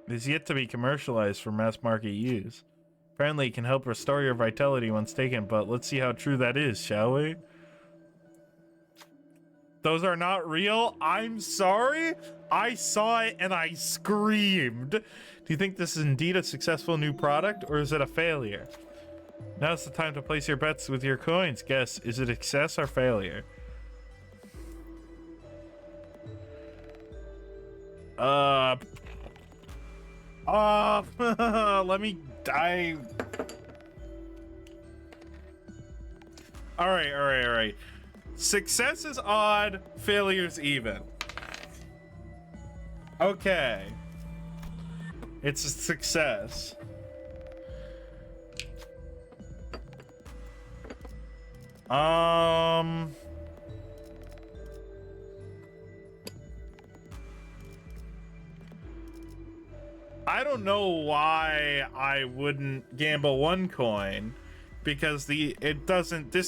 It is yet to be commercialized for mass market use. Apparently, it can help restore your vitality once taken, but let's see how true that is, shall we? Those are not real? I'm sorry? I saw it and I screamed. Do you think this is indeed a successful new product, or is it a failure? Now's the time to place your bets with your coins. Guess, is it a success or failure? Let me die. All right, all right, all right. Success is odd, failure's even. Okay. It's a success. I don't know why I wouldn't gamble 1 coin, because this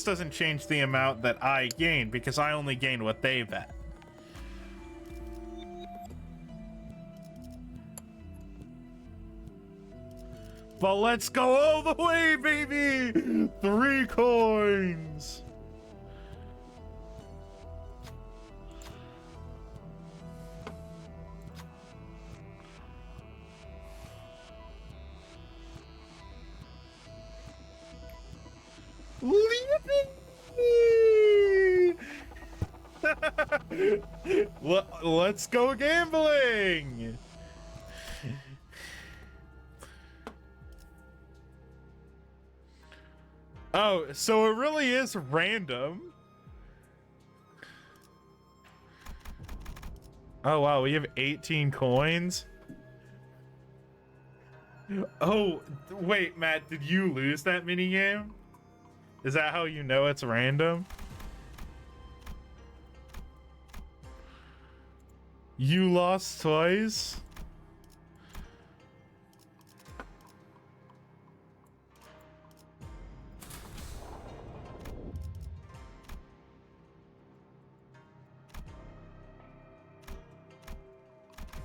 doesn't change the amount that I gain, because I only gain what they bet. But let's go all the way, baby! 3 coins! Let's go gambling! Oh, so it really is random. Oh wow, we have 18 coins. Oh, wait, Matt, did you lose that minigame? Is that how you know it's random? You lost twice?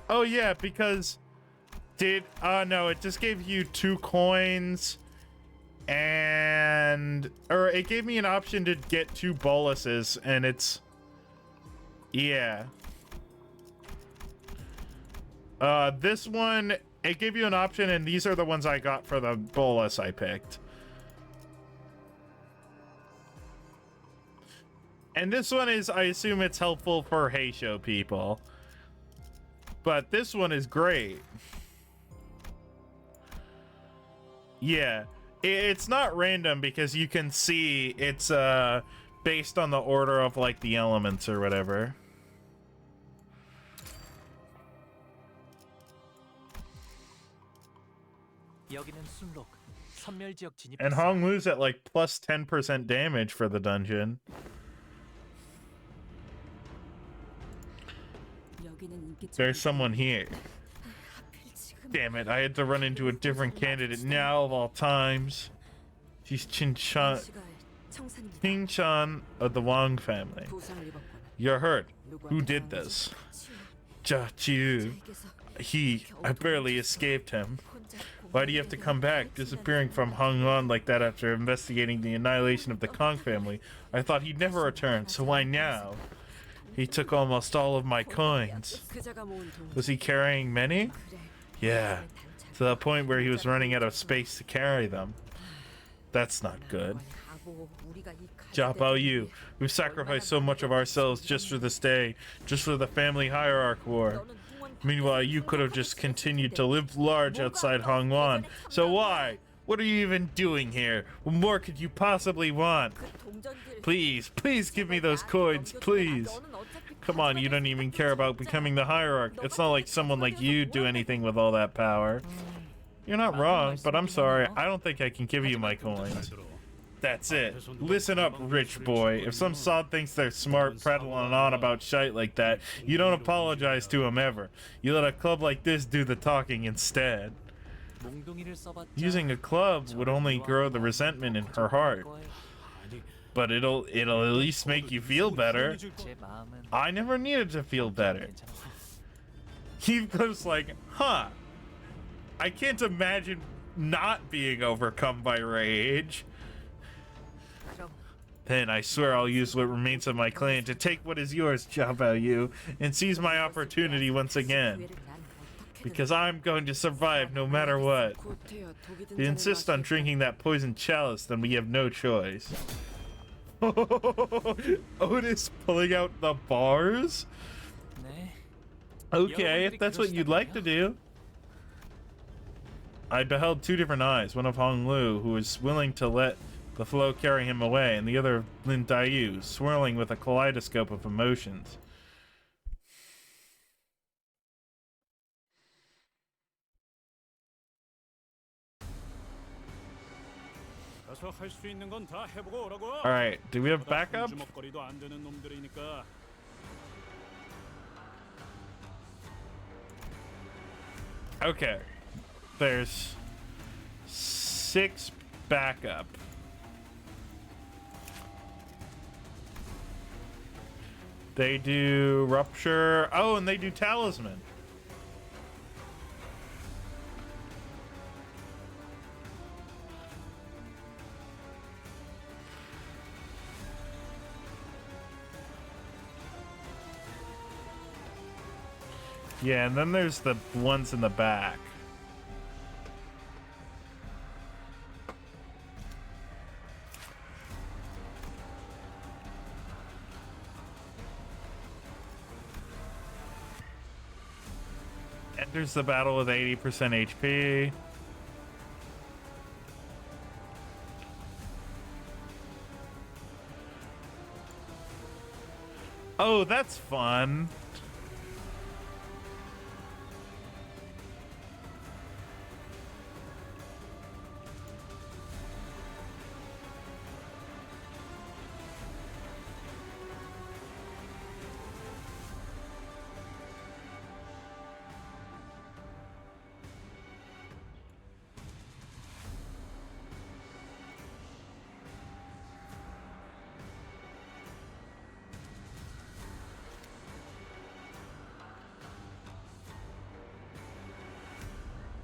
Oh yeah, because no, it just gave you 2 coins or it gave me an option to get 2 boluses, and it's, yeah. This one, it gave you an option, and these are the ones I got for the bolus I picked. And this one is, I assume it's helpful for Heisho people. But this one is great. Yeah, it's not random because you can see it's based on the order of like the elements or whatever. And Honglu's at like plus 10% damage for the dungeon. There's someone here. Damn it, I had to run into a different candidate now of all times. She's Chin-chan of the Wang family. You're hurt. Who did this? Daiyu. I barely escaped him. Why do you have to come back? Disappearing from Hongluan like that after investigating the annihilation of the Kong family. I thought he'd never return, so why now? He took almost all of my coins. Was he carrying many? Yeah, to the point where he was running out of space to carry them. That's not good. Daiyu, we've sacrificed so much of ourselves just for this day, just for the family hierarch war. Meanwhile, you could have just continued to live large outside Hongluan. So why? What are you even doing here? What more could you possibly want? Please, please give me those coins, please. Come on, you don't even care about becoming the hierarch. It's not like someone like you do anything with all that power. You're not wrong, but I'm sorry. I don't think I can give you my coins. That's it. Listen up, rich boy. If some sod thinks they're smart, prattling on about shite like that, you don't apologize to him ever. You let a club like this do the talking instead. Using a club would only grow the resentment in her heart. But it'll at least make you feel better. I never needed to feel better. He goes like, huh. I can't imagine not being overcome by rage. Then I swear I'll use what remains of my clan to take what is yours, Daiyu, and seize my opportunity once again. Because I'm going to survive no matter what. If you insist on drinking that poisoned chalice, then we have no choice. Otis pulling out the bars? Okay, if that's what you'd like to do. I beheld 2 different eyes, one of Honglu, who was willing to let the flow carrying him away, and the other Lin Daiyu, swirling with a kaleidoscope of emotions. 가서 할 수 있는 건 다 해보고 오라고. Alright, do we have 보다 backup? 주먹거리도 안 되는 놈들이니까. Okay. There's 6 backup. They do rupture. Oh, and they do talisman. Yeah, and then there's the ones in the back. Enters the battle with 80% HP. Oh, that's fun.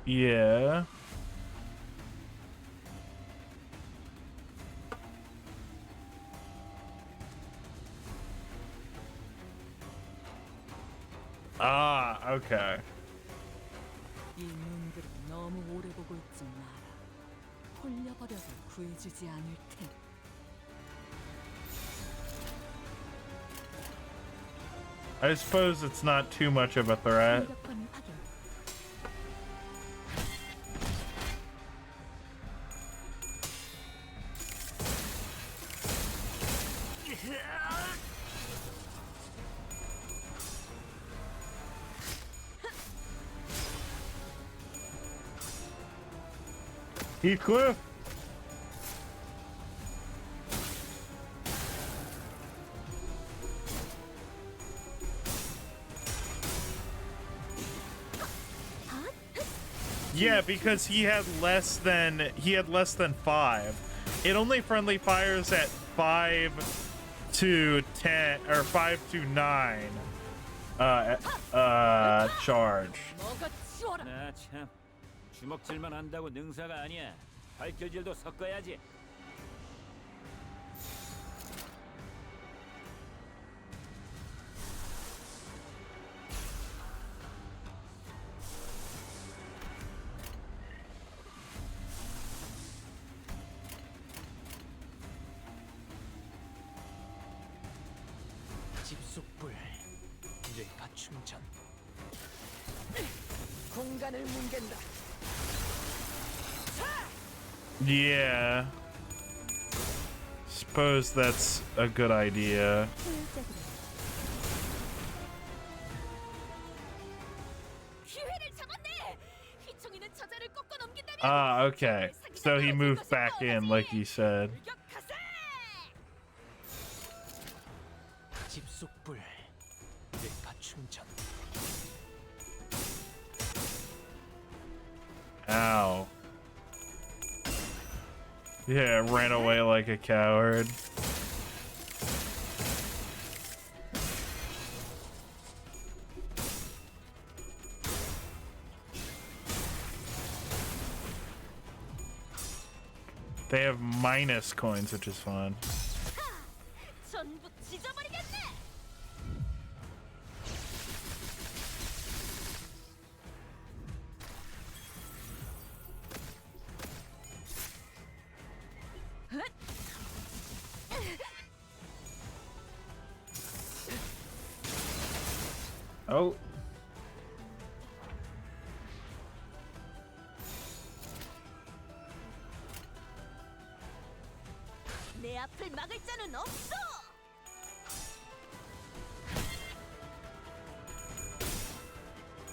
Yeah. Ah, okay. 이 눈들은 너무 오래 보고 있지 마라. 홀려버려도 구해주지 않을 테. I suppose it's not too much of a threat. 공격권 확인. Heathcliff? Yeah, because he had less than 5. It only friendly fires at 5 to 10 or 5 to 9 charge. 먹어치워라. 나 참 주먹질만 한다고 능사가 아니야. 발길질도 섞어야지. 집속불 뇌파 충전. 공간을 뭉갠다. Yeah. Suppose that's a good idea. 기회를 잡았네. 휘청이는 저자를 꺾어 넘긴다면 Ah, okay. So he moved back in, like you said. 돌격하세! 집속불 뇌파 충전. Ow. Yeah, ran away like a coward. They have minus coins, which is fun. 전부 찢어버리겠네. Oh. 앞을 막을 자는 없어.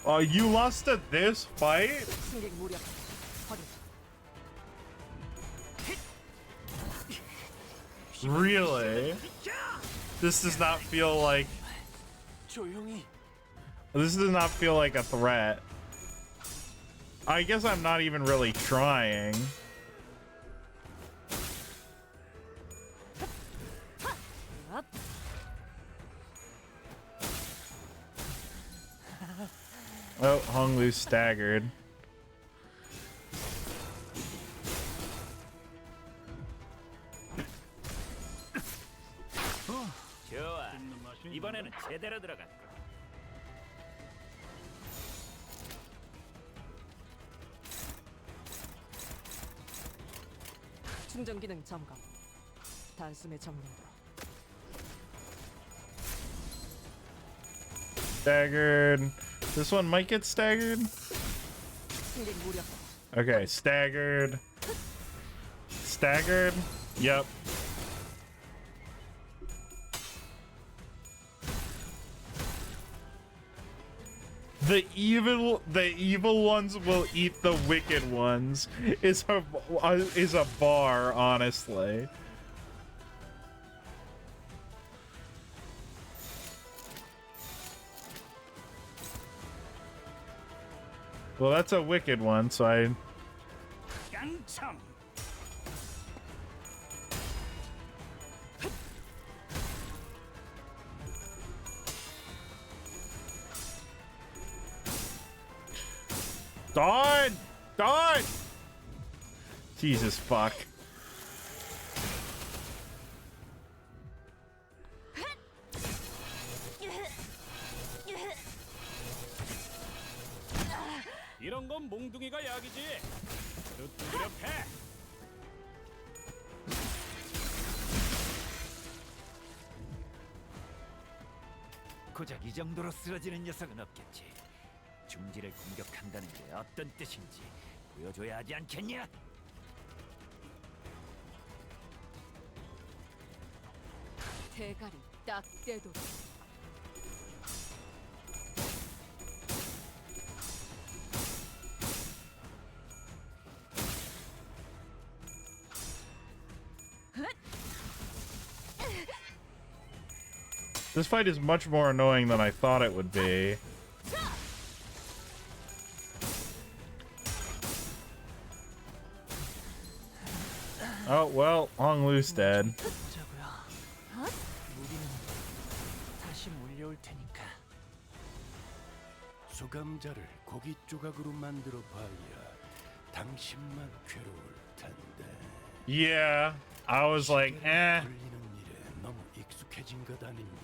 You lost at this fight? 승객 무력 허리. Really? This does not feel like... 조용히. This does not feel like a threat. I guess I'm not even really trying. Oh, Honglu staggered. 좋아. 이번에는 제대로 들어갔고. 충전 기능 점검. 단숨에 정리도. Staggered. This one might get staggered. 승객 무력. Okay, staggered. Staggered. Yep. The evil ones will eat the wicked ones is a bar, honestly. Well, that's a wicked one, so I... 깡총. Done! Done! Jesus fuck. 이런 건 몽둥이가 약이지. 두드려 패. 고작 이 정도로 쓰러지는 녀석은 없겠지. 중지를 공격한다는 게 어떤 뜻인지 보여줘야 하지 않겠냐? 대가리 딱 떼도. This fight is much more annoying than I thought it would be. Oh, well, Honglu's dead. 보자고요. 무기는 다시 몰려올 테니까. 수감자를 고기 조각으로 만들어 봐야 당신만 괴로울 텐데. Yeah, I was like, eh. 돌리는 일에 너무 익숙해진 것 아닙니까?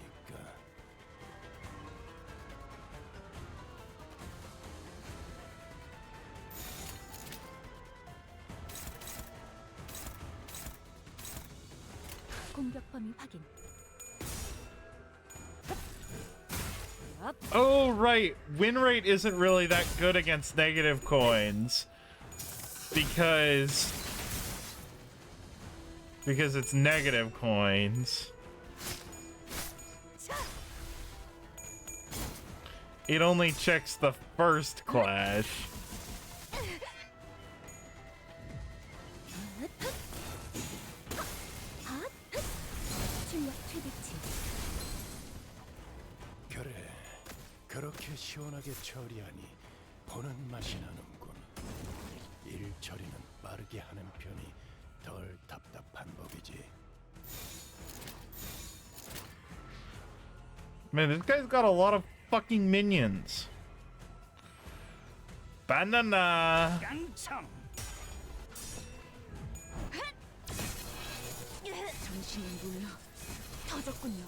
공격 범위 확인. Oh, right. Win rate isn't really that good against negative coins. Because it's negative coins. It only checks the first clash. 그래, 그렇게 시원하게 처리하니 보는 맛이 나는군. 일 처리는 빠르게 하는 편이 덜 답답한 법이지. Man, this guy's got a lot of fucking minions. Banana. 깡총. 정신이 물러 터졌군요.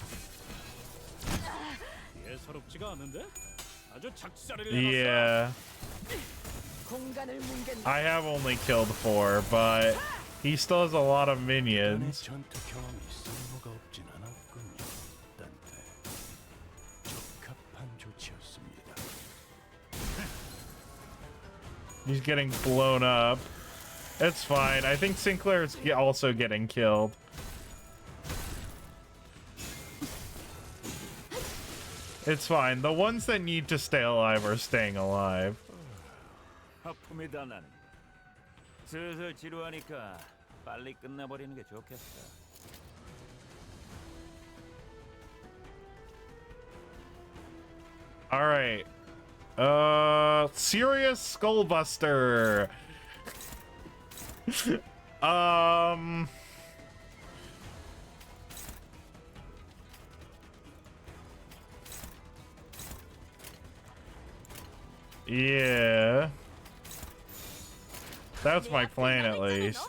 예사롭지가 않은데? 아주 작살을 Yeah. 공간을 뭉갠 I have only killed 4, but he still has a lot of 전에 minions. 전투 경험이 쓸모가 없진 않았군요. 딴데 적합한 조치였습니다. He's getting blown up. It's fine. I think Sinclair's also getting killed. It's fine. The ones that need to stay alive are staying alive. 아픔이 다 나는. 슬슬 지루하니까 빨리 끝내버리는 게 좋겠어. All right. Serious Skullbuster. Yeah. That's my plan, at least.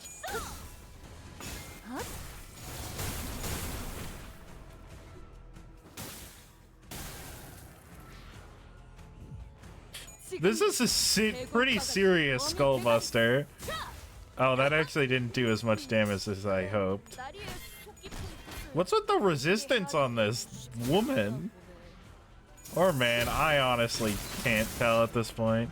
This is a pretty serious Skullbuster. Oh, that actually didn't do as much damage as I hoped. What's with the resistance on this woman? Or man, I honestly can't tell at this point.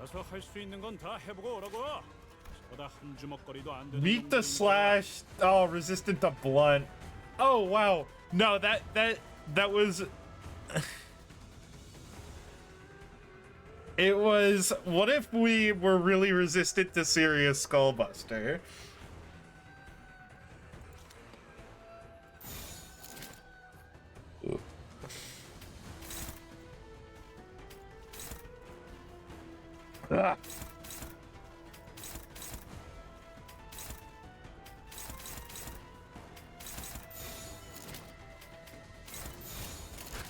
가서 할 수 있는 건 다 해보고 오라고. 저보다 한 주먹거리도 안 되는 Weak to 놈들인 slash. Oh, resistant to blunt. Oh wow. No, that was. It was. What if we were really resistant to serious Skullbuster? Ah.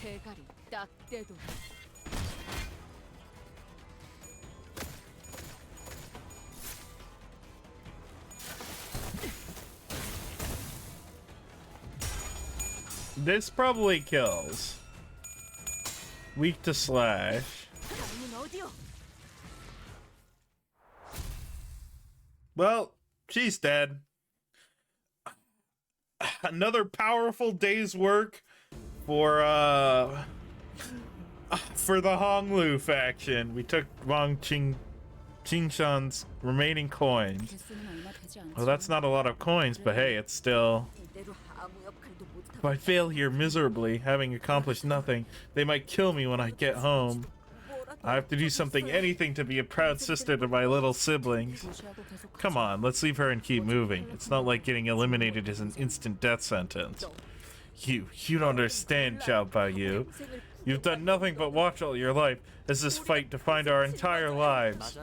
대가리 딱 떼도. This probably kills. Weak to slash. Well, she's dead. Another powerful day's work for the Honglu faction. We took Wang Qingshan's remaining coins. Well, that's not a lot of coins, but hey, it's still. If I fail here miserably, having accomplished nothing, they might kill me when I get home. I have to do something, anything to be a proud sister to my little siblings. Come on, let's leave her and keep moving. It's not like getting eliminated is an instant death sentence. You don't understand, Xiao Baiyu. You've done nothing but watch all your life as this fight defined our entire lives.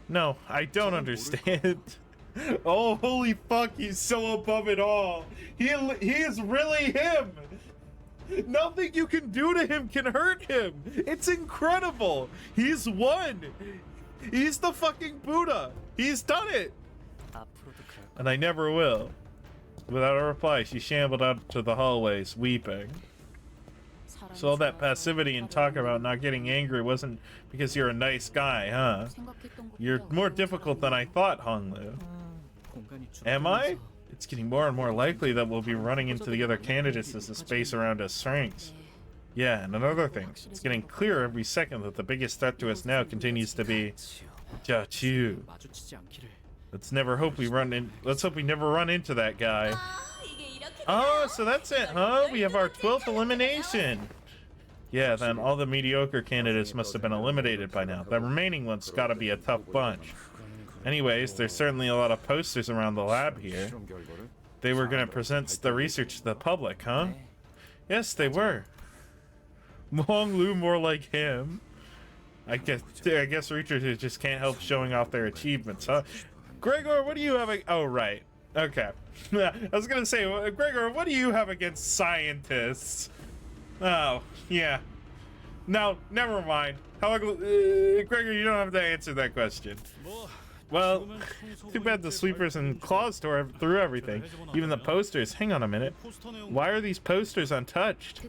No, I don't understand. Oh, holy fuck, he's so above it all. He is really him. Nothing you can do to him can hurt him. It's incredible. He's won. He's the fucking Buddha. He's done it. And I never will. Without a reply, she shambled out to the hallways, weeping. So all that passivity and talk about not getting angry wasn't because you're a nice guy, huh? You're more difficult than I thought, Honglu. Am I? It's getting more and more likely that we'll be running into the other candidates as the space around us shrinks. Yeah, and another thing, it's getting clearer every second that the biggest threat to us now continues to be Jiaqiu. Let's hope we never run into that guy. Oh, so that's it, huh? We have our 12th elimination. Yeah, then all the mediocre candidates must have been eliminated by now. The remaining ones gotta be a tough bunch. Anyways, there's certainly a lot of posters around the lab here. They were gonna present the research to the public, huh? Yes, they were. Wong Lu more like him. I guess researchers just can't help showing off their achievements, huh? Gregor, what do you have? Oh, right. Okay. I was gonna say, Gregor, what do you have against scientists? Oh, yeah. No, never mind. Gregor, you don't have to answer that question. Well, too bad the sweepers and claws tore through everything. Even the posters. Hang on a minute. Why are these posters untouched?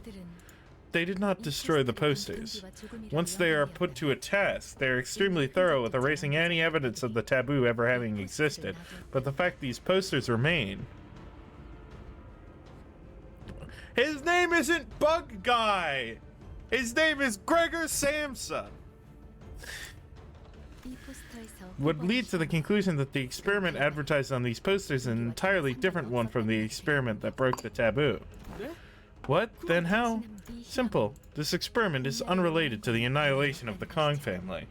They did not destroy the posters. Once they are put to a test, they are extremely thorough with erasing any evidence of the taboo ever having existed. But the fact these posters remain... His name isn't Bug Guy! His name is Gregor Samsa. Would lead to the conclusion that the experiment advertised on these posters is an entirely different one from the experiment that broke the taboo. What? Then how? Simple. This experiment is unrelated to the annihilation of the Kong family.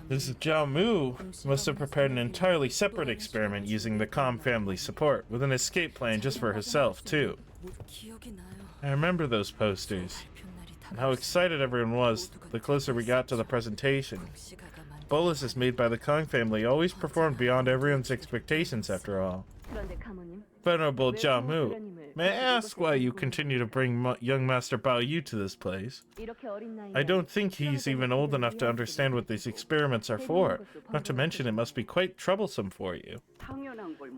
This Zhao Mu must have prepared an entirely separate experiment using the Kong family's support, with an escape plan just for herself, too. I remember those posters, and how excited everyone was the closer we got to the presentation. Boluses made by the Kong family always performed beyond everyone's expectations, after all. Venerable Zhao Mu, may I ask why you continue to bring young Master Bao Yu to this place? I don't think he's even old enough to understand what these experiments are for, not to mention it must be quite troublesome for you.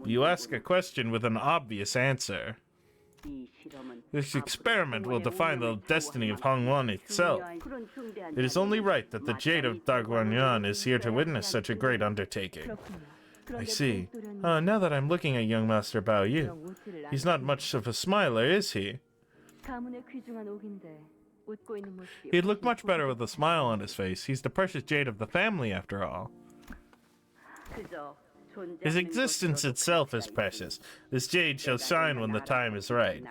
You ask a question with an obvious answer. This experiment will define the destiny of Hongwon itself. It is only right that the Jade of Daguanyan is here to witness such a great undertaking. I see. Now that I'm looking at young Master Bao Yu, he's not much of a smiler, is he? He'd look much better with a smile on his face. He's the precious jade of the family, after all. His existence itself is precious. This jade shall shine when the time is right.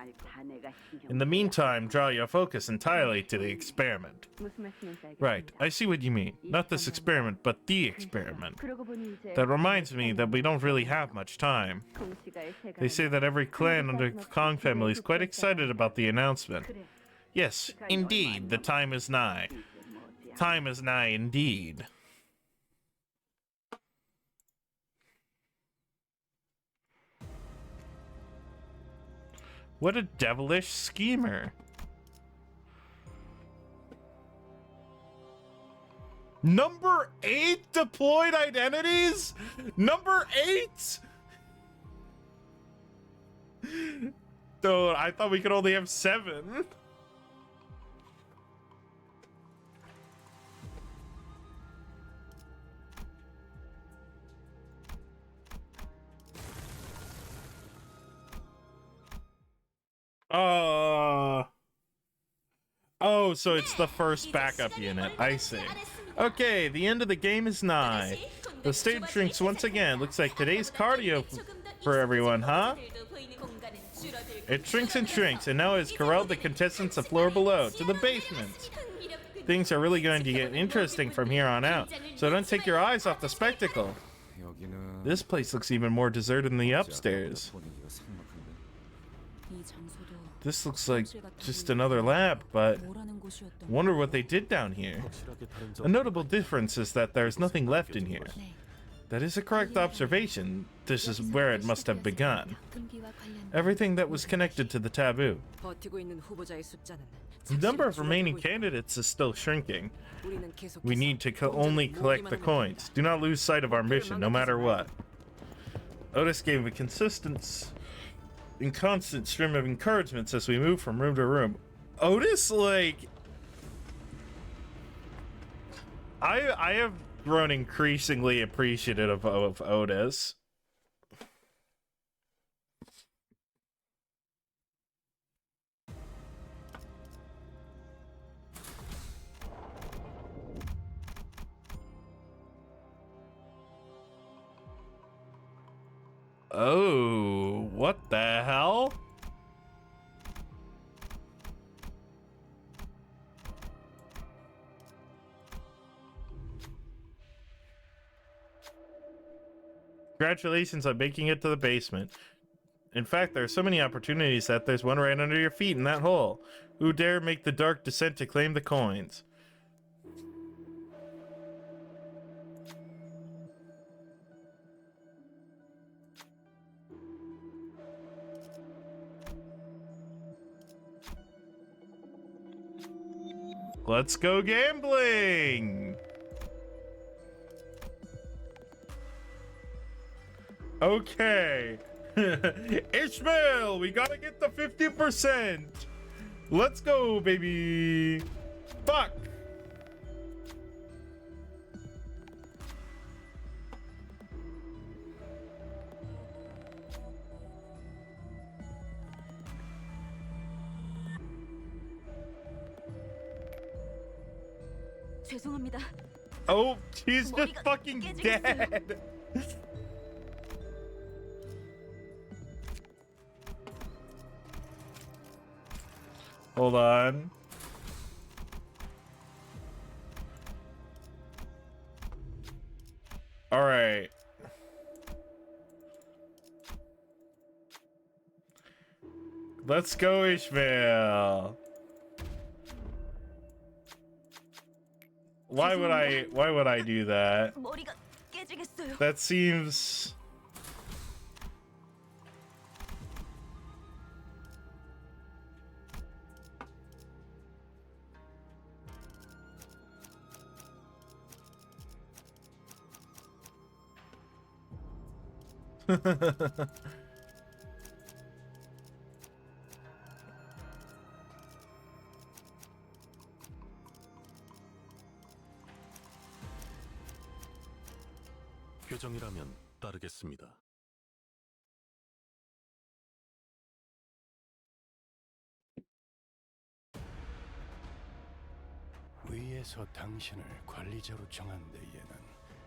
In the meantime, draw your focus entirely to the experiment. Right, I see what you mean. Not this experiment, but the experiment. That reminds me that we don't really have much time. They say that every clan under the Kong family is quite excited about the announcement. Yes, indeed, the time is nigh. Time is nigh indeed. What a devilish schemer. Number 8 deployed identities? Number 8? Dude, I thought we could only have 7. Oh, so it's the first backup unit. I see. Okay, the end of the game is nigh. The stage shrinks once again. Looks like today's cardio for everyone, huh? It shrinks and shrinks, and now it's corralled the contestants the floor below, to the basement. Things are really going to get interesting from here on out, so don't take your eyes off the spectacle. This place looks even more deserted than the upstairs. This looks like just another lab, but wonder what they did down here. A notable difference is that there's nothing left in here. That is a correct observation. This is where it must have begun. Everything that was connected to the taboo. The number of remaining candidates is still shrinking. We need to only collect the coins. Do not lose sight of our mission, no matter what. Otis gave a constant stream of encouragements as we move from room to room. Otis, like, I have grown increasingly appreciative of Otis. Oh, what the hell? Congratulations on making it to the basement. In fact, there are so many opportunities that there's one right under your feet in that hole. Who dare make the dark descent to claim the coins? Let's go gambling! Okay. Ishmael, we gotta get the 50%. Let's go, baby. Fuck. 죄송합니다. Oh, she's just fucking dead. Hold on. All right. Let's go, Ishmael. Why would I do that? 머리가 깨지겠어요. That seems 교정이라면 따르겠습니다. 위에서 당신을 관리자로 정한 데에는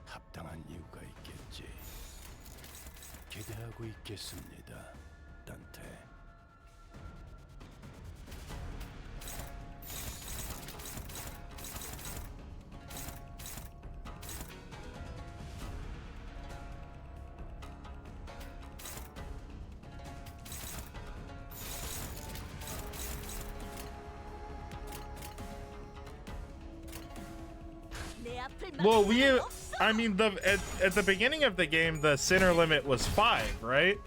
합당한 이유가 있겠지. 기대하고 있겠습니다, 단테. 내 앞을 well. 막을 수는 없어. I mean, at the beginning of the game, the center limit was 5, right?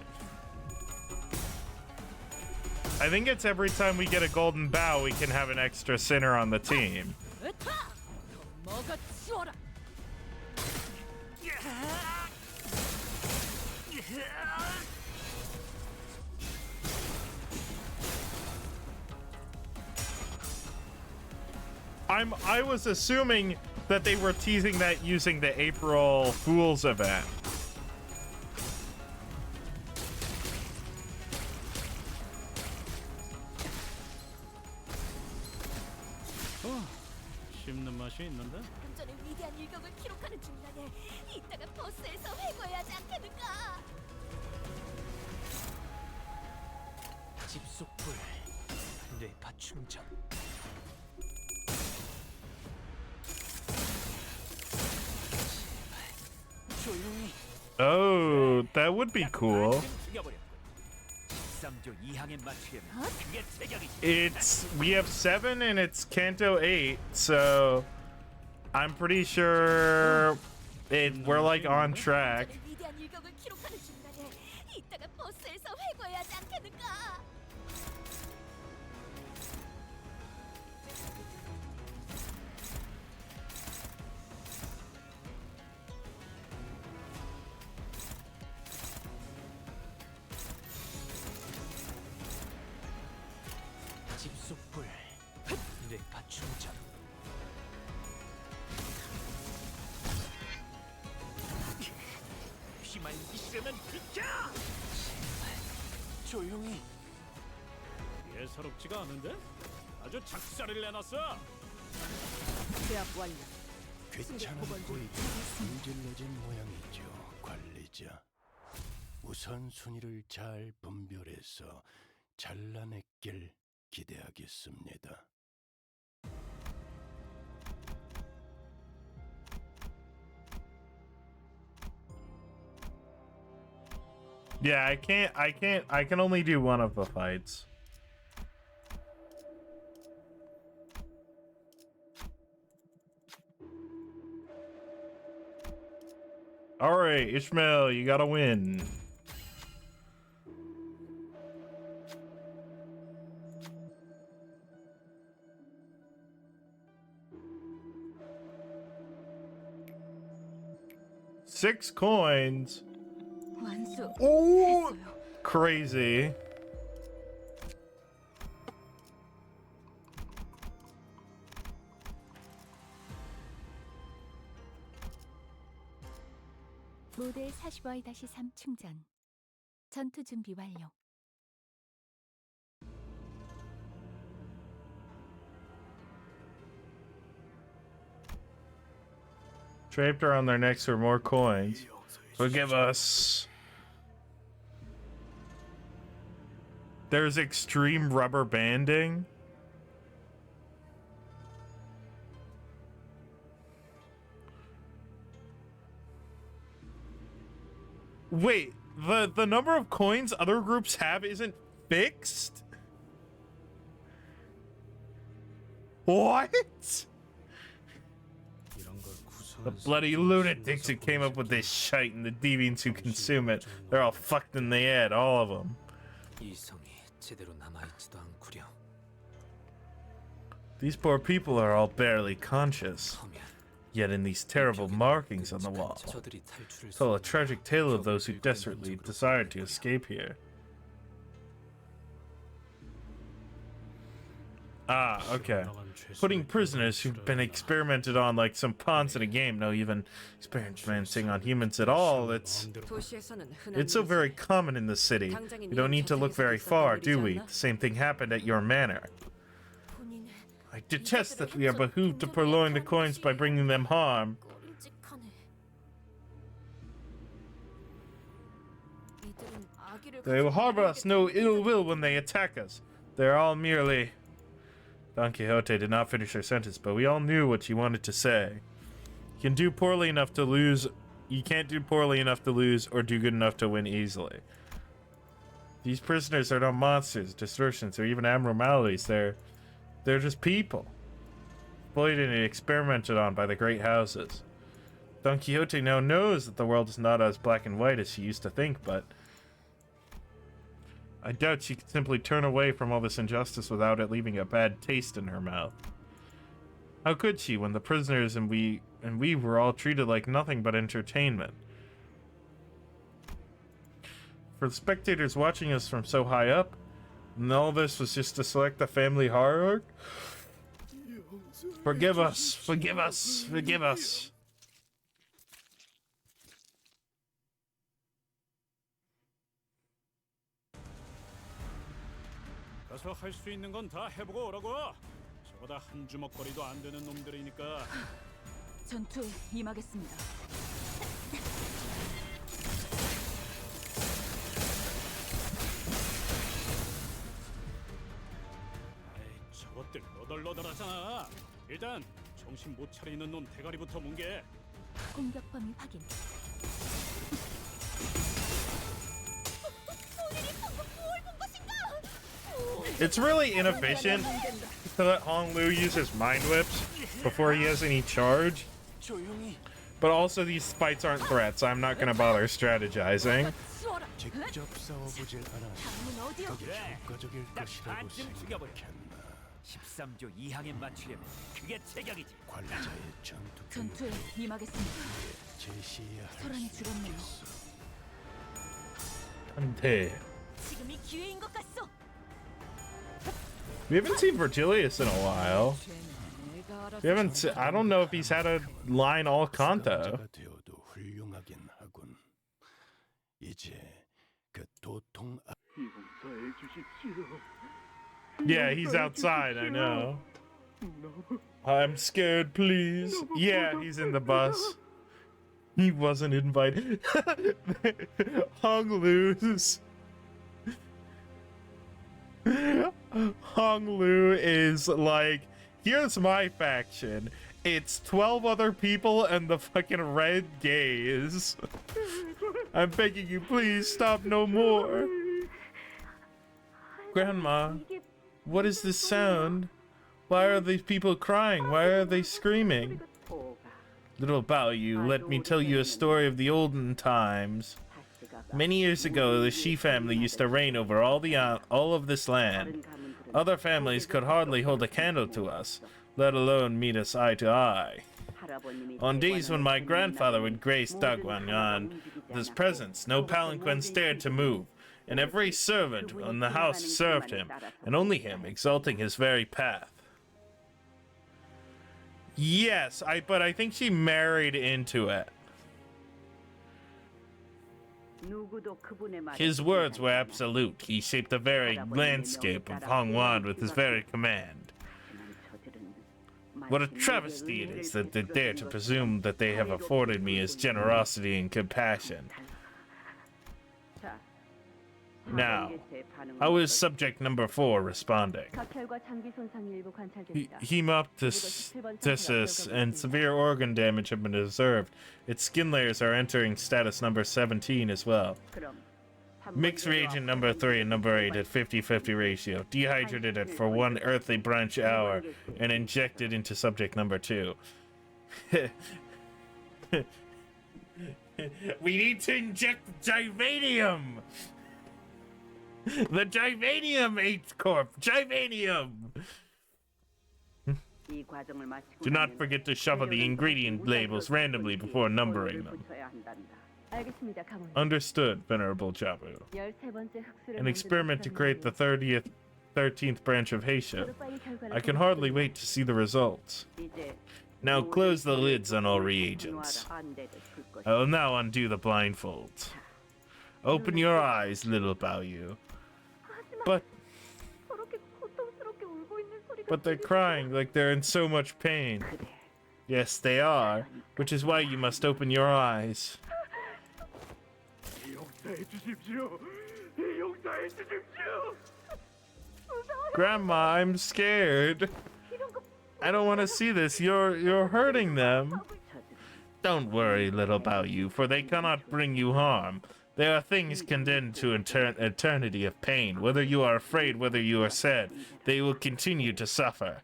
I think it's every time we get a golden bow, we can have an extra sinner on the team. 으타! 더 먹어치워라. I was assuming that they were teasing that using the April Fool's event. 씹는 맛이 있는데? 방금 전에 위대한 일격을 기록하는 중간에 이따가 버스에서 회고해야 하지 않겠는가? 집속불 뇌파 충전. 조용히. Oh, that would be cool. We have 7 and it's Kanto 8, so I'm pretty sure we're like on track. 방금 전에 위대한 일격을 기록하는 중간에 이따가 버스에서 회고해야 하지 않겠는가? 집속불 뇌파 충전. 휘말리기 싫으면 비켜! 조용히. 예사롭지가 않은데? 아주 작살을 내놨어. 제압 완료. 괜찮은 보이고 승질내진 모양이죠, 관리자. 우선순위를 잘 분별해서 잘라냈길 기대하겠습니다. Yeah, I can only do one of the fights. All right, Ishmael, you gotta win. Six coins. 완수. Oh, 했어요. crazy. 모델 45-3 충전. 전투 준비 완료. Draped around their necks were more coins. Forgive us. There's extreme rubber banding. Wait, the number of coins other groups have isn't fixed? What? The bloody lunatics who came up with this shite and the deviants who consume it. They're all fucked in the head, all of them. These poor people are all barely conscious. Yet in these terrible markings on the wall, tell a tragic tale of those who desperately desired to escape here. Ah, okay. Putting prisoners who've been experimented on like some pawns in a game, no even experimenting on humans at all, it's so very common in the city. We don't need to look very far, do we? The same thing happened at your manor. I detest that we are behooved to purloin the coins by bringing them harm. They will harbor us no ill will when they attack us. They're all merely... Don Quixote did not finish her sentence, but we all knew what she wanted to say. You can do poorly enough to lose. You can't do poorly enough to lose or do good enough to win easily. These prisoners are not monsters, distortions, or even abnormalities. They're just people, exploited and experimented on by the great houses. Don Quixote now knows that the world is not as black and white as she used to think, but I doubt she could simply turn away from all this injustice without it leaving a bad taste in her mouth. How could she, when the prisoners and we were all treated like nothing but entertainment? For the spectators watching us from so high up, and all this was just to select the family hierarch? Forgive us, forgive us, forgive us. 가서 할 수 있는 건 다 해보고 오라고. 저보다 한 주먹거리도 안 되는 놈들이니까. 전투에 임하겠습니다. 저것들 너덜너덜하잖아. 일단 정신 못 차리는 놈 대가리부터 뭉개. 공격 범위 확인. 본인이 방금 뭘 본 것인가? It's really inefficient to let Hong Lu use his mind whips before he has any charge. But also these fights aren't threats, so I'm not gonna bother strategizing. 직접 싸워보질 않아서 더욱 효과적일 것이라고 생각했나. 13조 2항에 맞추려면 그게 제격이지. 관리자의 전투 전투에 임하겠습니다. 제시해야 할 소란이 수 줄었네요. 있겠어. Ante. 지금이 기회인 것 같소. We haven't seen Virgilius in a while. We haven't. I don't know if he's had a line all Kanto. 수감자가 되어도 훌륭하긴 하군. 이제 그 도통 용서해 주십시오. Yeah, he's outside. I know. I'm scared. Please. Yeah, he's in the bus. He wasn't invited. Hong Lu's. Hong Lu is like, here's my faction. It's 12 other people and the fucking red gays. I'm begging you, please stop no more. Grandma, what is this sound? Why are these people crying? Why are they screaming? Little Daiyu, let me tell you a story of the olden times. Many years ago, the Shi family used to reign over all of this land. Other families could hardly hold a candle to us, let alone meet us eye to eye. On days when my grandfather would grace Dagwanyan with his presence, no palanquin dared to move, and every servant in the house served him, and only him, exalting his very path. Yes, but I think she married into it. His words were absolute. He shaped the very landscape of Hongwan with his very command. What a travesty it is that they dare to presume that they have afforded me as generosity and compassion. Now, how is subject number 4 responding? Hemoptysis and severe organ damage have been observed. Its skin layers are entering status number 17 as well. Mix reagent number 3 and number 8 at 50-50 ratio. Dehydrated it for 1 earthly branch hour and injected into subject number 2. We need to inject Givanium! The Givanium 8 Corp! Givanium! Do not forget to shuffle the ingredient labels randomly before numbering them. Understood, Venerable Jabu. An experiment to create the 13th branch of Heisha. I can hardly wait to see the results. Now close the lids on all reagents. I will now undo the blindfolds. Open your eyes, little Daiyu. But they're crying like they're in so much pain. Yes, they are, which is why you must open your eyes. Grandma, I'm scared. I don't want to see this. You're hurting them. Don't worry, little Daiyu, for they cannot bring you harm. There are things condemned to eternity of pain. Whether you are afraid, whether you are sad, they will continue to suffer.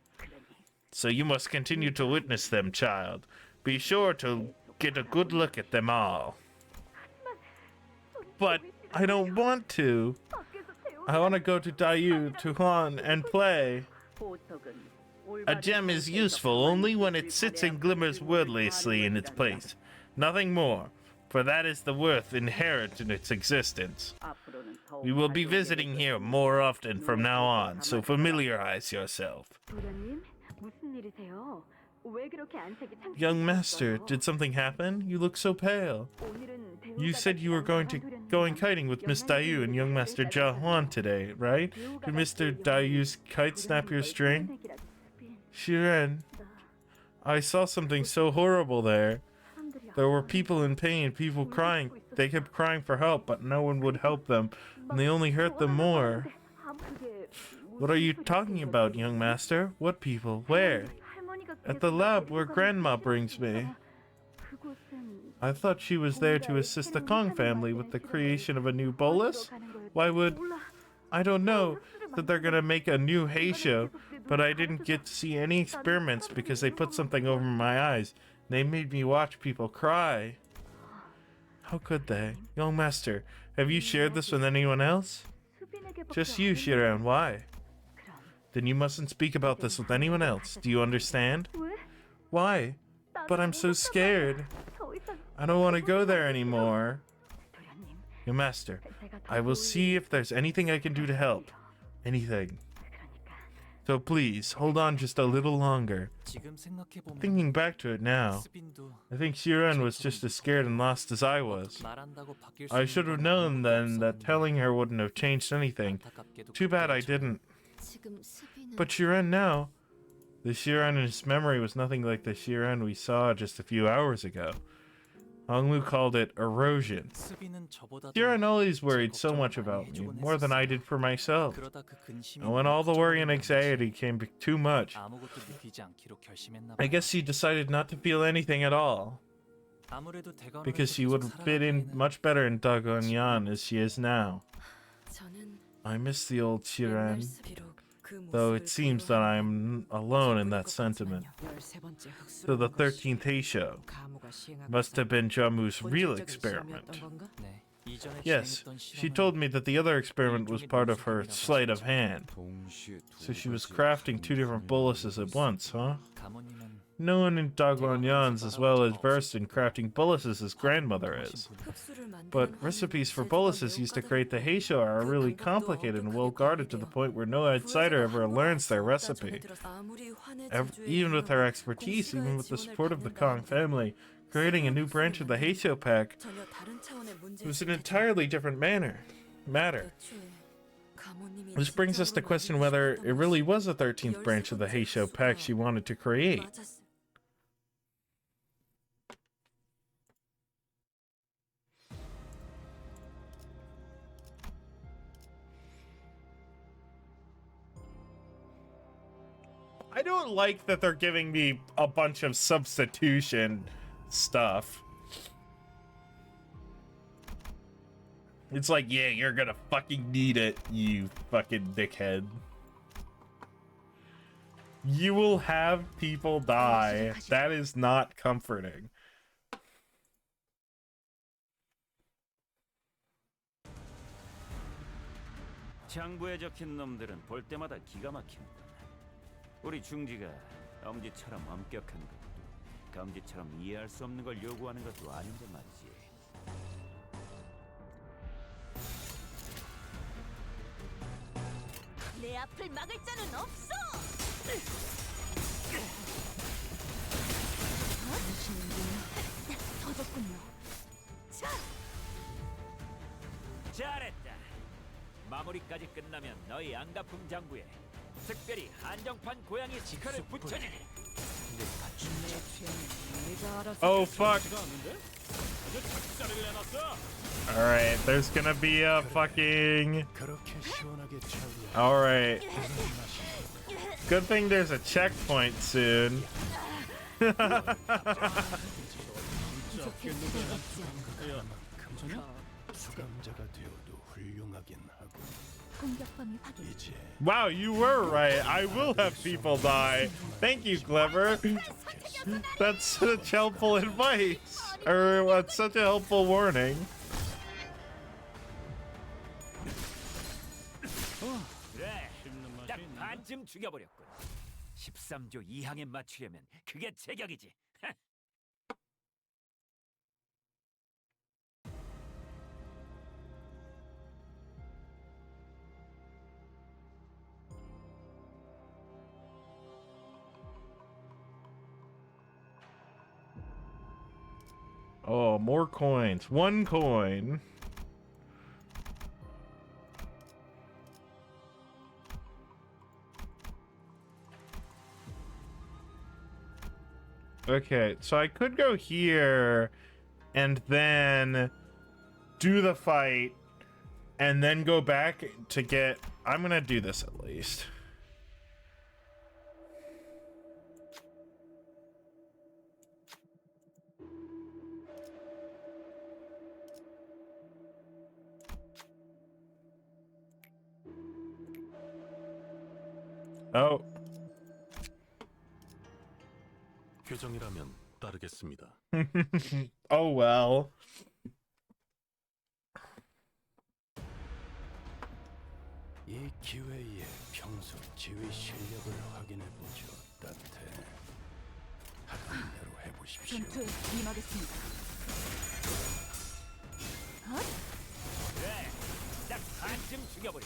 So you must continue to witness them, child. Be sure to get a good look at them all. But I don't want to. I want to go to Daiyu, to Han, and play. A gem is useful only when it sits and glimmers wordlessly in its place. Nothing more. For that is the worth inherent in its existence. We will be visiting here more often from now on, so familiarize yourself. Young master, did something happen? You look so pale. You said you were going kiting with Miss Daiyu and young master Jahuan today, right? Did Mr. Daiyu's kite snap your string? Shiren, I saw something so horrible there. There were people in pain, people crying. They kept crying for help, but no one would help them, and they only hurt them more. What are you talking about, young master? What people? Where? At the lab where Grandma brings me. I thought she was there to assist the Kong family with the creation of a new bolus? Why would... I don't know that they're gonna make a new Heisha, but I didn't get to see any experiments because they put something over my eyes. They made me watch people cry. How could they? Young master, have you shared this with anyone else? Just you, Shiren. Why? Then you mustn't speak about this with anyone else. Do you understand? Why? But I'm so scared. I don't want to go there anymore. Young master, I will see if there's anything I can do to help. Anything. So please, hold on just a little longer. Thinking back to it now, I think Shiren was just as scared and lost as I was. I should have known then that telling her wouldn't have changed anything. Too bad I didn't. But Shiren now, the Shiren in his memory was nothing like the Shiren we saw just a few hours ago. Honglu called it erosion. Shiren always worried so much about me, more than I did for myself. And when all the worry and anxiety came too much, I guess she decided not to feel anything at all. Because she would fit in much better in Dagonyan as she is now. I miss the old Shiren, though it seems that I am alone in that sentiment. So the 13th Heisha must have been Jamu's real experiment. Yes, she told me that the other experiment was part of her sleight of hand. So she was crafting 2 different boluses at once, huh? No one in Daguanyan's as well as versed in crafting boluses as grandmother is. But recipes for boluses used to create the Heisha are really complicated and well guarded to the point where no outsider ever learns their recipe. Even with her expertise, even with the support of the Kong family, creating a new branch of the Heisha pack was an entirely different matter. This brings us to question whether it really was the 13th branch of the Heisho pact she wanted to create. I don't like that they're giving me a bunch of substitution stuff. It's like, yeah, you're gonna fucking need it, you fucking dickhead. You will have people die. That is not comforting. 장부에 적힌 놈들은 볼 때마다 기가 막힌다. 우리 중지가 엄지처럼 엄격한 것도 검지처럼 이해할 수 없는 걸 요구하는 것도 아닌데 말이지. 내 앞을 막을 자는 없어. 터졌군요. 자, 잘했다. 마무리까지 끝나면 너희 안가품 장부에 특별히 한정판 고양이 스티커를 붙여주게. 내 죄는 내가 알아서. Oh fuck. 아주 작사를 내놨어. Alright, there's gonna be a fucking... 그렇게 시원하게 차오르는 Alright. Good thing there's a checkpoint soon. 수감자가 되어도 훌륭하긴 하고 공격범위 확인. 이제 Wow, you were right. I will have people die. Thank you, Clever. That's such helpful advice. Or what's such a helpful warning. 그래, 딱 반쯤 죽여버렸군. 13조 2항에 맞추려면 그게 제격이지. Oh, more coins. 1 coin. Okay, so I could go here and then do the fight and then go back to get... I'm gonna do this at least. Oh. 규정이라면 따르겠습니다. Oh well. 이 기회에 평소 지휘 실력을 확인해 보죠. 따뜻해. 하던 대로 해보십시오. 전투에 임하겠습니다. 그래, 딱 반쯤 죽여버려.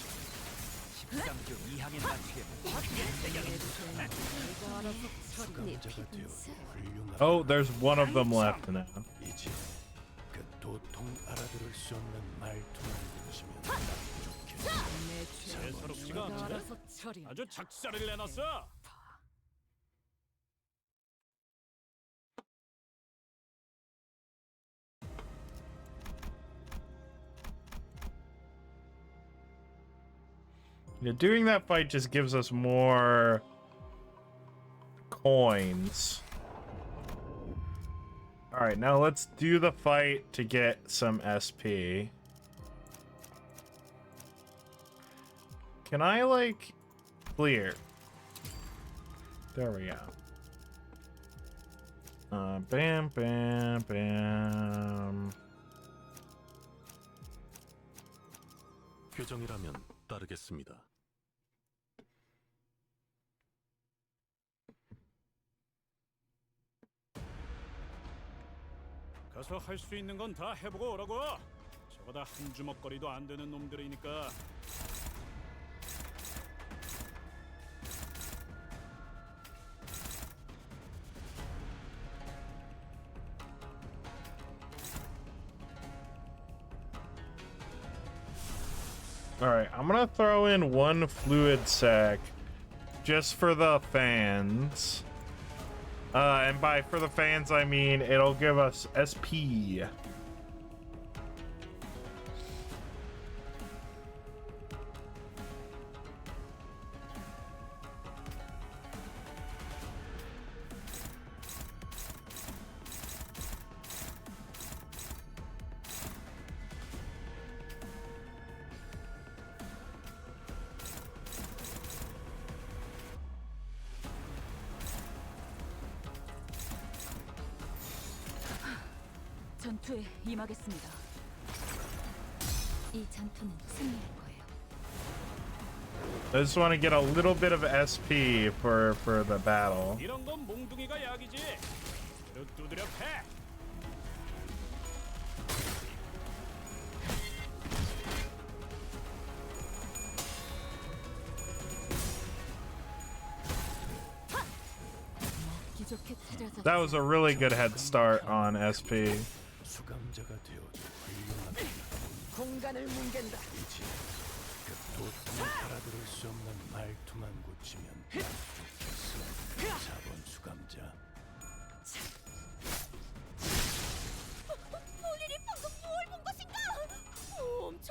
13조 2항에 맞추려면 그게 제격이지. 내가 알아서 처리. 수감자가 되어도 훌륭하긴 Oh, there's one of them left now. 이제 그 도통 알아들을 수 없는 말투만 들으시면 딱 좋겠어요. 내 죄는 예사롭지가 내가 않은데? 알아서 처리. 아주 작사를 내놨어. Yeah, doing that fight just gives us more coins. Alright, now let's do the fight to get some SP. Can I, like, clear? There we go. Bam, bam, bam. 규정이라면 따르겠습니다. 가서 할 수 있는 건 다 해보고 오라고. 저거 다 한 주먹거리도 안 되는 놈들이니까. Alright, I'm gonna throw in one fluid sac just for the fans. And by for the fans, I mean it'll give us SP. 전투에 임하겠습니다. 이 전투는 승리할 거예요. I just want to get a little bit of SP for the battle. 이런 건 몽둥이가 약이지. 두드려 패. 먹기 좋게 찾아서 That was a really good head start on SP. 수감자가 되어도 훌륭합니다. 공간을 뭉갠다. 이제 그 도통을 알아들을 수 없는 말투만 고치면 좋겠어. 4번 수감자. 본인이 방금 뭘 본 것인가?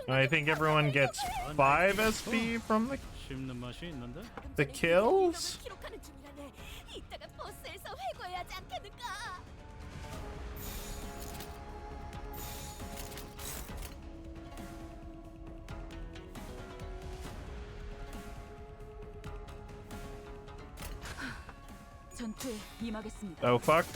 I think everyone gets 5 SP from 씹는 맛이 있는데? the kills. 기록하는 중이라네. 이따가 버스에서 회고해야 하지 않겠는가? 전투에 임하겠습니다. Oh fuck.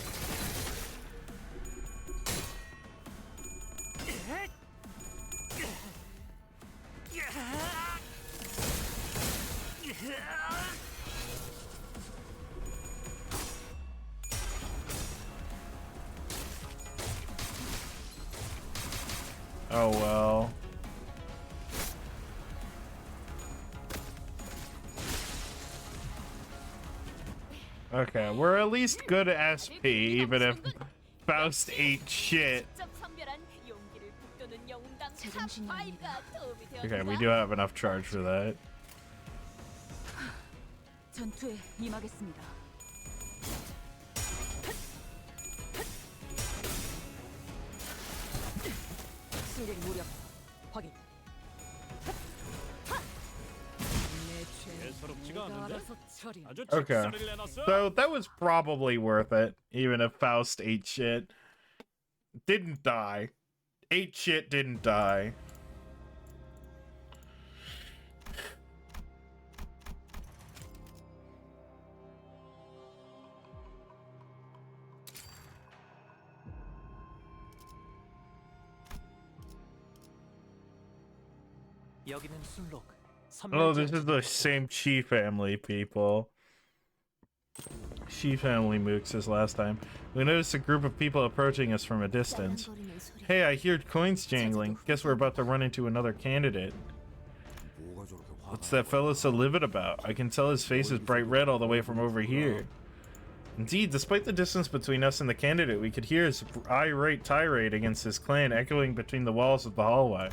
Oh well. Okay, we're at least good at SP, even if Faust ate shit. 직접 선별한 용기를 북돋는 영웅당 탑5가 도움이 Okay, we 되었는가? do have enough charge for that. 전투에 임하겠습니다. 승객 무력 확인. 예사롭지가 내가 않은데? 알아서 처리. 아주 Okay. 직사를 내놨어. So that was probably worth it, even if Faust ate shit. Didn't die. Ate shit, didn't die. 여기는 순록. Oh, this is the same Chi family people. Chi family mooks as last time. We noticed a group of people approaching us from a distance. 낭랑거리는 소리. Hey, I hear coins jangling. Guess we're about to run into another candidate. What's that fellow so livid about? I can tell his face is bright red all the way from over here. Indeed, despite the distance between us and the candidate, we could hear his irate tirade against his clan echoing between the walls of the hallway.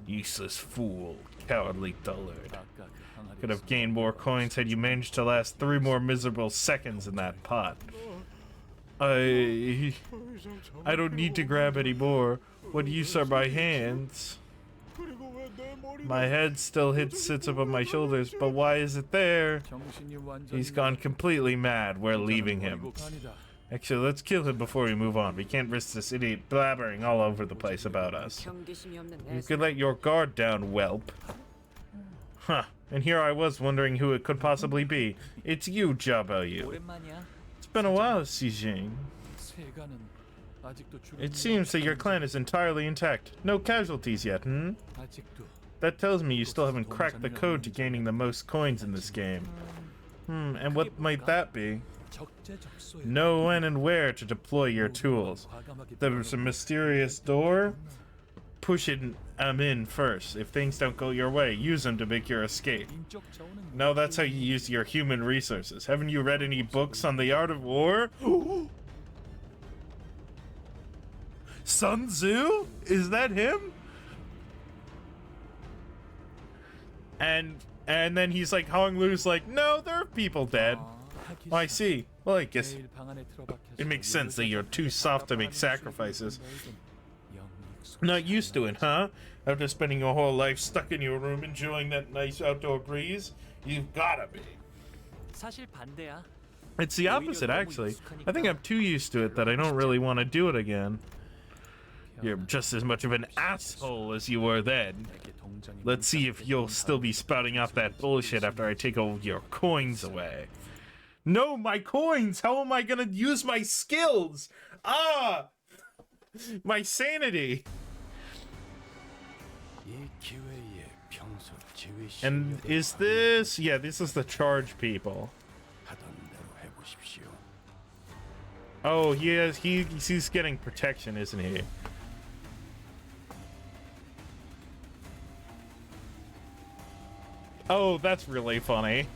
Useless fool, cowardly dullard. Could have gained more coins had you managed to last 3 more miserable seconds in that pot. I don't need to grab any more. What use are my hands? My head still sits above my shoulders, but why is it there? He's gone completely mad. We're leaving him. Actually, let's kill him before we move on. We can't risk this idiot blabbering all over the place about us. You could let your guard down, whelp. Huh. And here I was wondering who it could possibly be. It's you, Jabayu. 오랜만이야. It's been a while, Xijing. 세가는 아직도 죽은 It seems that your clan is entirely intact. No casualties yet, hmm? 아직도 That tells me you still haven't cracked the code to gaining the most coins in this game. And what might that be? 적재적소에 Know when and where to deploy your tools. There's a mysterious door. Push it in first. If things don't go your way, use them to make your escape. 인적 자원은 No, that's how you use your human resources. Haven't you read any books on the art of war? Sun Tzu? Is that him? And then he's like, Hong Lu's like, no, there are people dead. Oh, I see. Well, I guess it makes sense that you're too soft to make sacrifices. Not used to it, huh? After spending your whole life stuck in your room enjoying that nice outdoor breeze? You've gotta be. 사실 반대야. It's the opposite, actually. I think I'm too used to it that I don't really want to do it again. You're just as much of an asshole as you were then. Let's see if you'll still be spouting off that bullshit after I take all your coins away. No, my coins! How am I gonna use my skills? Ah! My sanity! And is this... Yeah, this is the charge people. Oh, he's getting protection, isn't he? Oh, that's really funny.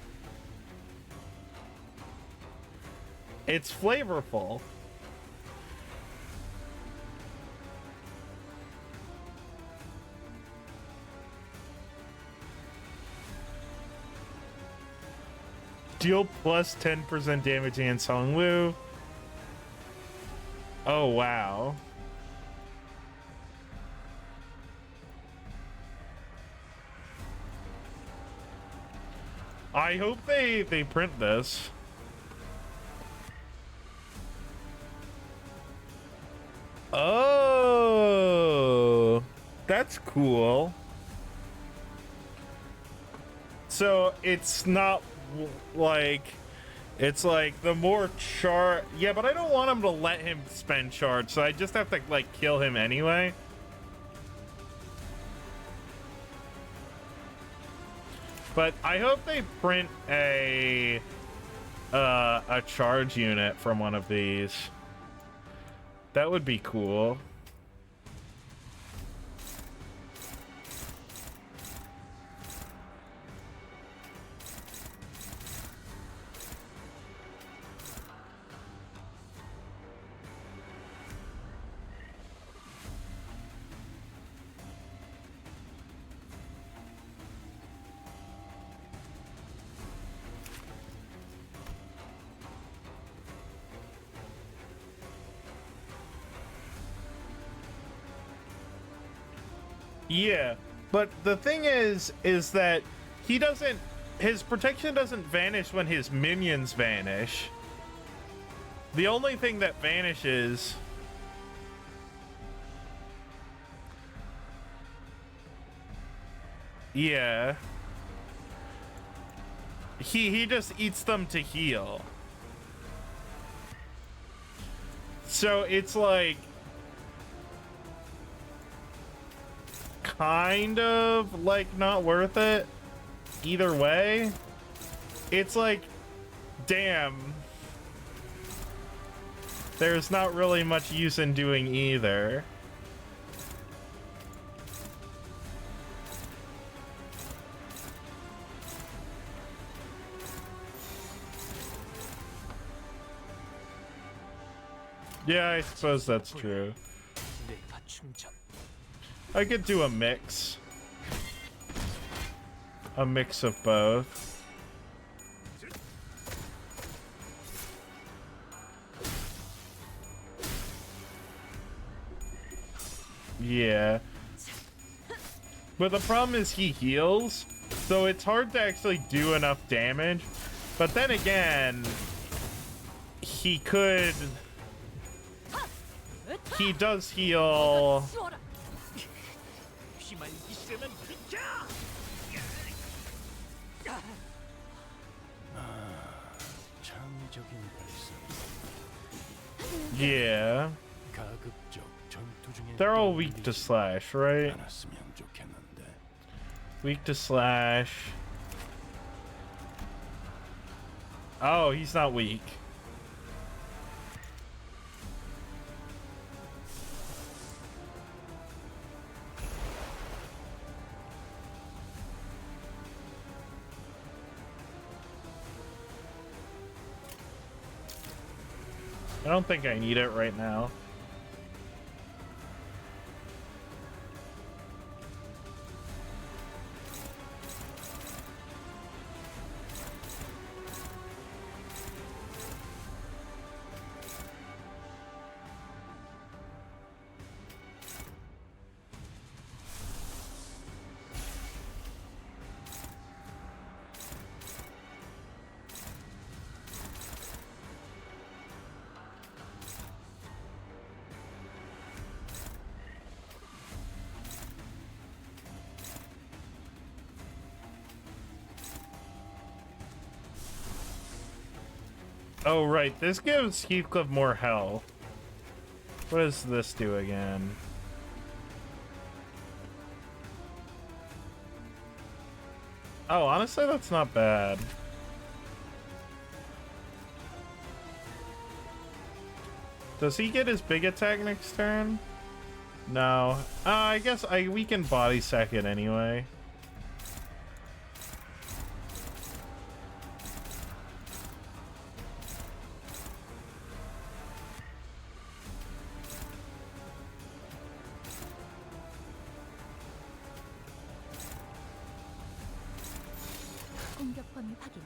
It's flavorful. Deal plus 10% damage against Hong Lu. Oh, wow. I hope they print this. Oh, that's cool. So it's not like, it's like the more charge. Yeah, but I don't want him to let him spend charge, so I just have to like kill him anyway. But I hope they print a charge unit from one of these. That would be cool. Yeah, but the thing is that he doesn't, his protection doesn't vanish when his minions vanish. The only thing that vanishes yeah, he just eats them to heal. So it's like kind of like not worth it either way. It's like, damn, there's not really much use in doing either. Yeah, I suppose that's true. I could do a mix. A mix of both. Yeah. But the problem is he heals, so it's hard to actually do enough damage. But then again, he could... He does heal... Yeah. They're all weak to slash, right? Weak to slash. Oh, he's not weak. I don't think I need it right now. Oh, right. This gives Heathcliff more health. What does this do again? Oh, honestly, that's not bad. Does he get his big attack next turn? No. I guess we can body sack it anyway. 공격 범위 확인.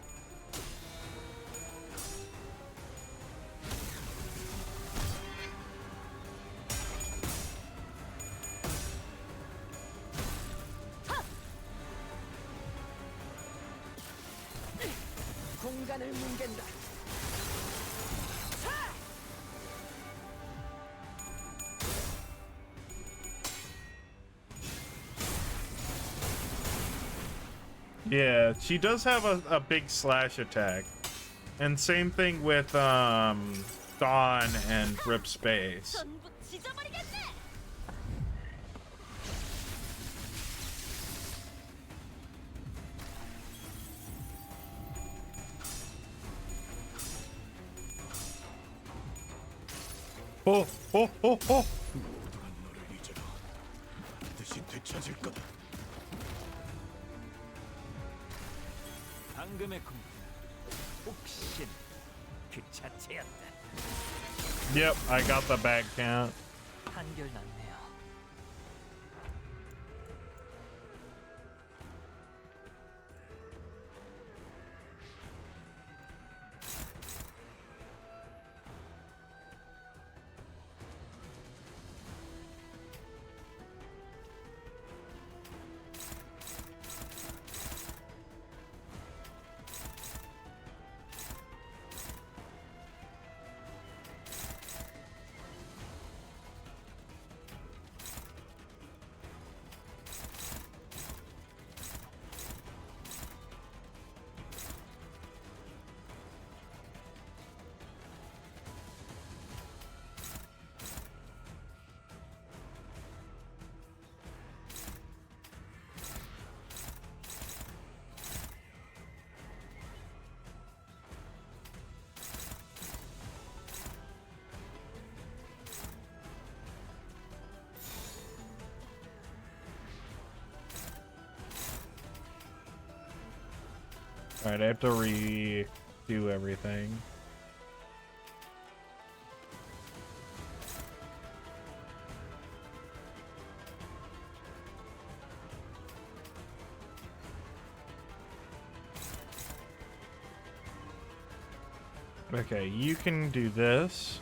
공간을 뭉갠다. Yeah, she does have a big slash attack. And same thing with Dawn and Rip Space. 전부 찢어버리겠네. Oh. 모두가 너를 잊어도 반드시 되찾을 거다. 방금의 공격 혹신 그 자체였다. Yep, I got the bag count. 한결났네요. Alright, I have to redo everything. Okay, you can do this.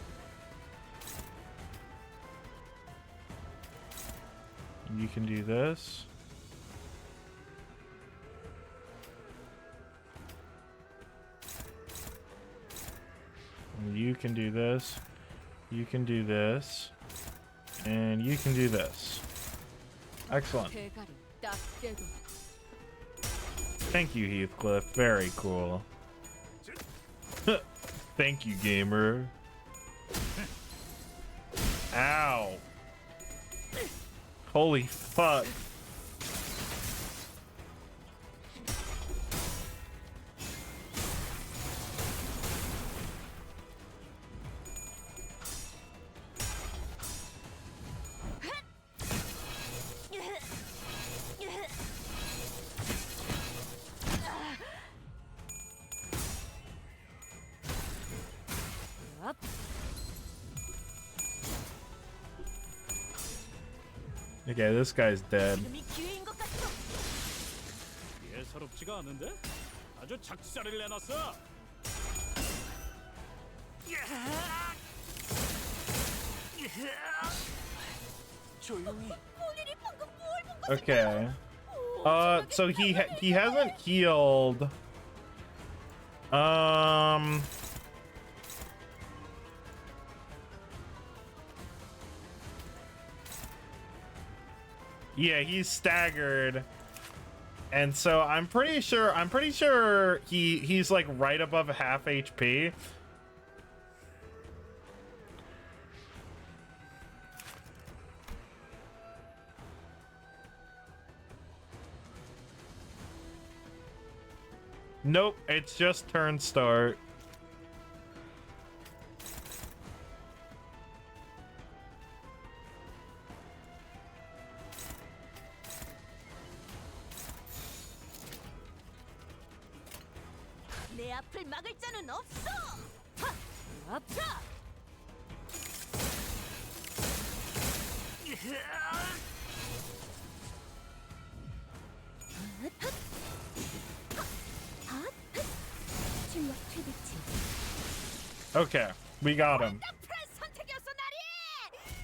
You can do this. You can do this. You can do this. And you can do this. Excellent. 대가리 딱 깨고. Thank you, Heathcliff. Very cool. Thank you, gamer. Ow. Holy fuck. Okay, this guy's dead. 지금이 기회인 것 같소. 예사롭지가 않은데? 아주 작살을 내놨어. 조용히. 본인이 방금 뭘 본 거지? Okay. So he hasn't healed. Yeah, he's staggered. And so I'm pretty sure he's like right above half HP. Nope, it's just turn start. 내 앞을 막을 자는 없어. 하! 앞차! 출력 최대치. Okay, we got him. 프레스 선택이었어 나리.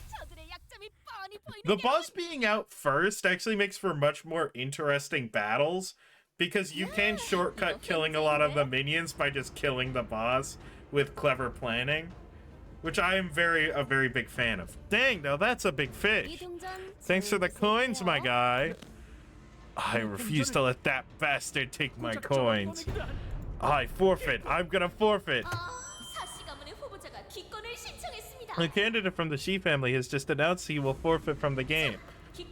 저들의 약점이 뻔히 보이는 The boss being out first actually makes for much more interesting battles because you can shortcut killing a lot of the minions by just killing the boss with clever planning, which I am a very big fan of. Dang, now that's a big fish. Thanks for the coins, my guy. I refuse to let that bastard take my coins. I forfeit. I'm gonna forfeit. 사씨 가문의 후보자가 기권을 신청했습니다. The candidate from the Shi family has just announced he will forfeit from the game.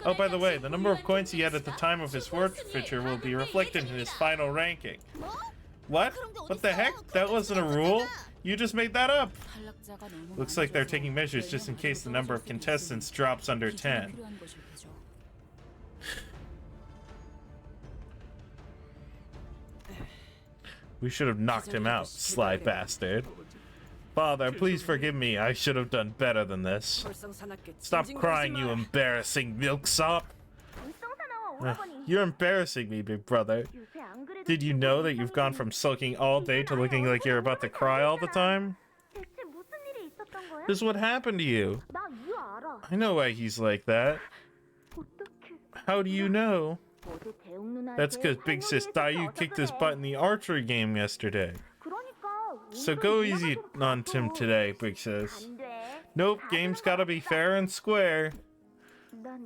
Oh, by the way, the number of coins he had at the time of his forfeiture will be reflected in his final ranking. What? What the heck? That wasn't a rule? You just made that up. Looks like they're taking measures just in case the number of contestants drops under 10. We should have knocked him out, sly bastard. Father, please forgive me. I should have done better than this. Stop crying, you embarrassing milksop. You're embarrassing me, big brother. Did you know that you've gone from sulking all day to looking like you're about to cry all the time? This is what happened to you. I know why he's like that. How do you know? That's because big sis Daiyu kicked his butt in the archery game yesterday. So go easy on Tim today, big sis. Nope, game's gotta be fair and square.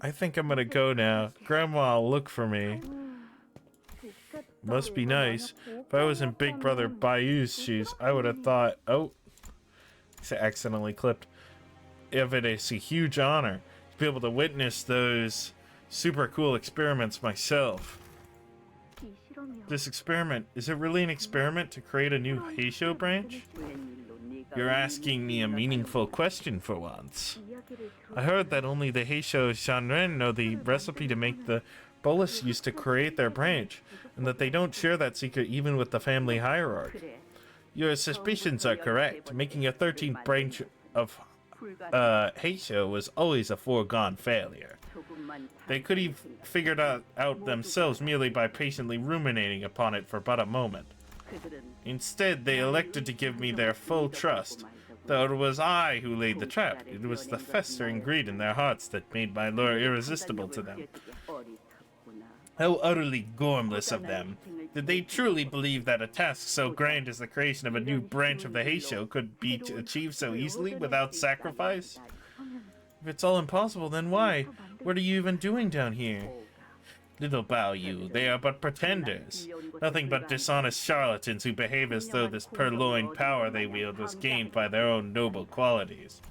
I think I'm gonna go now. Grandma will look for me. Must be nice. If I was in Big Brother Daiyu's shoes, I would have thought, oh, I accidentally clipped. If it is a huge honor to be able to witness those super cool experiments myself. This experiment, is it really an experiment to create a new Heisho branch? You're asking me a meaningful question for once. I heard that only the Heisho Shanren know the recipe to make the bolus used to create their branch, and that they don't share that secret even with the family hierarch. Your suspicions are correct. Making a 13th branch of Heisho was always a foregone failure. They could have figured out themselves merely by patiently ruminating upon it for but a moment. Instead, they elected to give me their full trust. Though it was I who laid the trap, it was the festering greed in their hearts that made my lure irresistible to them. How utterly gormless of them. Did they truly believe that a task so grand as the creation of a new branch of the Heisho could be achieved so easily without sacrifice? If it's all impossible, then why? What are you even doing down here? Little Daiyu, they are but pretenders. Nothing but dishonest charlatans who behave as though this purloined power they wield was gained by their own noble qualities.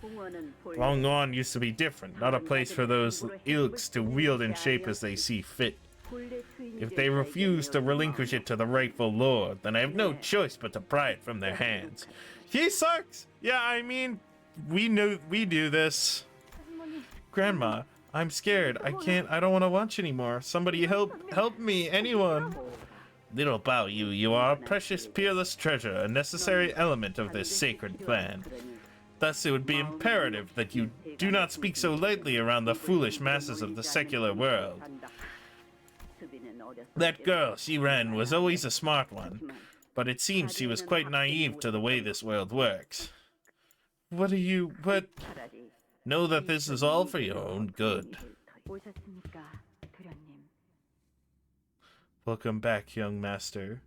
Long'an used to be different, not a place for those ilks to wield and shape as they see fit. If they refuse to relinquish it to the rightful lord, then I have no choice but to pry it from their hands. He sucks! Yeah, I mean, we do this. Grandma, I'm scared. I don't want to watch anymore. Somebody help me, anyone. Little Daiyu, you are a precious, peerless treasure, a necessary element of this sacred plan. Thus, it would be imperative that you do not speak so lightly around the foolish masses of the secular world. That girl, Shiren, was always a smart one, but it seems she was quite naive to the way this world works. What? Know that this is all for your own good. Welcome back, young master.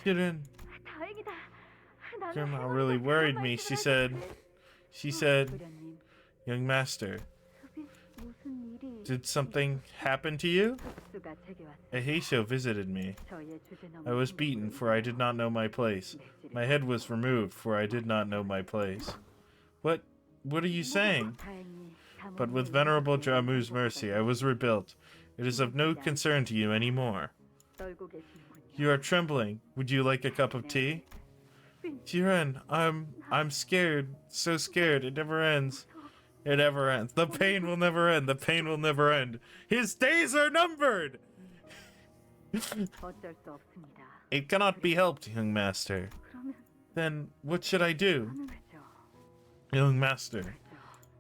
Shiren. Grandma really worried me. She said, young master, did something happen to you? A Heisho visited me. I was beaten, for I did not know my place. My head was removed, for I did not know my place. What are you saying? But with Venerable Jamu's mercy, I was rebuilt. It is of no concern to you anymore. You are trembling. Would you like a cup of tea? Jiren, I'm scared. So scared. It never ends. It never ends. The pain will never end. The pain will never end. His days are numbered! It cannot be helped, young master. Then what should I do? Young master,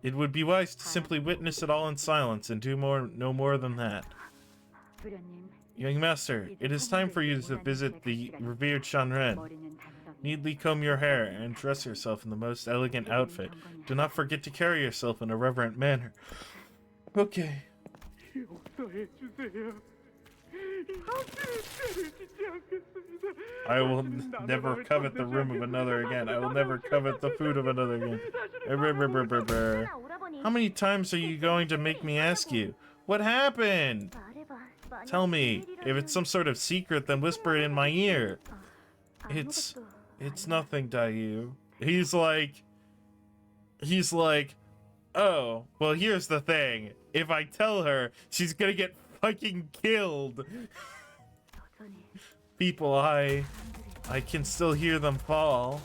it would be wise to simply witness it all in silence and do no more than that. Young master, it is time for you to visit the revered Shanren. Neatly comb your hair and dress yourself in the most elegant outfit. Do not forget to carry yourself in a reverent manner. Okay. I will never covet the room of another again. I will never covet the food of another again. How many times are you going to make me ask you? What happened? Tell me. If it's some sort of secret, then whisper it in my ear. It's nothing, Daiyu. He's like, oh, well, here's the thing. If I tell her, she's gonna get fucking killed. People, I can still hear them fall.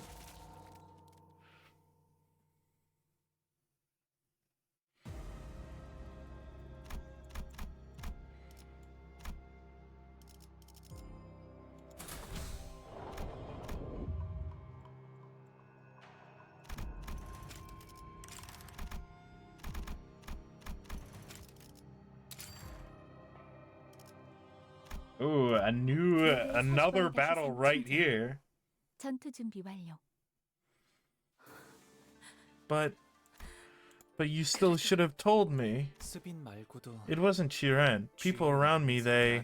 Ooh, another battle right here. 전투 준비 완료. But you still should have told me. 수빈 말고도 It wasn't Jiren. People around me, they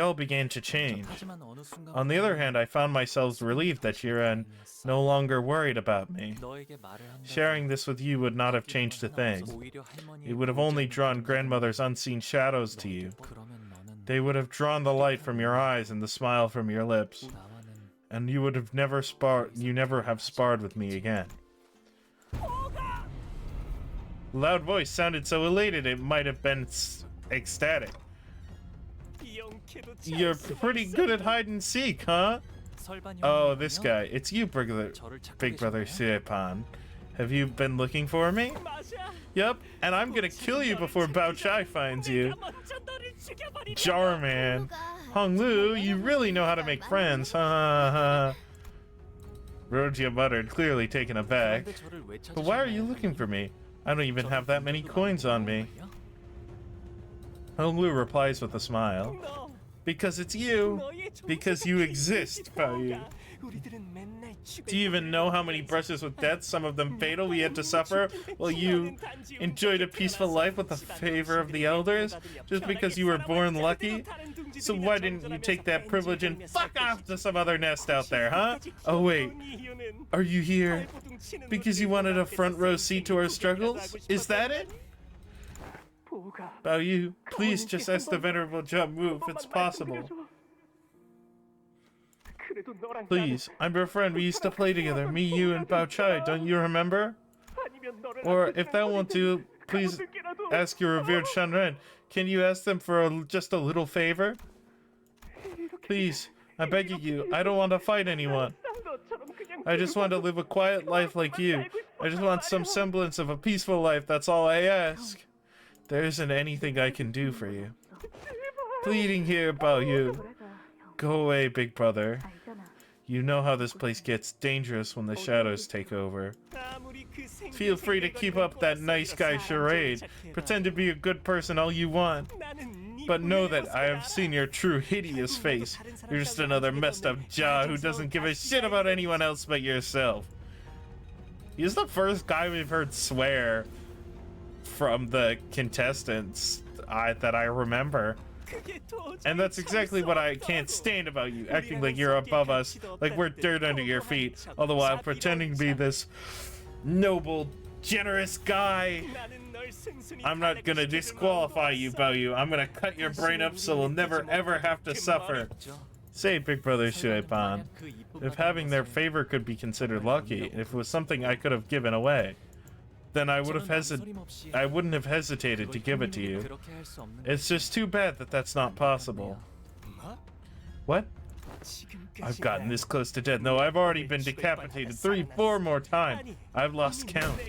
all began to change. 하지만 어느 순간 On the other hand, I found myself relieved that Jiren no longer worried about me. 너에게 말을 한다고 Sharing this with you would not have changed a thing. 오히려 할머니의 It would have only drawn grandmother's unseen shadows to you. 그러면 너는 They would have drawn the light from your eyes and the smile from your lips. 나와는 And you would have never sparred with me again. Loud voice sounded so elated it might have been ecstatic. You're pretty good at hide and seek, huh? 설반이 Oh, this guy. It's you, 저를 찾고 Big Brother 계셨나요? Suepan. Have you been looking for me? Yep, and I'm gonna kill you before Bao Chai finds you. Jarman. Hong Lu, you really know how to make friends, huh? Rogia muttered, clearly taken aback. 그런데 저를 왜 But why are you 찾으셨나요? looking for me? I don't even have that many 저를 coins on me. 거예요? Hong Lu replies with a smile. Because it's you. Because you exist, Bao Yu. Do you even know how many brushes with death, some of them fatal, we had to suffer while you enjoyed a peaceful life with the favor of the elders? Just because you were born lucky? So why didn't you take that privilege and fuck off to some other nest out there, huh? Oh wait, are you here because you wanted a front row seat to our struggles? Is that it? Bao Yu, please just ask the Venerable Jump move if it's possible. Please, I'm your friend. We used to play together. Me, you, and Bao Chai. Don't you remember? Or if that won't do, please ask your revered Shanren. Can you ask them for just a little favor? Please, I'm begging you. I don't want to fight anyone. I just want to live a quiet life like you. I just want some semblance of a peaceful life. That's all I ask. There isn't anything I can do for you. Pleading here, Bao Yu. Go away, big brother. You know how this place gets dangerous when the shadows take over. Feel free to keep up that nice guy charade. Pretend to be a good person all you want. But know that I have seen your true hideous face. You're just another messed up jaw who doesn't give a shit about anyone else but yourself. He's the first guy we've heard swear from the contestants that I remember. And that's exactly what I can't stand about you, acting like you're above us, like we're dirt under your feet, all the while pretending to be this noble, generous guy. I'm not gonna disqualify you, Bao Yu. I'm gonna cut your brain up so we'll never ever have to suffer. Say, Big Brother Shuepan, if having their favor could be considered lucky, if it was something I could have given away, then I wouldn't have hesitated to give it to you. It's just too bad that that's not possible. What? I've gotten this close to death. No, I've already been decapitated 3, 4 more times. I've lost count.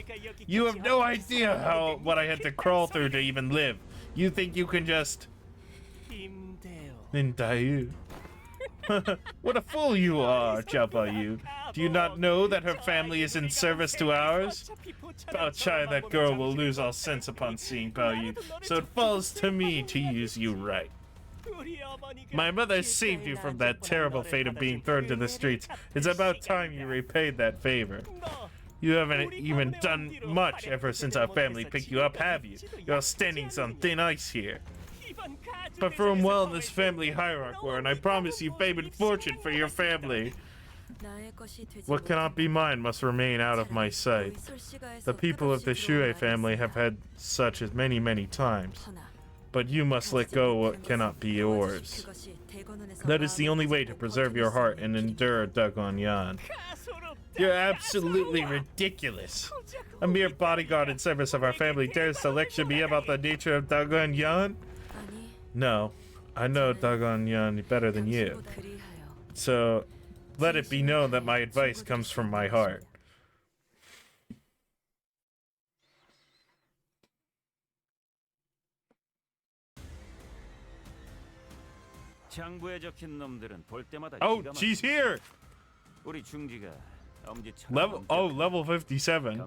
You have no idea what I had to crawl through to even live. You think you can just... Then Daiyu. What a fool you are, Yu. Do you not know that her family is in service to ours? Bao Chai, that girl, will lose all sense upon seeing Bao Yu, so it falls to me to use you right. My mother saved you from that terrible fate of being thrown to the streets. It's about time you repaid that favor. You haven't even done much ever since our family picked you up, have you? You're standing on thin ice here. But from well in this family hierarchy, and I promise you fame and fortune for your family. What cannot be mine must remain out of my sight. The people of the Shuei family have had such as many, many times. But you must let go what cannot be yours. That is the only way to preserve your heart and endure Dagon Yan. You're absolutely ridiculous. A mere bodyguard in service of our family dares to lecture me about the nature of Dagon Yan? No, I know Dagon Yan better than you. So, let it be known that my advice comes from my heart. Oh, she's here! Level 57.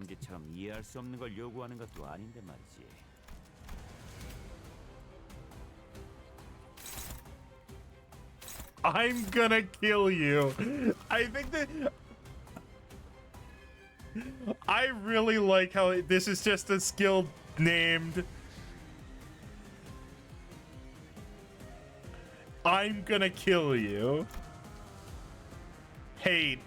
I'm gonna kill you. I think that... I really like how this is just a skill named... I'm gonna kill you. Hate.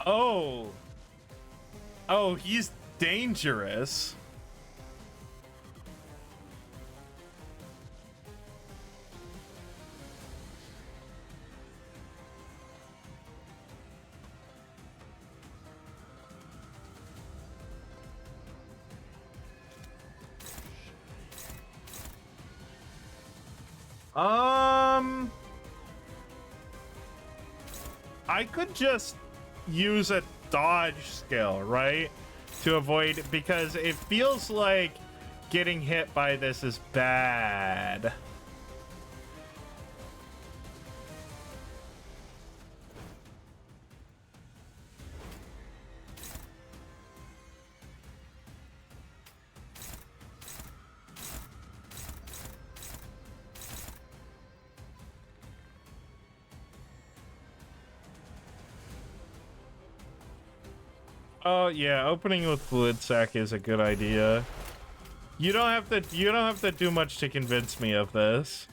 Oh. Oh, he's dangerous. I could just use a dodge skill, right? To avoid, because it feels like getting hit by this is bad. Oh yeah, opening with fluid sac is a good idea. You don't have to do much to convince me of this.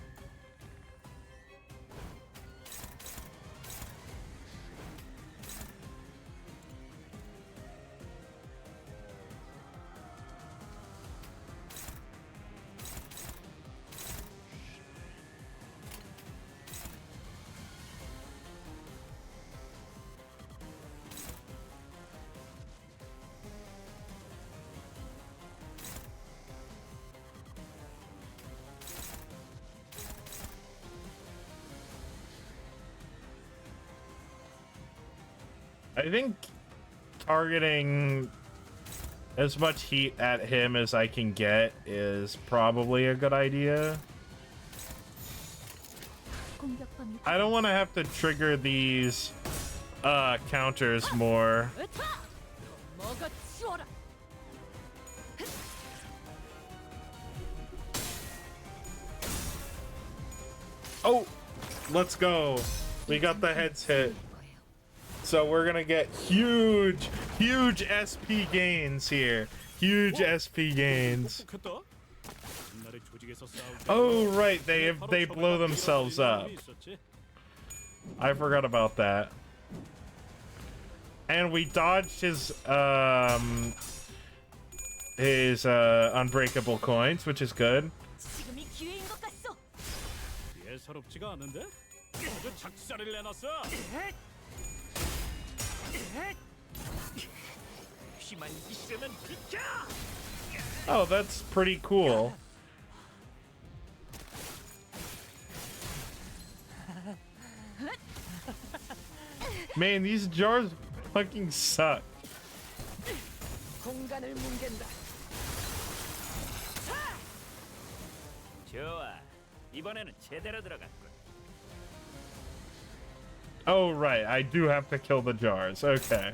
I think targeting as much heat at him as I can get is probably a good idea. I don't want to have to trigger these counters more. Oh, let's go. We got the heads hit. So we're gonna get huge SP gains here. Huge SP gains. Oh right, they blow themselves up. I forgot about that. And we dodged his unbreakable coins, which is good. Oh, that's pretty cool. Man, these jars fucking suck. 공간을 뭉갠다. 좋아. 이번에는 제대로 들어갔군. Oh, right. I do have to kill the jars. Okay.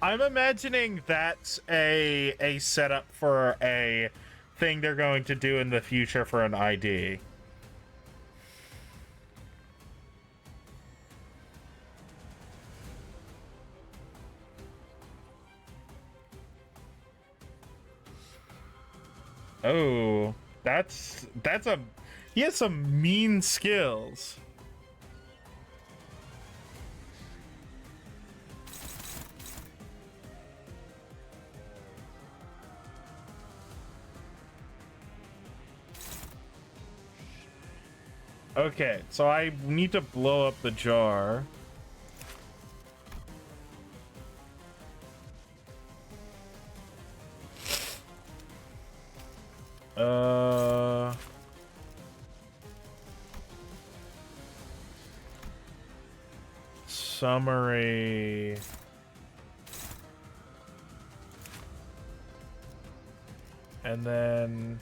I'm imagining that's a setup for a thing they're going to do in the future for an ID. Oh, that's a he has some mean skills. Okay, so I need to blow up the jar. Summary. And then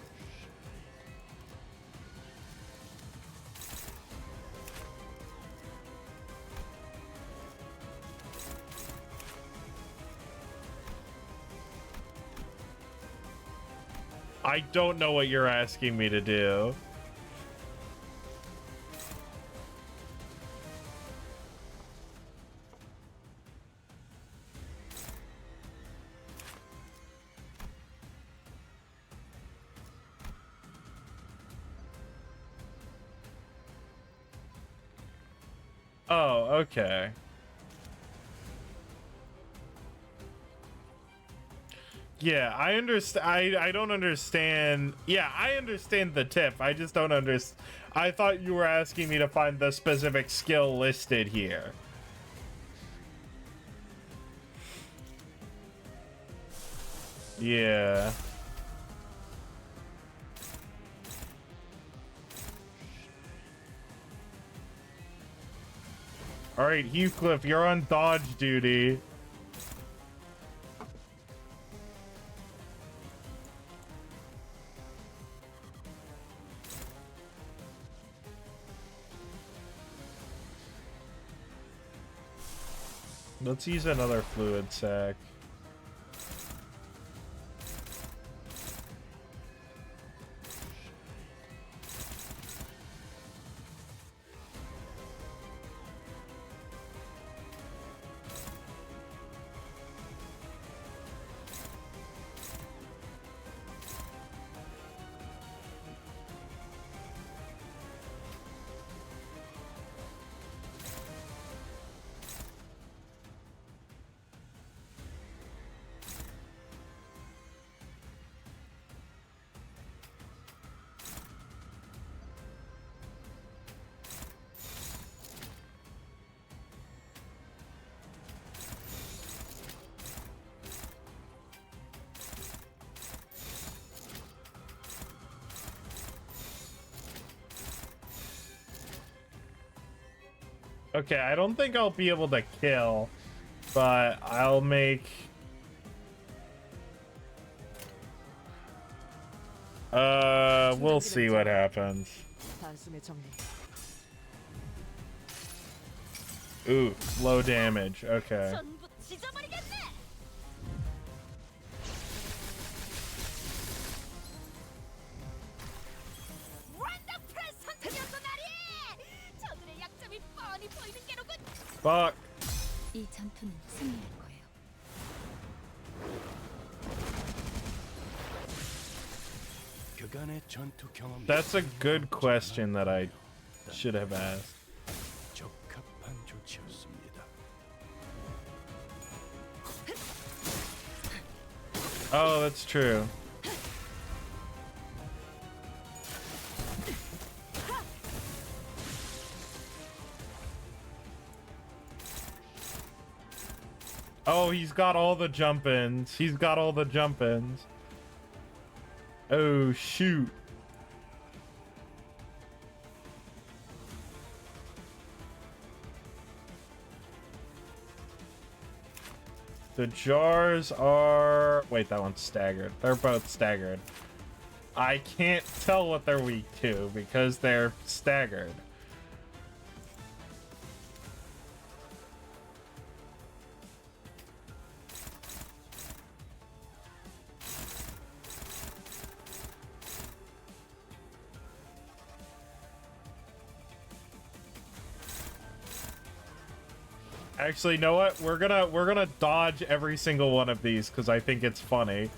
I don't know what you're asking me to do. Oh, okay. Yeah, I understand. I don't understand. Yeah, I understand the tip. I just don't understand. I thought you were asking me to find the specific skill listed here. Yeah. All right, Heathcliff, you're on dodge duty. Let's use another fluid sac. Okay, I don't think I'll be able to kill, but I'll make... we'll see what happens. 단숨에 정리. Ooh, low damage. Okay. 전부 찢어버리겠네. 원더풀 선택이었어 나리. 저들의 약점이 뻔히 보이는 게로군. Fuck. 이 전투는 승리할 거예요. 잠깐의 전투 경험. That's a good question that I should have asked. 적합한 조치였습니다. Oh, that's true. Oh, he's got all the jump-ins. He's got all the jump-ins. Oh, shoot. The jars are... Wait, that one's staggered. They're both staggered. I can't tell what they're weak to because they're staggered. Actually, you know what? We're gonna dodge every single one of these because I think it's funny.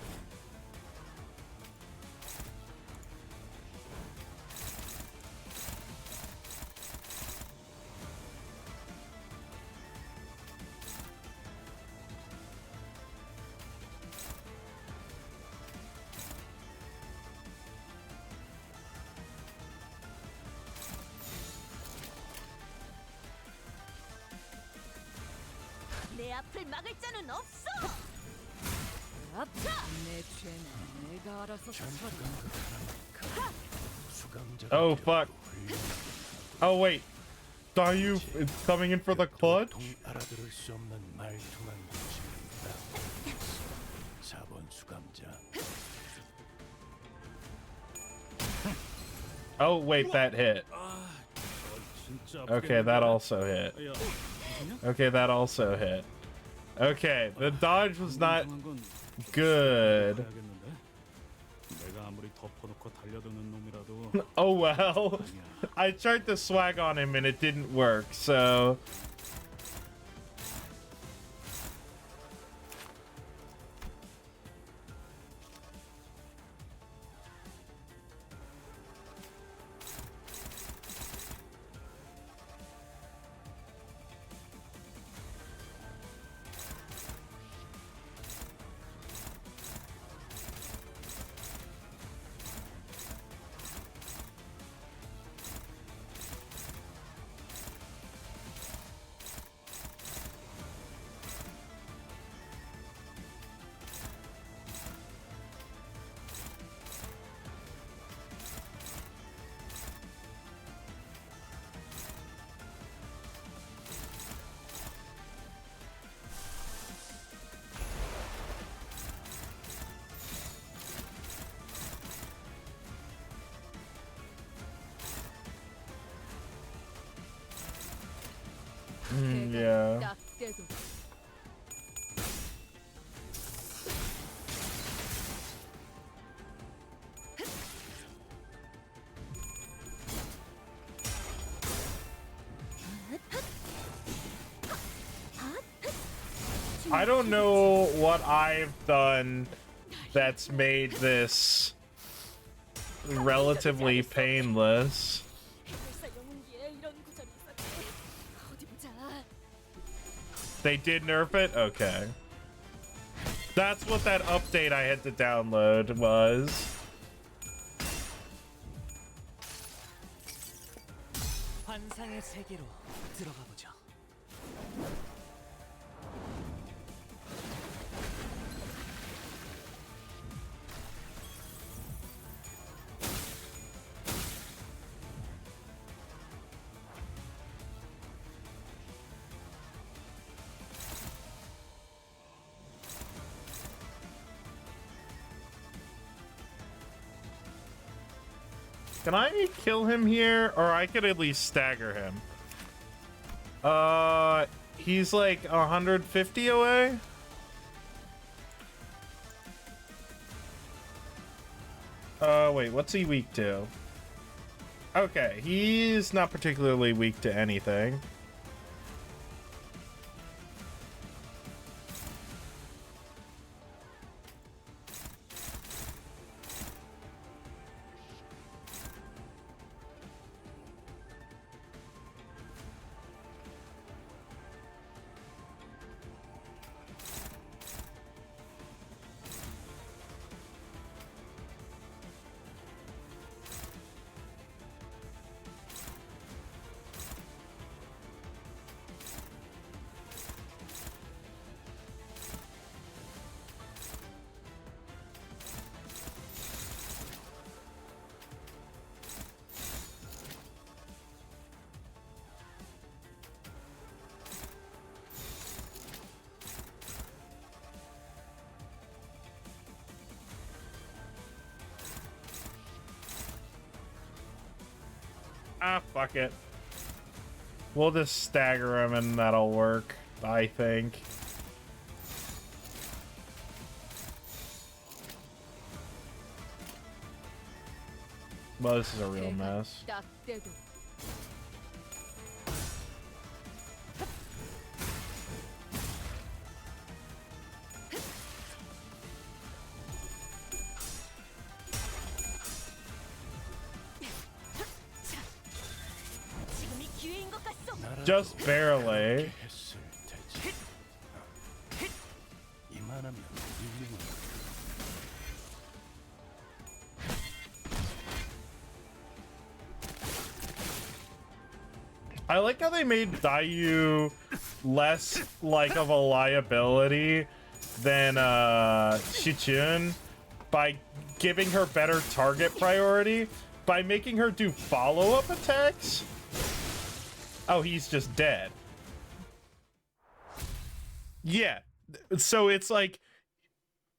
내 앞을 막을 자는 없어. 내 죄는 내가 알아서 수감자가 Oh, fuck. Oh, wait. Daiyu is coming in for the clutch? 도통 알아들을 수 없는 말투만 붙입니다. 4번 수감자. Oh, wait, that hit. 진짜 Okay, that also hit. 야, Okay, that also hit. Okay, the dodge was not 당한 건 good. 해야겠는데? 내가 아무리 덮어놓고 달려드는 놈이라도 Oh well. 아니야. I tried to swag on him and it didn't work, so... yeah. 딱 때도 I don't know what I've done that's made this relatively painless. 벌써 영웅기에 이런 구절이 있었지. 어디 보자. They did nerf it? Okay. That's what that update I had to download was. 환상의 세계로 들어가 보죠. Can I kill him here? Or I could at least stagger him. He's like 150 away? Wait, what's he weak to? Okay, he's not particularly weak to anything. Ah, fuck it. We'll just stagger him and that'll work, I think. Well, this is a real mess. 딱 때도 지금이 기회인 것 같소. Just barely. 했을 테지. 이만하면 훌륭한. I like how they made Daiyu less like of a liability than Shichun by giving her better target priority by making her do follow-up attacks. Oh, he's just dead. Yeah, so it's like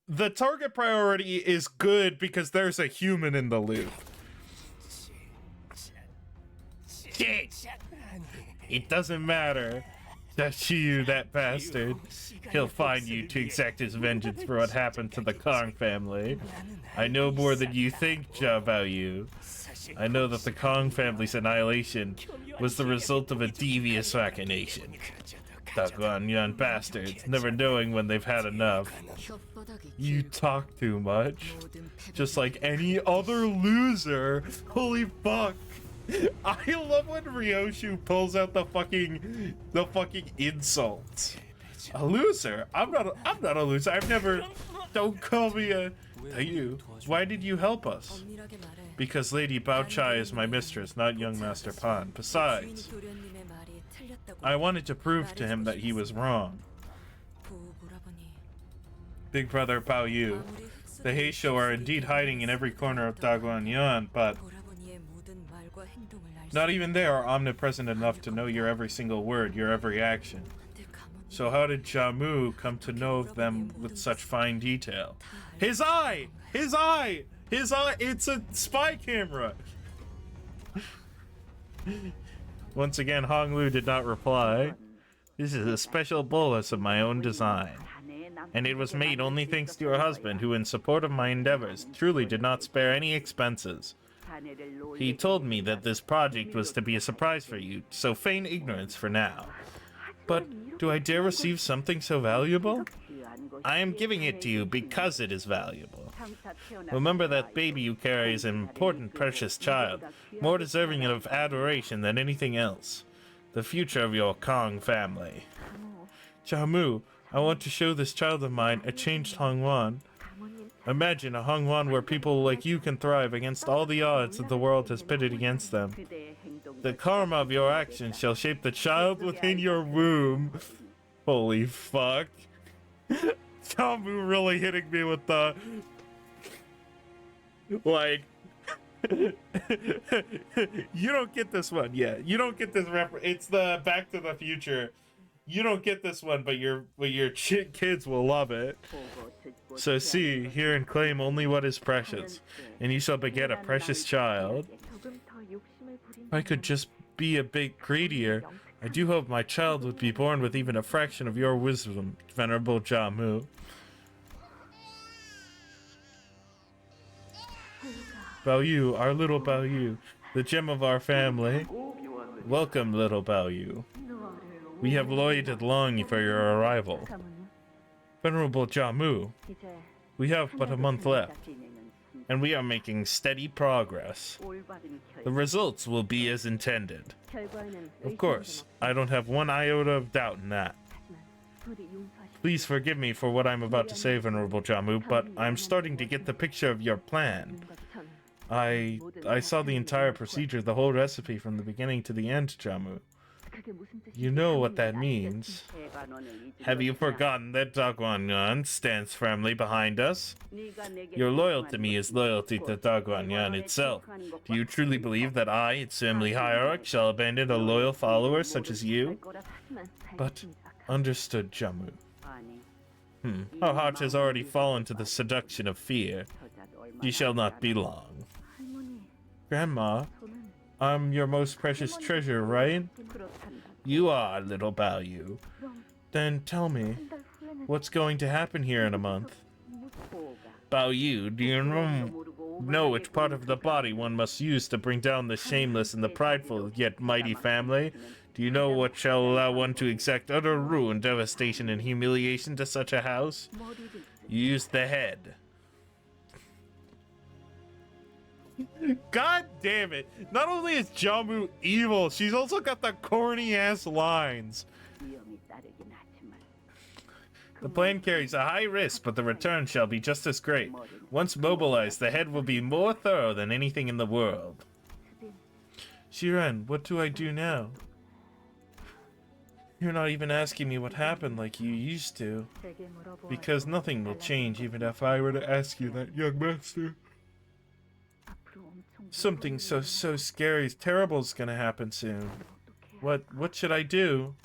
the target priority is good because there's a human in the loop. Shit. It doesn't matter. That's you, that bastard. He'll find you to exact his vengeance for what happened to the Kong family. I know more than you think, Daiyu. I know that the Kong family's annihilation was the result of a devious machination. Daguan bastards, never knowing when they've had enough. You talk too much. Just like any other loser. Holy fuck. I love when Ryoshu pulls out the fucking insults. A loser? I'm not a loser. I've never. Don't call me a. Daiyu, why did you help us? Because Lady Baochai is my mistress, not young Master Pan. Besides, I wanted to prove to him that he was wrong. Big brother Baoyu, the Heisho are indeed hiding in every corner of Daguan, but not even they are omnipresent enough to know your every single word, your every action. So how did Jamu come to know of them with such fine detail? His eye! His eye! His eye! It's a spy camera! Once again, Honglu did not reply. This is a special bolus of my own design. And it was made only thanks to your husband, who in support of my endeavors truly did not spare any expenses. He told me that this project was to be a surprise for you, so feign ignorance for now. But do I dare receive something so valuable? I am giving it to you because it is valuable. Remember that baby you carry is an important, precious child, more deserving of adoration than anything else. The future of your Kong family. Jamu, I want to show this child of mine a changed Hongwan. Imagine a Hongwan where people like you can thrive against all the odds that the world has pitted against them. The karma of your actions shall shape the child within your womb. Holy fuck. Jamu really hitting me with the... Like... You don't get this one. Yeah, you don't get this it's the Back to the Future. You don't get this one, but your kids will love it. So see, hear and claim only what is precious, and you shall beget a precious child. If I could just be a bit greedier, I do hope my child would be born with even a fraction of your wisdom, Venerable Jamu. Baoyu, our little Baoyu, the gem of our family. Welcome, little Baoyu. We have waited long for your arrival. Venerable Jamu, we have but a month left, and we are making steady progress. The results will be as intended. Of course, I don't have one iota of doubt in that. Please forgive me for what I'm about to say, Venerable Jamu, but I'm starting to get the picture of your plan. I saw the entire procedure, the whole recipe from the beginning to the end, Jamu. You know what that means. Have you forgotten that Daguan stands firmly behind us? Your loyalty to me is loyalty to Daguan itself. Do you truly believe that I, its family hierarch, shall abandon a loyal follower such as you? But, understood, Jamu. Our heart has already fallen to the seduction of fear. You shall not be long. Grandma, I'm your most precious treasure, right? You are, little Daiyu. Then tell me, what's going to happen here in a month? Daiyu, do you know which part of the body one must use to bring down the shameless and the prideful yet mighty family? Do you know what shall allow one to exact utter ruin, devastation, and humiliation to such a house? Use the head. God damn it. Not only is Jamu evil, she's also got the corny ass lines. The plan carries a high risk, but the return shall be just as great. Once mobilized, the head will be more thorough than anything in the world. Shiren, what do I do now? You're not even asking me what happened like you used to. Because nothing will change even if I were to ask you that, young master. Something so scary, terrible is gonna happen soon. What should I do?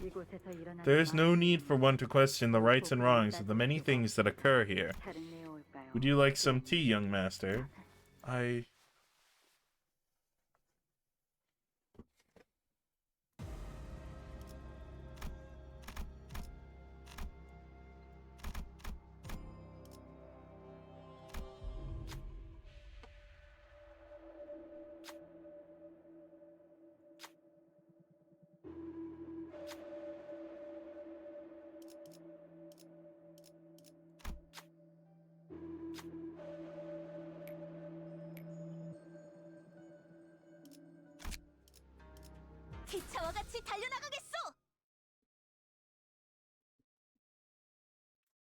There is no need for one to question the rights and wrongs of the many things that occur here. Would you like some tea, young master? 기차와 같이 달려나가겠소.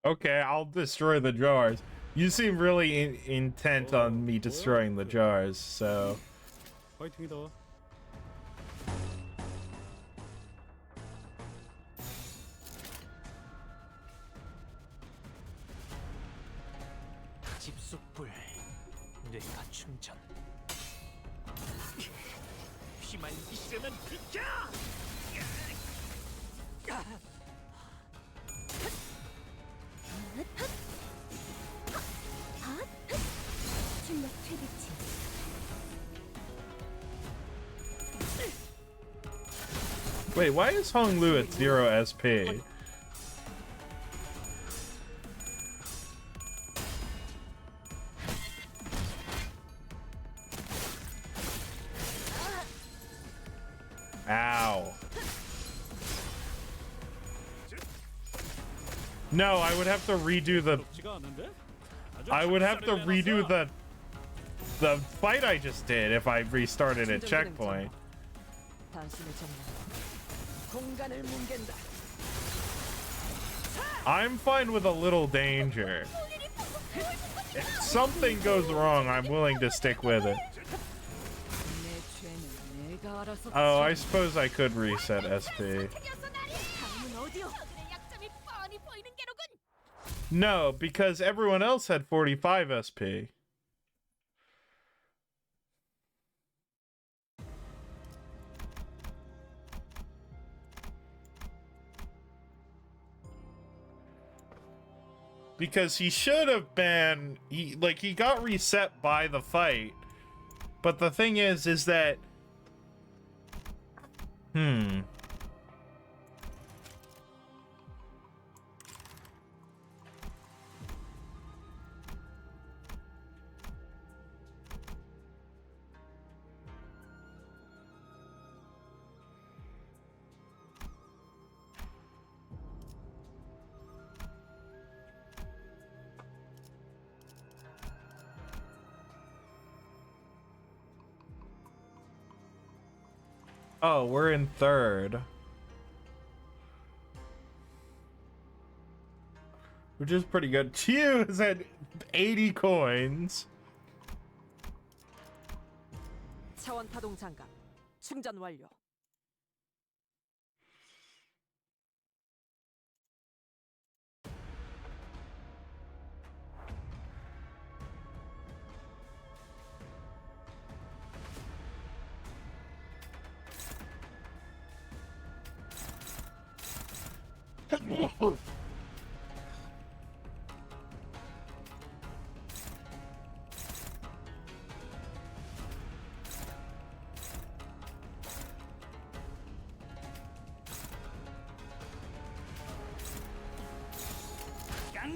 Okay, I'll destroy the jars. You seem really intent on me destroying the jars, so... 파이팅이다. 집속불 뇌가 충전. 피만 있으면 비켜! 출력 최대치. Wait, why is Hong Lu at 0 SP? Ow. No, I would have to redo the... the fight I just did if I restarted at checkpoint. I'm fine with a little danger. If something goes wrong, I'm willing to stick with it. Oh, I suppose I could reset SP. No, because everyone else had 45 SP. Because he should have been, he got reset by the fight. But the thing is that, oh, we're in third. Which is pretty good. Chiu has had 80 coins. 차원 파동 장갑 충전 완료.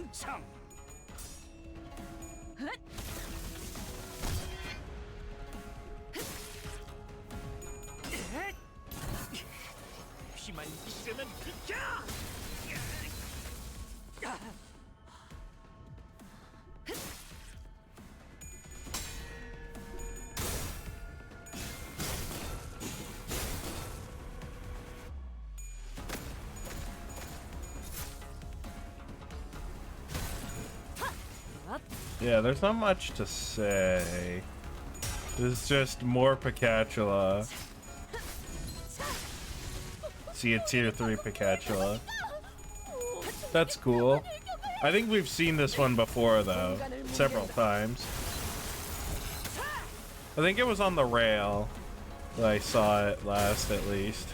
깡창. 피만 있으면 비켜. Yeah, there's not much to say. This is just more Picatula. See a tier 3 Picatula. That's cool. I think we've seen this one before though, several times. I think it was on the rail that I saw it last at least.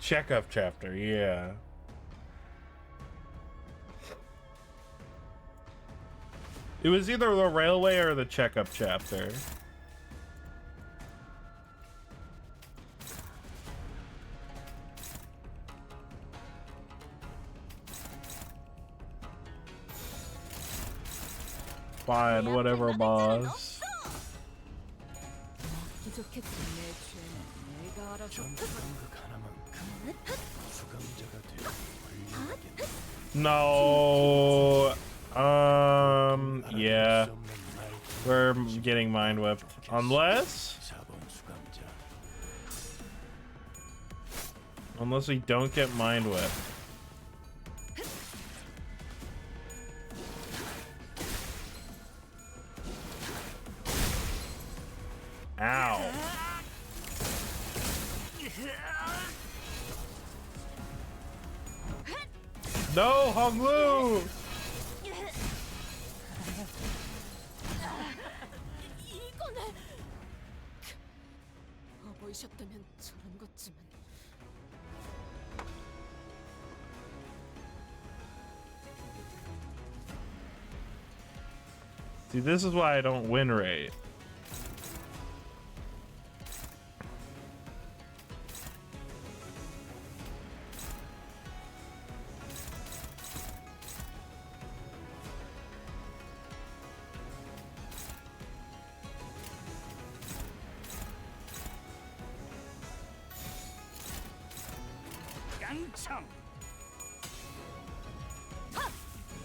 Checkup chapter, yeah. It was either the railway or the checkup chapter. Fine, whatever, boss. 전방극 하나만큼 수감자가 되어 권리에게 No. Yeah. 알아들 수 없는 말투 We're getting mind whipped. Unless 4번 수감자 we don't get mind whipped. Ow. No, Honglu! 이거는 보이셨다면 저런 것쯤은. See, this is why I don't win rate. 깡창.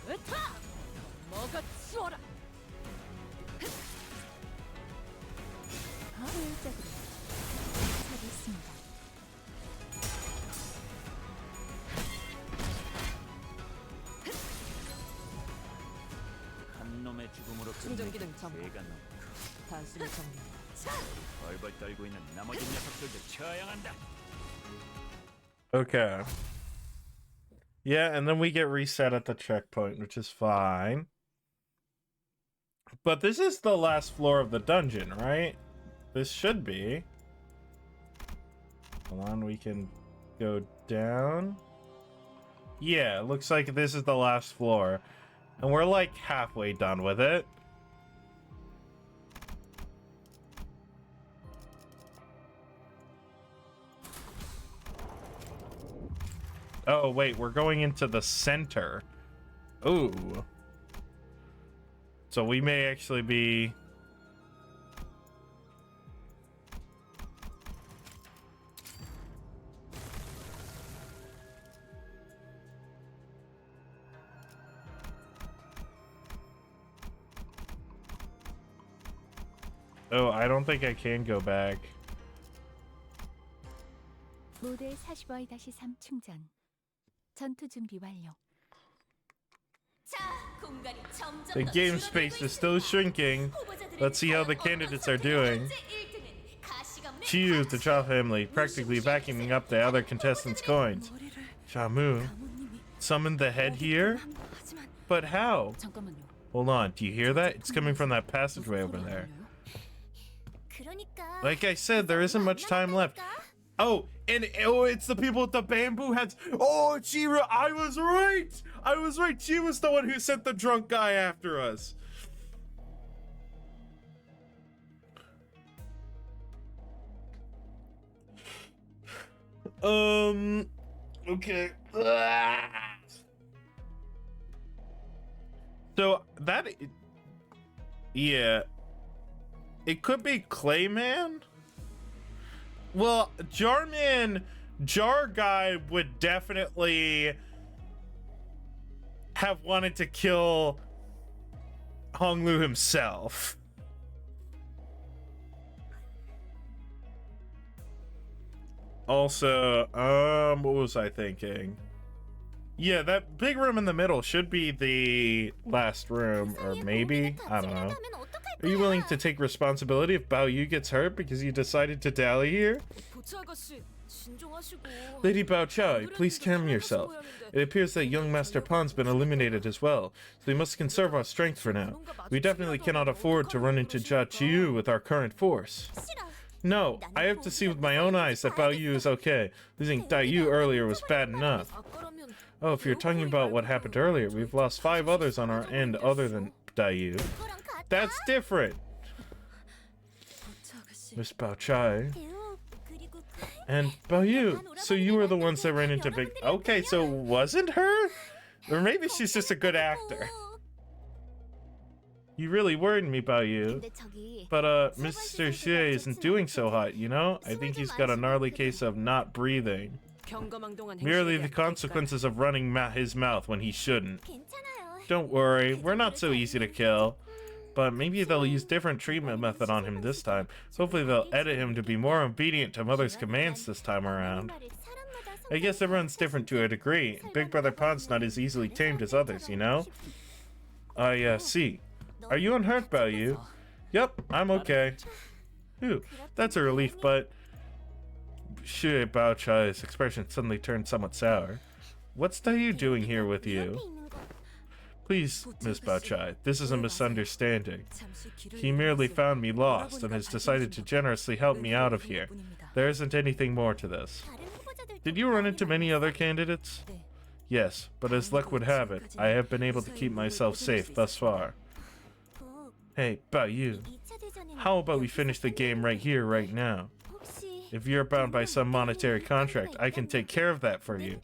으타! 먹어 치워라. 효율적으로 하겠습니다. 한 놈의 죽음으로 충전기는 끝내기 점검. 죄가 넘. 단숨에 정리. 벌벌 떨고 있는 나머지 녀석들도 처형한다. Okay. Yeah, and then we get reset at the checkpoint, which is fine. But this is the last floor of the dungeon, right? This should be. Hold on, we can go down. Yeah, it looks like this is the last floor. And we're like halfway done with it. Oh, wait, we're going into the center. Ooh. So we may actually be... Oh, I don't think I can go back. 모델 45-3 충전. 전투 준비 완료. The game space is still shrinking. Let's see how the candidates are doing. Chiyu, the Cha family, practically vacuuming up the other contestants' coins. Shamu, summoned the head here? But how? 잠깐만요. Hold on, do you hear that? It's coming from that passageway over there. Like I said, there isn't much time left. Oh, and oh, it's the people with the bamboo hats. Oh, Chira, I was right. I was right. She was the one who sent the drunk guy after us. Okay. So that, yeah, it could be Clayman. Well, Jar Guy would definitely have wanted to kill Hong Lu himself. Also, what was I thinking? Yeah, that big room in the middle should be the last room, or maybe, I don't know. Are you willing to take responsibility if Bao Yu gets hurt because you decided to dally here? Lady Bao Chai, please calm yourself. It appears that young Master Pan's been eliminated as well, so we must conserve our strength for now. We definitely cannot afford to run into Jia Qiu with our current force. No, I have to see with my own eyes that Bao Yu is okay. Losing Daiyu earlier was bad enough. Oh, if you're talking about what happened earlier, we've lost 5 others on our end other than Daiyu. That's different. Miss Bao Chai. And Bao Yu, so you were the ones that ran into Big... Okay, so wasn't her? Or maybe she's just a good actor. You really worried me, Bao Yu. But, Mr. Xie isn't doing so hot, you know? I think he's got a gnarly case of not breathing. Merely the consequences of running his mouth when he shouldn't. Don't worry, we're not so easy to kill. But maybe they'll use different treatment method on him this time. Hopefully they'll edit him to be more obedient to Mother's commands this time around. I guess everyone's different to a degree. Big Brother Pod's not as easily tamed as others, you know? I see. Are you unhurt, Bao Yu? Yep, I'm okay. Phew, that's a relief, but... Xue Bao Chai's expression suddenly turned somewhat sour. What's Daiyu doing here with you? Please, Miss Bao Chai, this is a misunderstanding. He merely found me lost and has decided to generously help me out of here. There isn't anything more to this. Did you run into many other candidates? Yes, but as luck would have it, I have been able to keep myself safe thus far. Hey, Bao Yu, how about we finish the game right here, right now? If you're bound by some monetary contract, I can take care of that for you.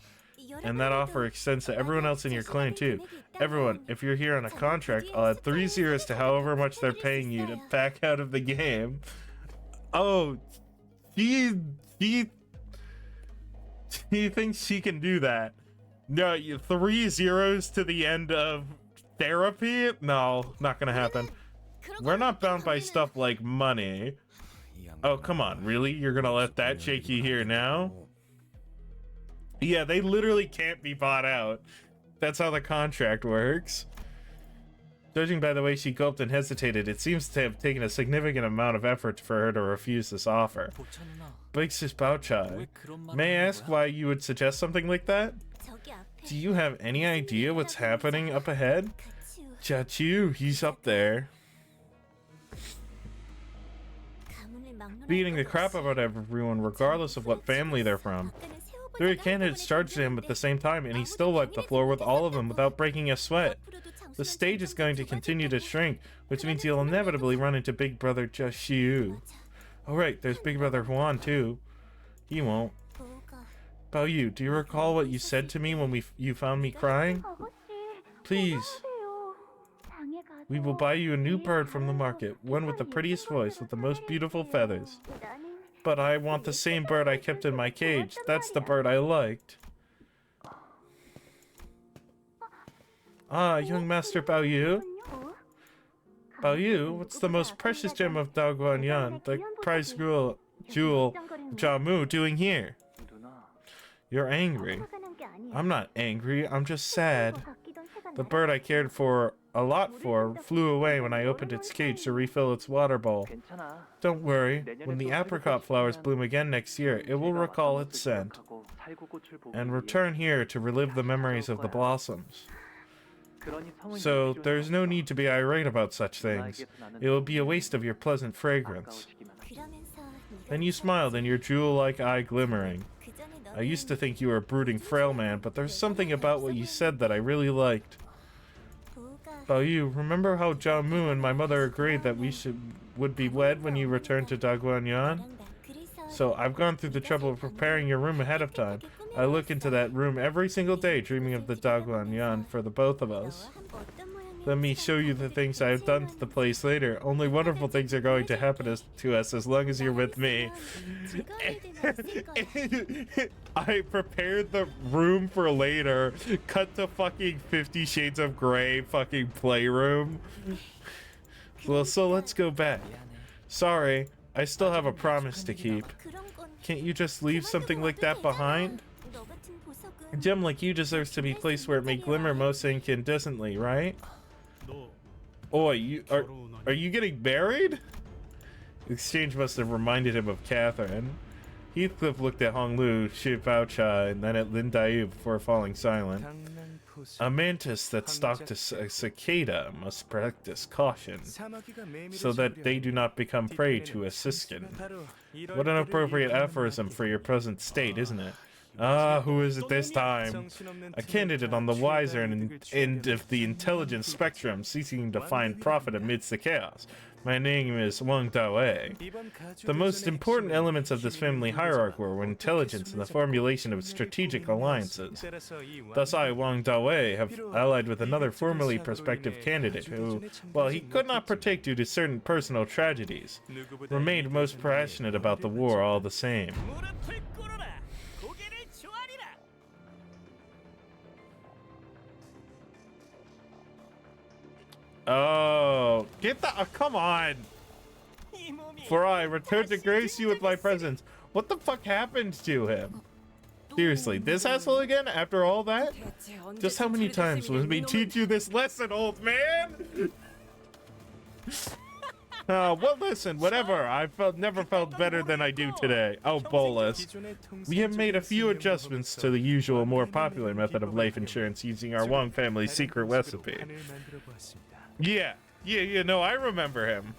And that offer extends to everyone else in your clan too. Everyone, if you're here on a contract, I'll add 3 zeros to however much they're paying you to back out of the game. Oh, he thinks she can do that. No, 3 zeros to the end of therapy? No, not gonna happen. We're not bound by stuff like money. Oh, come on, really? You're gonna let that shake you here now? Yeah, they literally can't be bought out. That's how the contract works. Judging by the way she gulped and hesitated, it seems to have taken a significant amount of effort for her to refuse this offer. Big Sis Bao Chai, may I ask why you would suggest something like that? Do you have any idea what's happening up ahead? Jia Qiu, he's up there. Beating the crap out of everyone regardless of what family they're from. 3 candidates charged him at the same time and he still wiped the floor with all of them without breaking a sweat. The stage is going to continue to shrink, which means you'll inevitably run into Big Brother Jia Qiu. Oh right, there's Big Brother Huan too. He won't. Bao Yu, do you recall what you said to me when you found me crying? Please. We will buy you a new bird from the market, one with the prettiest voice, with the most beautiful feathers. But I want the same bird I kept in my cage. That's the bird I liked. Ah, young Master Bao Yu. Bao Yu, what's the most precious gem of Dao Guanyan, the prize jewel Jamu, doing here? You're angry. I'm not angry, I'm just sad. The bird I cared for a lot for flew away when I opened its cage to refill its water bowl. Don't worry, when the apricot flowers bloom again next year, it will recall its scent and return here to relive the memories of the blossoms. So there's no need to be irate about such things. It will be a waste of your pleasant fragrance. Then you smiled and your jewel-like eye glimmering. I used to think you were a brooding frail man, but there's something about what you said that I really liked. Bao Yu, remember how Jia Mu and my mother agreed that we would be wed when you returned to Daguanyan? So I've gone through the trouble of preparing your room ahead of time. I look into that room every single day, dreaming of the Dagwan Yan for the both of us. Let me show you the things I have done to the place later. Only wonderful things are going to happen to us as long as you're with me. I prepared the room for later. Cut to fucking 50 Shades of Grey fucking playroom. Well, so let's go back. Sorry, I still have a promise to keep. Can't you just leave something like that behind? A gem like you deserves to be placed where it may glimmer most incandescently, right? Oh, are you getting married? The exchange must have reminded him of Catherine. Heathcliff looked at Honglu, Shi Baocha, and then at Lin Daiyu before falling silent. A mantis that stalked a cicada must practice caution, so that they do not become prey to a siskin. What an appropriate aphorism for your present state, isn't it? Ah, who is it this time? A candidate on the wiser end of the intelligence spectrum, seeking to find profit amidst the chaos. My name is Wang Dawei. The most important elements of this family hierarchy were intelligence and the formulation of strategic alliances. Thus I, Wang Dawei, have allied with another formerly prospective candidate who, while he could not partake due to certain personal tragedies, remained most passionate about the war all the same. Oh, get the come on! For I return to grace you with my presence. What the fuck happened to him? Seriously, this asshole again after all that? Just how many times will me teach you this lesson, old man? Well, listen, whatever. I never felt better than I do today. Oh, Bolus. We have made a few adjustments to the usual, more popular method of life insurance using our Wong family's secret recipe. Yeah, no, I remember him.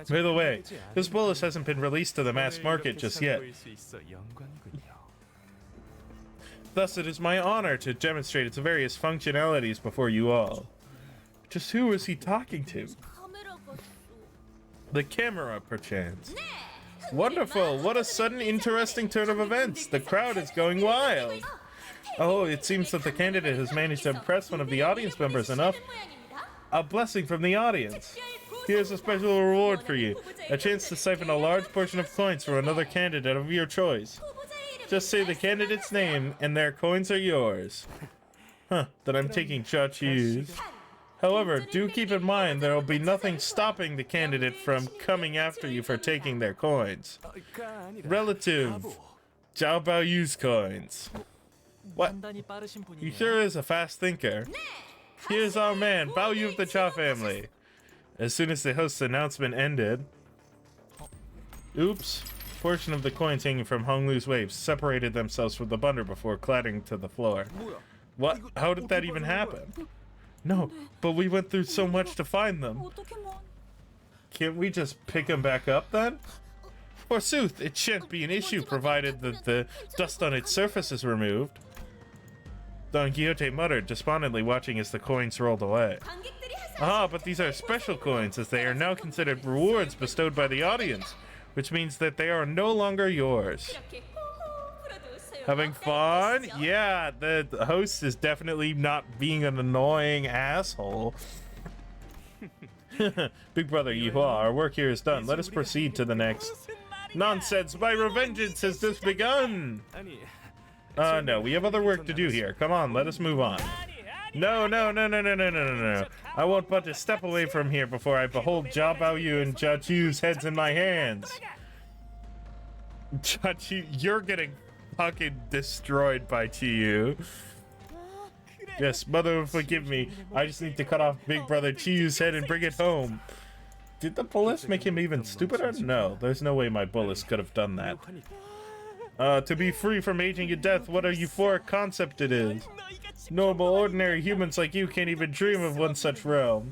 By the way, this bolus hasn't been released to the mass market just yet. Thus, it is my honor to demonstrate its various functionalities before you all. Just who is he talking to? The camera, perchance. Wonderful! What a sudden, interesting turn of events! The crowd is going wild! Oh, it seems that the candidate has managed to impress one of the audience members enough. A blessing from the audience. Here's a special reward for you. A chance to siphon a large portion of coins from another candidate of your choice. Just say the candidate's name and their coins are yours. Huh, then I'm taking Chachi's. However, do keep in mind there will be nothing stopping the candidate from coming after you for taking their coins. Relative Zhao Baoyu's coins. What? He sure is a fast thinker. Here's our man, Baoyu of the Cha family. As soon as the host's announcement ended... Oops. Portion of the coins hanging from Honglu's waves separated themselves from the bundle before clattering to the floor. What? How did that even happen? No, but we went through so much to find them. Can't we just pick them back up then? Forsooth, it shan't be an issue provided that the dust on its surface is removed. Don Quixote muttered, despondently watching as the coins rolled away. Ah, but these are special coins, as they are now considered rewards bestowed by the audience, which means that they are no longer yours. Having fun? Yeah, the host is definitely not being an annoying asshole. Big brother Yihua, our work here is done. Let us proceed to the next. Nonsense, my revengeance has just begun! No, we have other work to do here. Come on, let us move on. No. I won't but a step away from here before I behold Jia Baoyu and Jia Chu's heads in my hands. Jia Chu, you're getting fucking destroyed by Chiyu. Yes, mother, forgive me. I just need to cut off Big Brother Chiyu's head and bring it home. Did the bullets make him even stupider? No, there's no way my bullets could have done that. To be free from aging and death, what a euphoric concept it is. Normal, ordinary humans like you can't even dream of one such realm.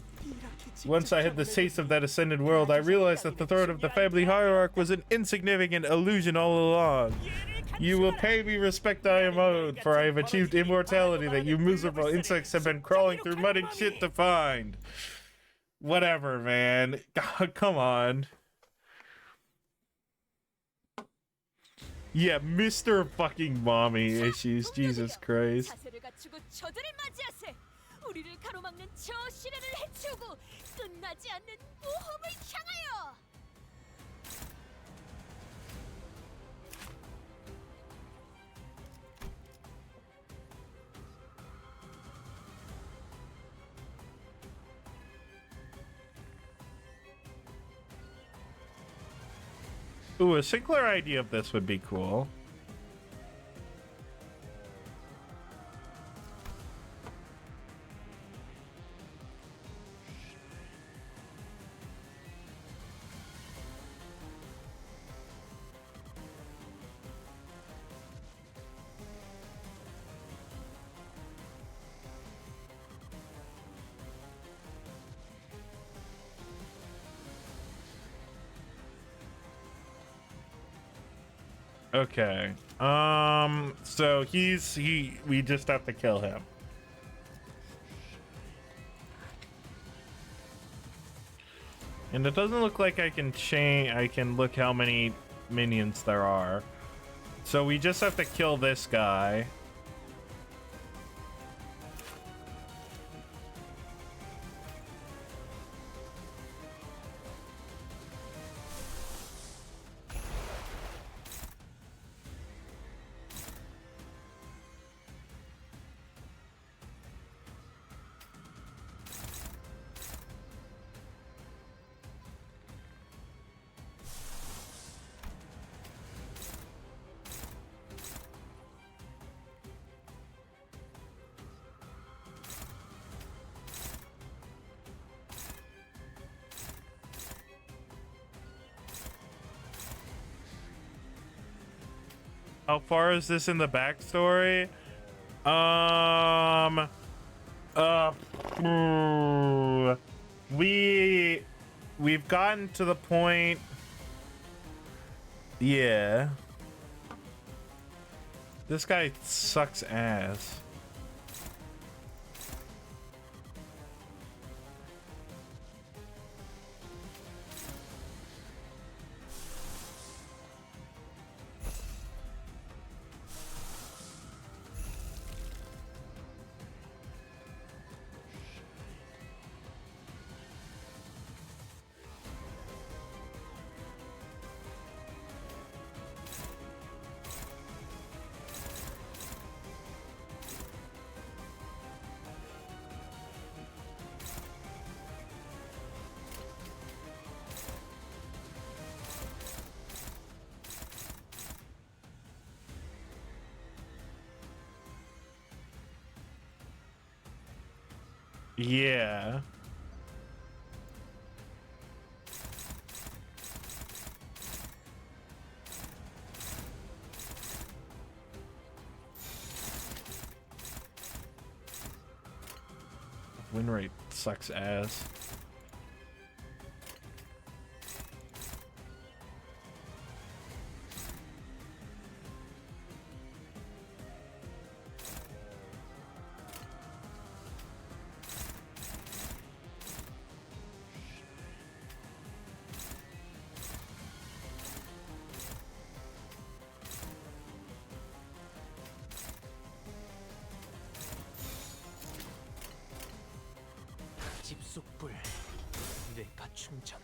Once I had the taste of that ascended world, I realized that the throne of the family hierarchy was an insignificant illusion all along. You will pay me respect I am owed, for I have achieved immortality that you miserable insects have been crawling through mud and shit to find. Whatever, man. God, come on. Yeah, Mr. fucking mommy issues. Jesus Christ. 자세를 갖추고 저들을 맞이하세. 우리를 가로막는 저 시련을 해치우고 끝나지 않는 모험을 향하여. Ooh, a singular idea of this would be cool. Okay. So we just have to kill him. And it doesn't look like I can look how many minions there are. So we just have to kill this guy. How far is this in the backstory? We've gotten to the point. Yeah. This guy sucks ass. Yeah. Win rate sucks ass. 집속불 뇌가 충전.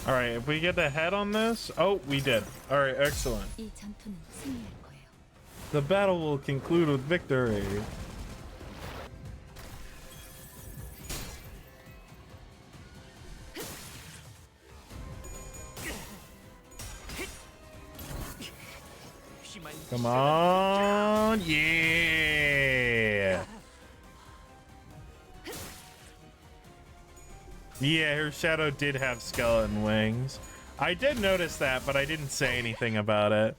All right, if we get ahead on this, oh, we did. All right, excellent. 이 전투는 승리할 거예요. The battle will conclude with victory. Come on, yeah. Yeah, her shadow did have skeleton wings. I did notice that, but I didn't say anything about it.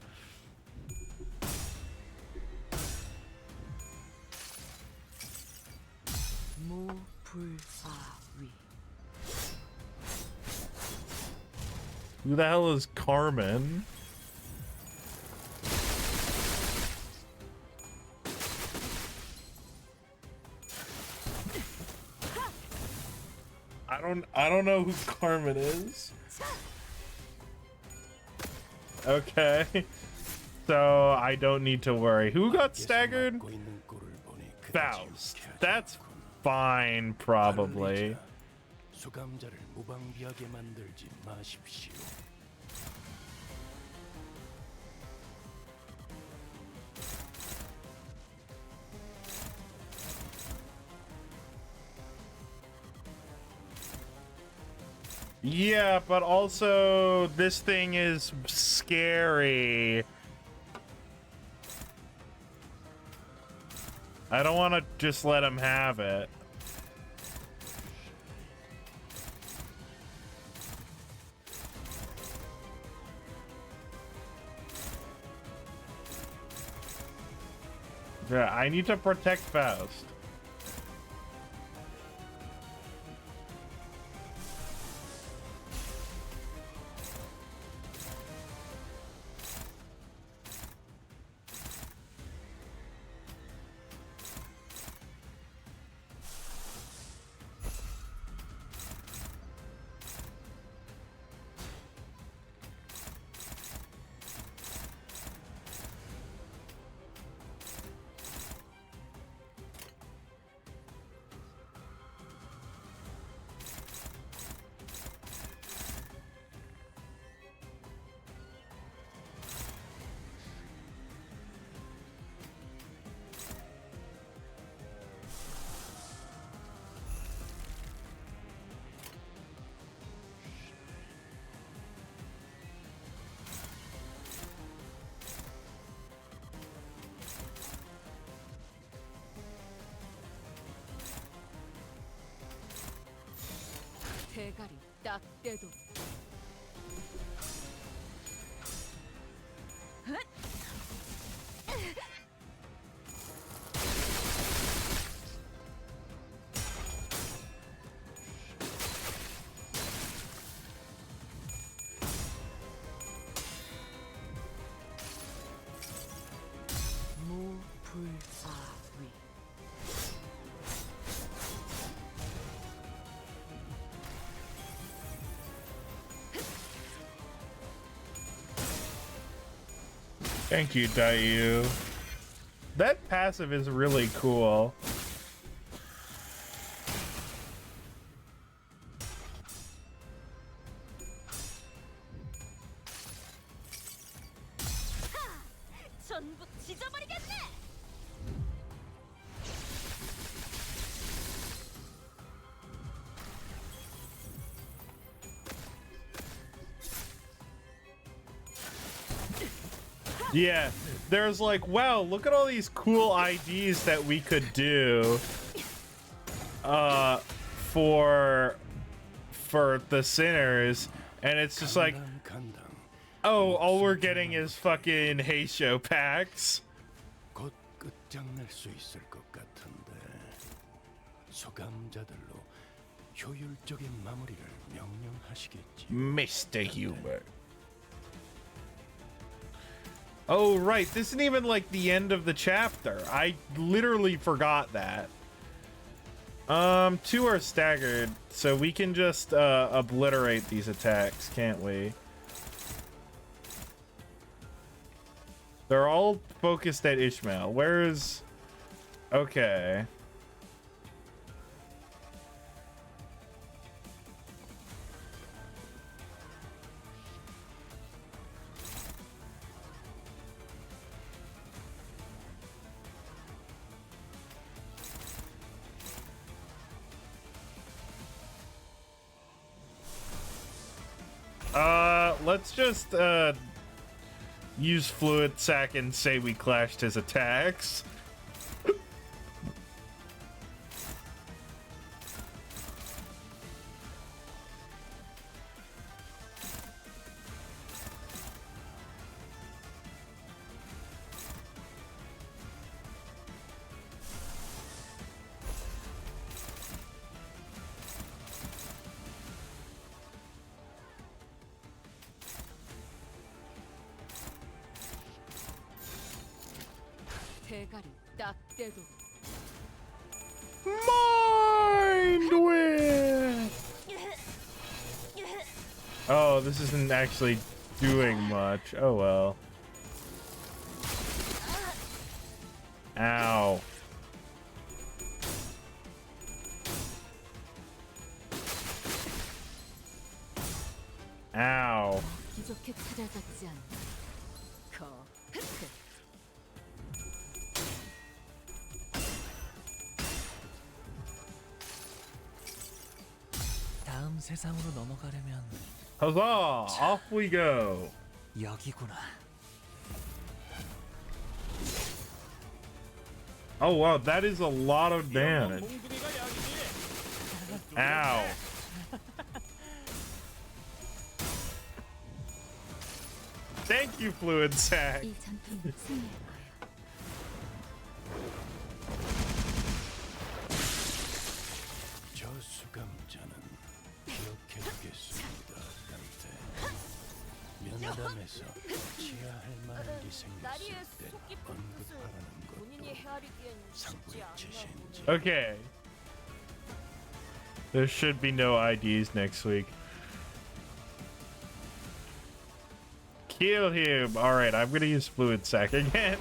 Who the hell is Carmen? I don't know who Carmen is. Okay. So I don't need to worry. Who got 밖에서 staggered? 막고 있는 꼴을 보니 그다지 Faust. 유쾌하지 That's 않군. fine, probably. 관리자, 수감자를 무방비하게 만들지 마십시오. Yeah, but also this thing is scary. I don't want to just let him have it. Yeah, I need to protect Faust. 대가리 딱 떼도 무불사위. Thank you, Daiyu. That passive is really cool. 전부 찢어버리겠네. Yeah, there's like, wow, look at all these cool IDs that we could do for the sinners, and it's just like, 간당. oh, all we're getting is fucking Heisho packs. 곧 끝장낼 수 있을 것 같은데 수감자들로 효율적인 마무리를 명령하시겠지. Mr. Hubert. Oh, right. This isn't even like the end of the chapter. I literally forgot that. Two are staggered, so we can just obliterate these attacks, can't we? They're all focused at Ishmael. Where's... Okay. Let's just use Fluid Sac and say we clashed his attacks. 대가리 딱 떼도 Mind Whip! Oh, this isn't actually doing much. Oh well. Ow. Ow. 기적해 찾아잡지 않는 거. 다음 세상으로 넘어가려면 Huzzah! Off we go. 여기구나. Oh wow, that is a lot of damage. 몽둥이가 약이지. Ow. Thank you, Fluid Sack. 이 전투는 승리할 거예요. 저 수감자는 기억해두겠습니다, 단테. 면담에서 취하할 만한 일이 생겼을 나리의 때 속 깊은 뜻을 언급하라는 본인이 것도 헤아리기엔 쉽지 상부의 않나 지시인지. Okay. There should be no IDs next week. Kill him. Alright, I'm gonna use Fluid Sack again.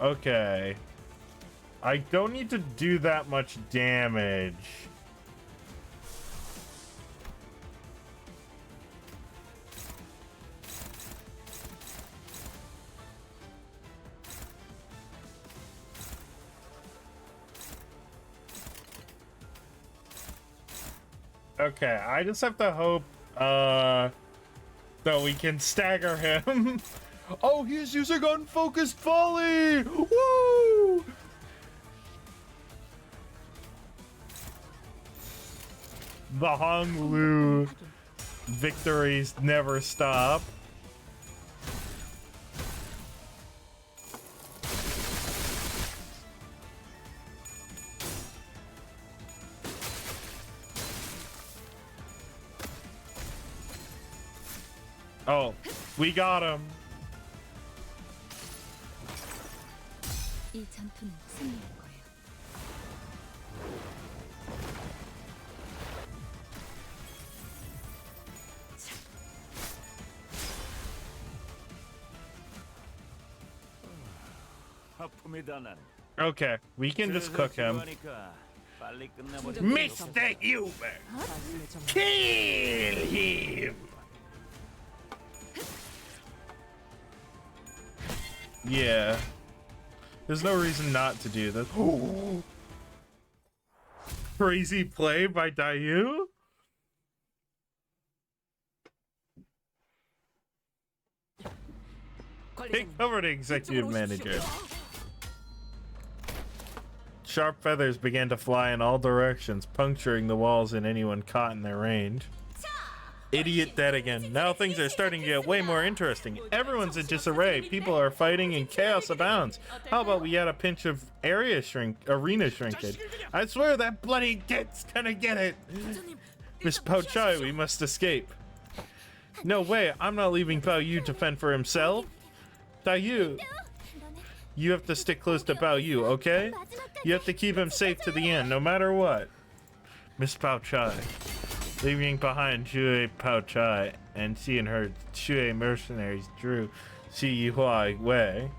Okay. I don't need to do that much damage. Okay, I just have to hope that we can stagger him. Oh, he's using unfocused volley! Woo! The Honglu victories never stop. Oh, we got him. 이 전투는 승리할 거예요. 하품이다 나는. Okay, we can just cook him. 빨리 끝내버려. Mr. Huber, kill him. Yeah. There's no reason not to do this. Crazy play by Daiyu? Take over to executive manager. Sharp feathers began to fly in all directions, puncturing the walls and anyone caught in their range. Idiot dead again. Now things are starting to get way more interesting. Everyone's in disarray. People are fighting and chaos abounds. How about we add a pinch of arena shrinkage? I swear that bloody dit's gonna get it. Miss Pao Chai, we must escape. No way, I'm not leaving Pao Yu to fend for himself. Daiyu, you have to stick close to Pao Yu, okay? You have to keep him safe to the end, no matter what. Miss Pao Chai. Leaving behind Shui Pao Chai and she and her Shui mercenaries drew Xi Yihua away.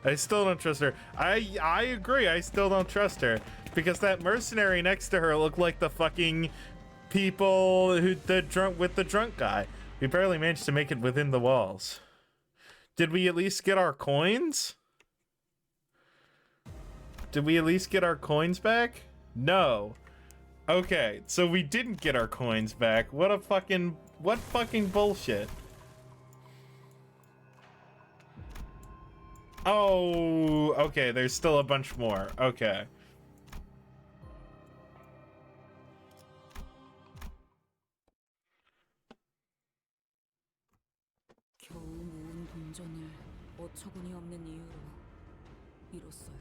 I still don't trust her. I agree, I still don't trust her. Because that mercenary next to her looked like the fucking people who the drunk guy. We barely managed to make it within the walls. Did we at least get our coins? Did we at least get our coins back? No. Okay, so we didn't get our coins back. What fucking bullshit. Oh, okay, there's still a bunch more. Okay. 겨우 모은 동전을 어처구니 없는 이유로 잃었어요.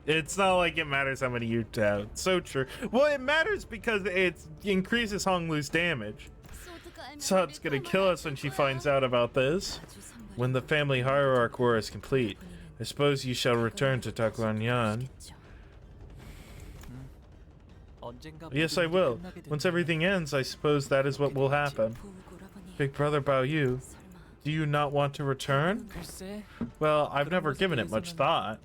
It's not like it matters how many you have. So true. Well, it matters because it increases Honglu's damage. So it's gonna kill us when she finds out about this. When the family hierarch war is complete, I suppose you shall return to Taguanyan. Yes, I will. Once everything ends, I suppose that is what will happen. Big brother Daiyu, do you not want to return? Well, I've never given it much thought.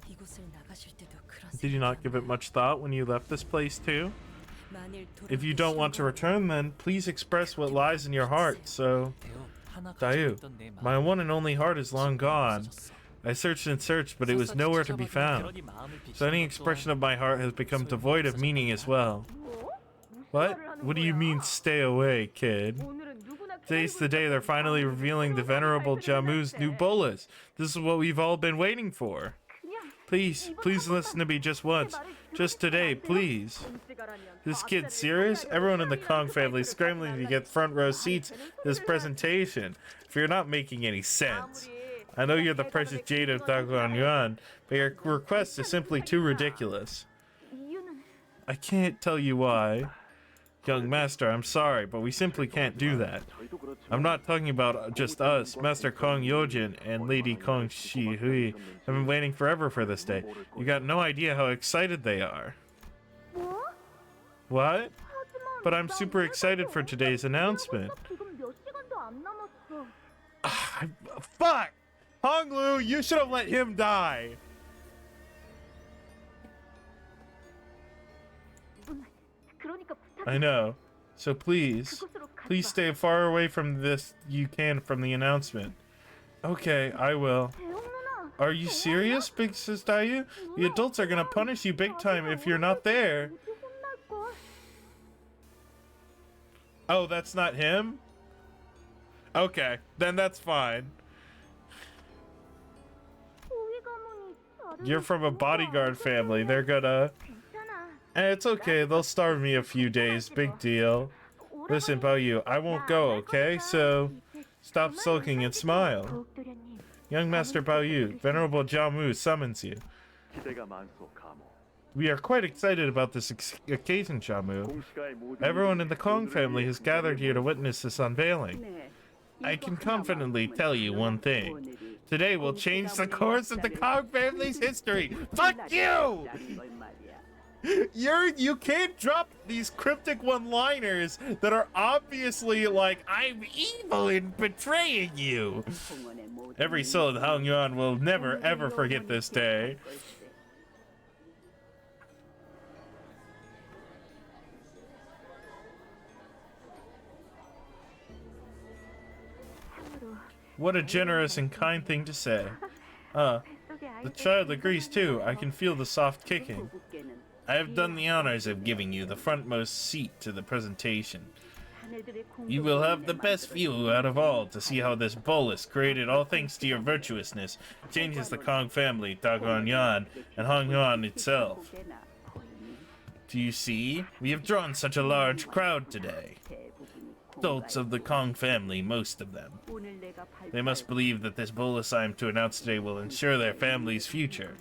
Did you not give it much thought when you left this place too? If you don't want to return, then please express what lies in your heart. So, Daiyu, my one and only heart is long gone. I searched and searched, but it was nowhere to be found. So any expression of my heart has become devoid of meaning as well. What? What do you mean, stay away, kid? Today's the day they're finally revealing the venerable Jamu's new bolas. This is what we've all been waiting for. Please listen to me just once. Just today, please. This kid's serious? Everyone in the Kong family is scrambling to get front row seats to this presentation. If you're not making any sense. I know you're the precious jade of Daguanyuan, but your request is simply too ridiculous. I can't tell you why. Young master, I'm sorry, but we simply can't do that. I'm not talking about just us. Master Kong Yojin and Lady Kong Shihui have been waiting forever for this day. You got no idea how excited they are. What? But I'm super excited for today's announcement. Fuck! Honglu, you should have let him die. I know. So please stay far away from this you can from the announcement. Okay, I will. Are you serious, Big Sis Daiyu? The adults are gonna punish you big time if you're not there. Oh, that's not him? Okay, then that's fine. You're from a bodyguard family. They're gonna... it's okay. They'll starve me a few days. Big deal. Listen, Daiyu, I won't go, okay? So, stop sulking and smile. Young Master Daiyu, Venerable Jamu summons you. We are quite excited about this occasion, Jamu. Everyone in the Kong family has gathered here to witness this unveiling. I can confidently tell you one thing. Today will change the course of the Kong family's history. Fuck you! You can't drop these cryptic one-liners that are obviously like, I'm evil in betraying you. Every soul in Hongyuan will never ever forget this day. What a generous and kind thing to say. The child agrees too. I can feel the soft kicking. I have done the honors of giving you the frontmost seat to the presentation. You will have the best view out of all to see how this bolus, created all thanks to your virtuousness, changes the Kong family, Daguanyan, and Hongyuan itself. Do you see? We have drawn such a large crowd today. Adults of the Kong family, most of them. They must believe that this bolus I am to announce today will ensure their family's future.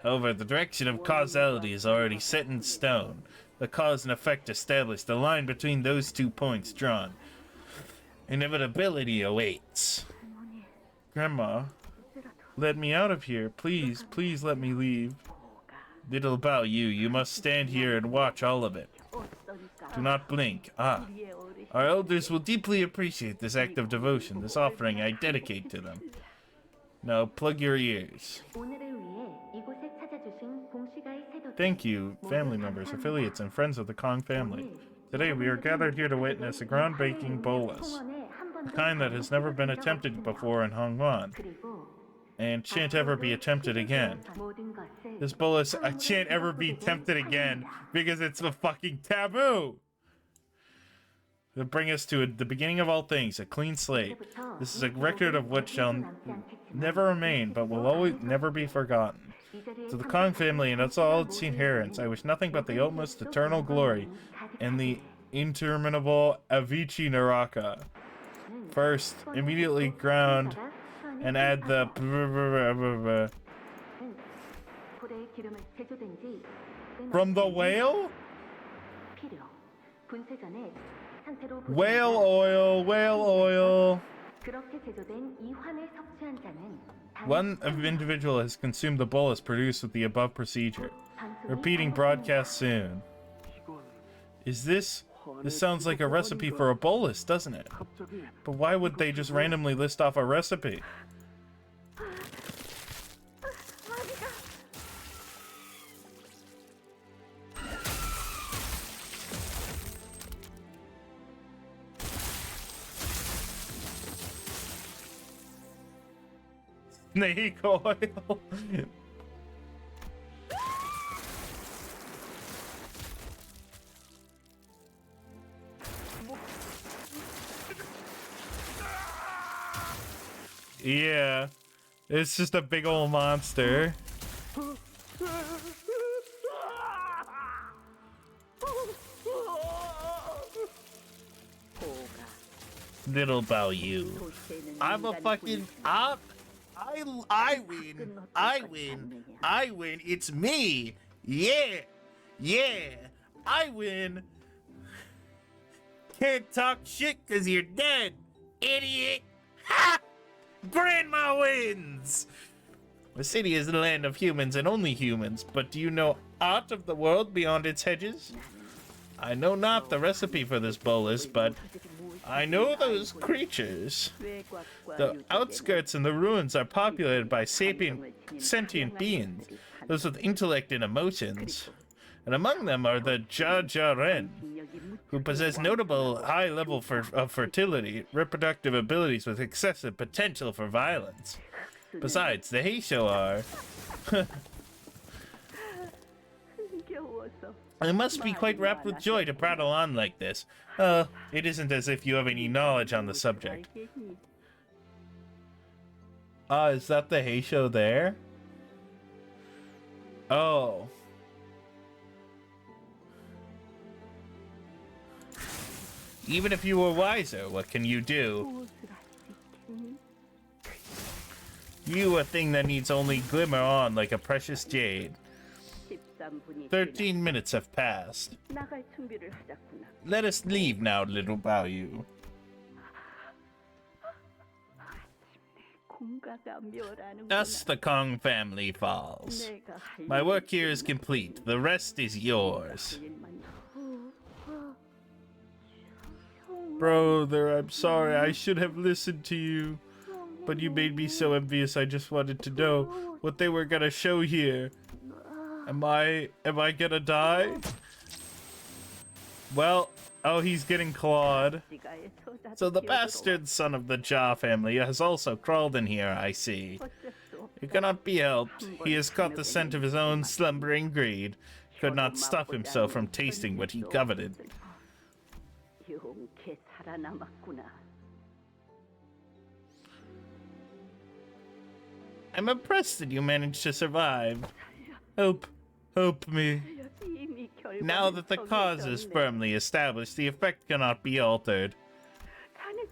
However, the direction of causality is already set in stone. The cause and effect established, the line between those 2 points drawn. Inevitability awaits. Grandma, let me out of here. Please let me leave. Little Daiyu, you must stand here and watch all of it. Do not blink. Our elders will deeply appreciate this act of devotion, this offering I dedicate to them. Now plug your ears. Thank you, family members, affiliates, and friends of the Kong family. Today we are gathered here to witness a groundbreaking bolus, the kind that has never been attempted before in Hongwan, and shan't ever be attempted again. This bolus shan't ever be attempted again because it's a fucking taboo! It'll bring us to the beginning of all things, a clean slate. This is a record of what shall never remain, but will always never be forgotten. To the Kong family and its all its inheritance, I wish nothing but the utmost eternal glory and the interminable Avicii Naraka. First, immediately ground and add the 기름을 제조된 뒤 From the whale? 필요. 분쇄 전에 상태로 Whale oil, whale oil. 그렇게 제조된 이 환을 섭취한 자는 One individual has consumed the bolus produced with the above procedure. Repeating broadcast soon. This sounds like a recipe for a bolus, doesn't it? But why would they just randomly list off a recipe? Snake oil. Yeah, it's just a big old monster. Little Daiyu. I'm a fucking I win. I win. I win. It's me. Yeah. Yeah. I win. Can't talk shit cause you're dead, idiot. Ha! Grandma wins! The city is the land of humans and only humans, but do you know aught of the world beyond its hedges? I know not the recipe for this bolus, but I know those creatures. The outskirts and the ruins are populated by sentient beings, those with intellect and emotions. And among them are the Jajaren, who possess notable high level of fertility, reproductive abilities with excessive potential for violence. Besides, the Heisho are... I must be quite wrapped with joy to prattle on like this. It isn't as if you have any knowledge on the subject. Is that the Heisho there? Oh. Even if you were wiser, what can you do? You a thing that needs only glimmer on like a precious jade. 13 minutes have passed. Let us leave now, little Daiyu. Thus the Kong family falls. My work here is complete. The rest is yours. Brother, I'm sorry. I should have listened to you. But you made me so envious. I just wanted to know what they were gonna show here. Am I gonna die? Well, oh, he's getting clawed. So the bastard son of the Ja family has also crawled in here, I see. It cannot be helped. He has caught the scent of his own slumbering greed. Could not stop himself from tasting what he coveted. I'm impressed that you managed to survive. Help me. Now that the cause is firmly established, the effect cannot be altered.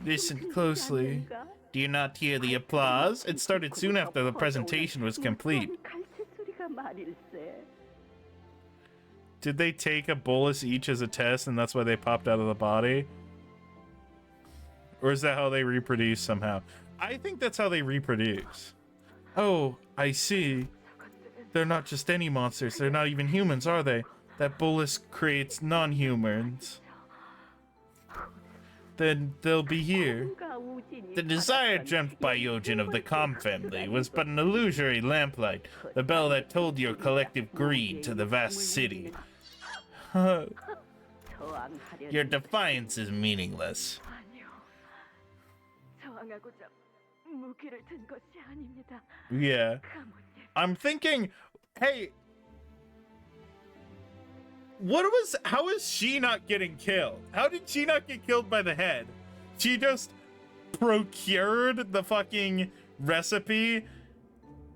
Listen closely. Do you not hear the applause? It started soon after the presentation was complete. Did they take a bolus each as a test and that's why they popped out of the body? Or is that how they reproduce somehow? I think that's how they reproduce. Oh, I see. They're not just any monsters. They're not even humans, are they? That bolus creates non-humans. Then they'll be here. The desire dreamt by Yojin of the Com family was but an illusory lamplight, the bell that told your collective greed to the vast city. Your defiance is meaningless. Yeah. I'm thinking, hey, how is she not getting killed? How did she not get killed by the head? She just procured the fucking recipe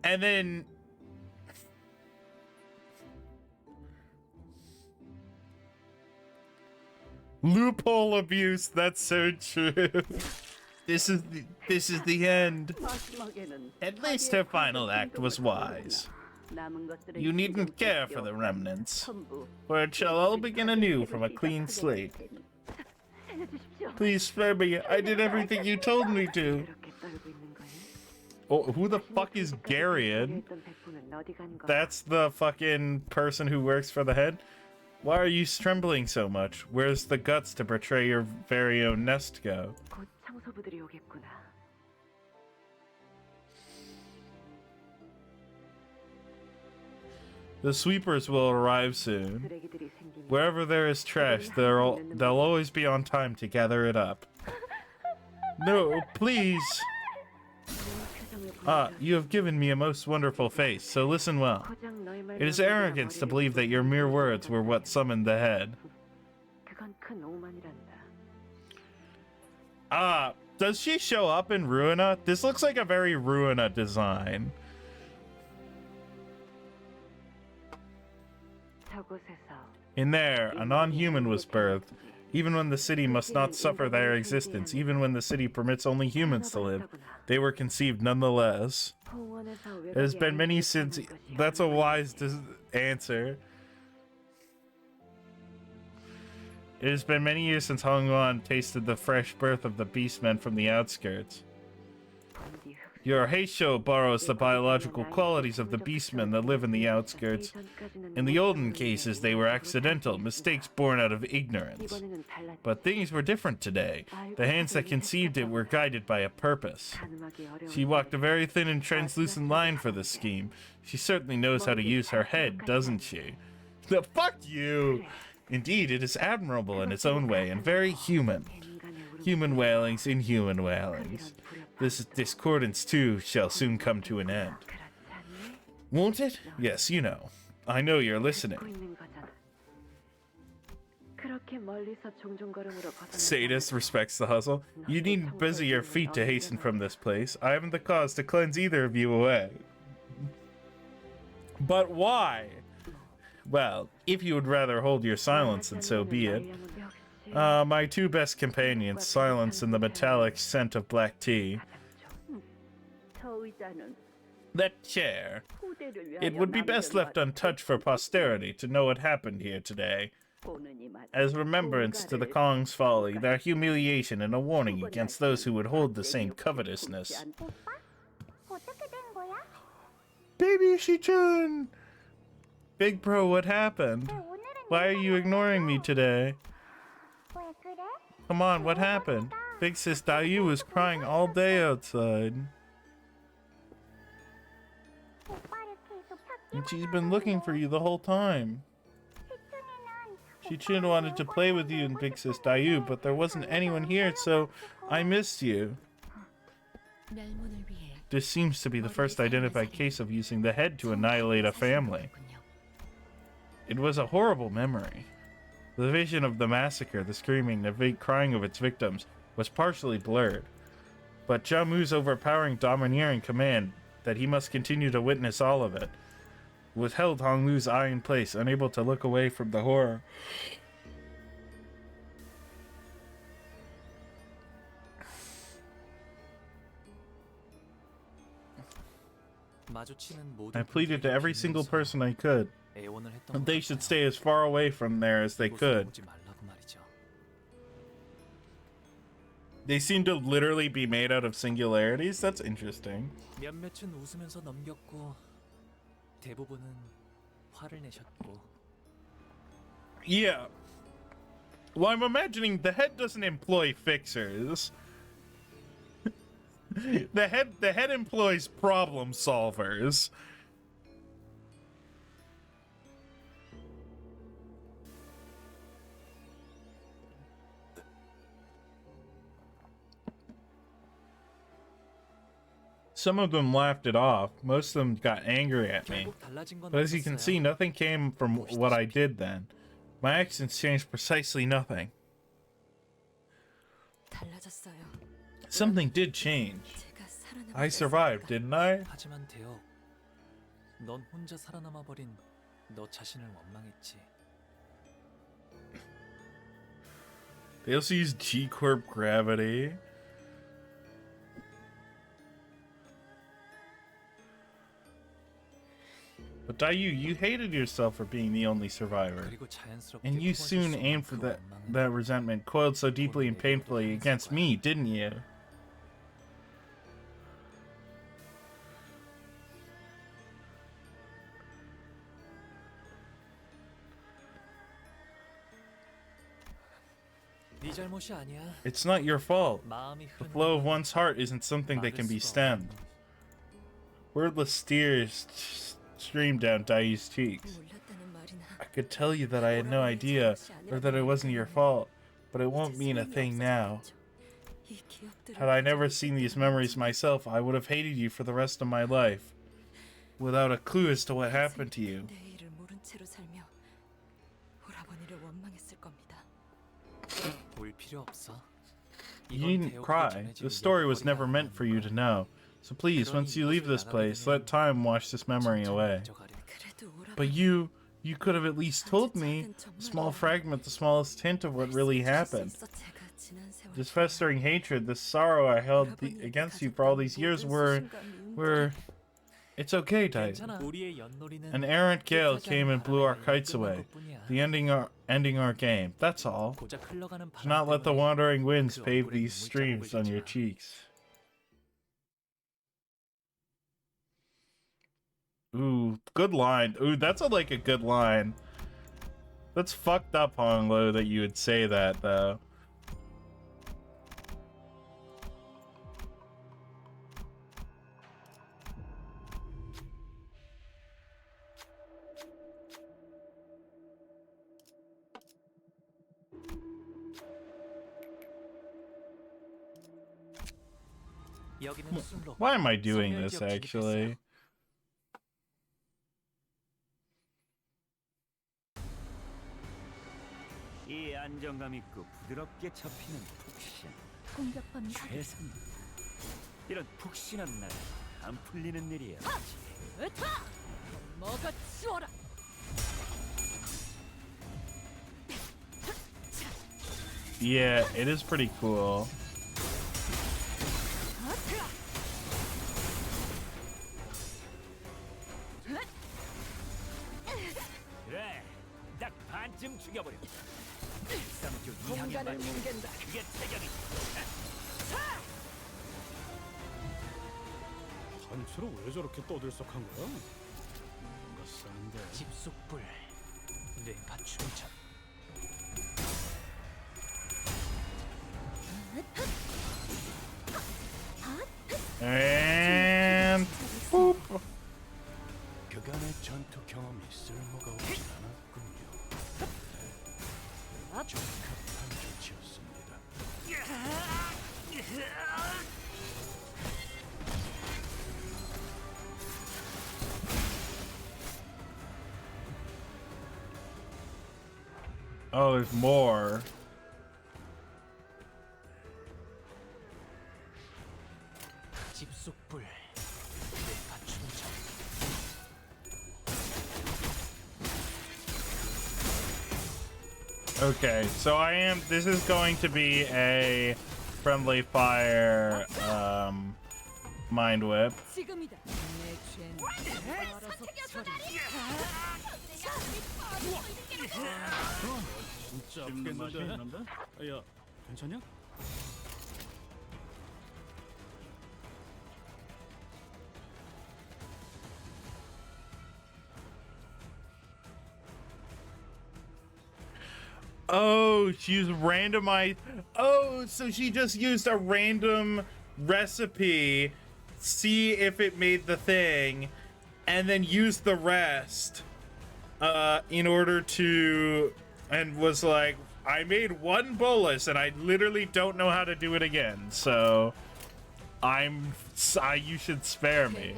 and then loophole abuse. That's so true. This is the end. At least her final act was wise. You needn't care for the remnants, for it shall all begin anew from a clean slate. Please spare me. I did everything you told me to. Oh, who the fuck is Garion? That's the fucking person who works for the head? Why are you trembling so much? Where's the guts to betray your very own nest go? The sweepers will arrive soon. Wherever there is trash, they'll always be on time to gather it up. No, please! Ah, you have given me a most wonderful face, so listen well. It is arrogance to believe that your mere words were what summoned the head. Ah, does she show up in Ruina? This looks like a very Ruina design. In there, a non-human was birthed. Even when the city must not suffer their existence, even when the city permits only humans to live, they were conceived nonetheless. It has been many since... That's a wise answer. It has been many years since Hongwan tasted the fresh birth of the beastmen from the outskirts. Your Heisho borrows the biological qualities of the beastmen that live in the outskirts. In the olden cases, they were accidental, mistakes born out of ignorance. But things were different today. The hands that conceived it were guided by a purpose. She walked a very thin and translucent line for this scheme. She certainly knows how to use her head, doesn't she? Fuck you! Indeed, it is admirable in its own way and very human. Human wailings, inhuman wailings. This discordance, too, shall soon come to an end. Won't it? Yes, you know. I know you're listening. Sadist respects the hustle. You needn't busy your feet to hasten from this place. I haven't the cause to cleanse either of you away. But why? Well, if you would rather hold your silence, then so be it. My two best companions, silence and the metallic scent of black tea. That chair. It would be best left untouched for posterity to know what happened here today. As remembrance to the Kong's folly, their humiliation, and a warning against those who would hold the same covetousness. Baby Shichun! Big bro, what happened? Why are you ignoring me today? Come on, what happened? Big sis Daiyu was crying all day outside. And she's been looking for you the whole time. Shichun wanted to play with you and Big sis Daiyu, but there wasn't anyone here, so I missed you. This seems to be the first identified case of using the head to annihilate a family. It was a horrible memory. The vision of the massacre, the screaming, the crying of its victims was partially blurred. But Jamu's overpowering domineering command that he must continue to witness all of it withheld Honglu's eye in place, unable to look away from the horror. I pleaded to every single person I could. They should stay as far away from there as they could. They seem to literally be made out of singularities. That's interesting. Yeah. Well, I'm imagining the head doesn't employ fixers. The head employs problem solvers. Some of them laughed it off. Most of them got angry at me. But as you can see, nothing came from what I did then. My actions changed precisely nothing. Something did change. I survived, didn't I? They also use G-Corp gravity. But Daiyu, you hated yourself for being the only survivor. And you soon aimed for that resentment, coiled so deeply and painfully against me, didn't you? It's not your fault. The flow of one's heart isn't something that can be stemmed. Wordless tears streamed down Daiyu's cheeks. I could tell you that I had no idea, or that it wasn't your fault, but it won't mean a thing now. Had I never seen these memories myself, I would have hated you for the rest of my life, without a clue as to what happened to you. You needn't cry. The story was never meant for you to know. So please, once you leave this place, let time wash this memory away. But you could have at least told me a small fragment, the smallest hint of what really happened. This festering hatred, this sorrow I held against you for all these years were... It's okay, Daiyu. An errant gale came and blew our kites away, ending our game. That's all. Do not let the wandering winds pave these streams on your cheeks. Ooh, good line. Ooh, that's like a good line. That's fucked up, Honglo, that you would say that, though. Why am I doing this, actually? 이 안정감 있고 부드럽게 잡히는 푹신. 공격받는 최선. 이런 푹신한 날 안 풀리는 일이야. 먹어 치워라. Yeah, it is pretty cool. 그래, 딱 반쯤 죽여버려. 쌍쪽 이항에 맞춰. 그게 태경이. 단체로 왜 저렇게 떠들썩한 거야? 뭔가 싼데. 집속불 뇌가 충천. And boop. 그간의 전투 경험이 쓸모가 없진 않았군요. 적합한 조치였습니다. Oh, there's more. 집속불 뇌가 충천. Okay, so this is going to be a friendly fire, mind whip. 지금이다. 내 죄는 알아서 처리. 진짜 아프겠는데? 야, 괜찮냐? Oh, she used randomized. Oh, so she just used a random recipe, see if it made the thing, and then used the rest in order to, and was like, I made one bolus and I literally don't know how to do it again. So you should spare me.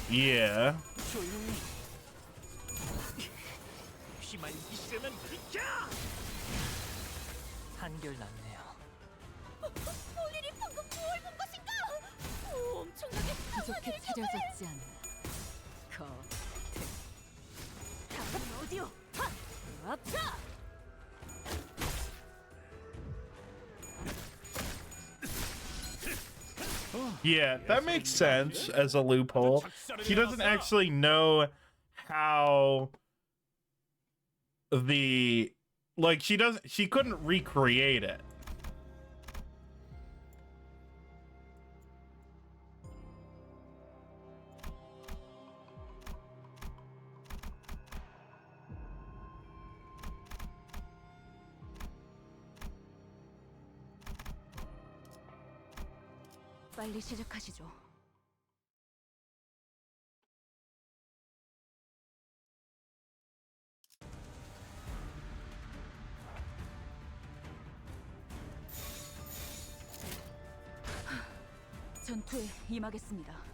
Yeah. 힘만 있으면 비켜! 한결났네요. 볼일이 방금 뭘 본 것인가? 엄청나게 부족해 차려졌지 않나. 다음은 어디요? 아차! Yeah, that makes sense as a loophole. He doesn't actually know how the like she couldn't recreate it. 빨리 시작하시죠. 전투에 임하겠습니다.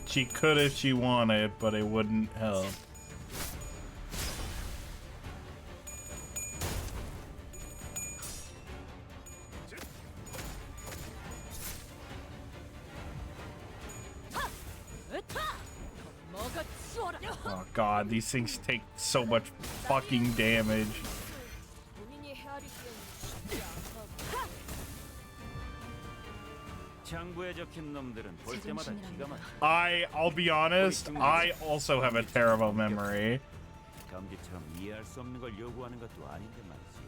She could if she wanted, but it wouldn't help. Oh god, these things take so much fucking damage. 장부에 적힌 놈들은 볼 때마다 기가 막혀. I'll be honest, I also have a terrible memory. 감지처럼 이해할 수 없는 걸 요구하는 것도 아닌데 말이지.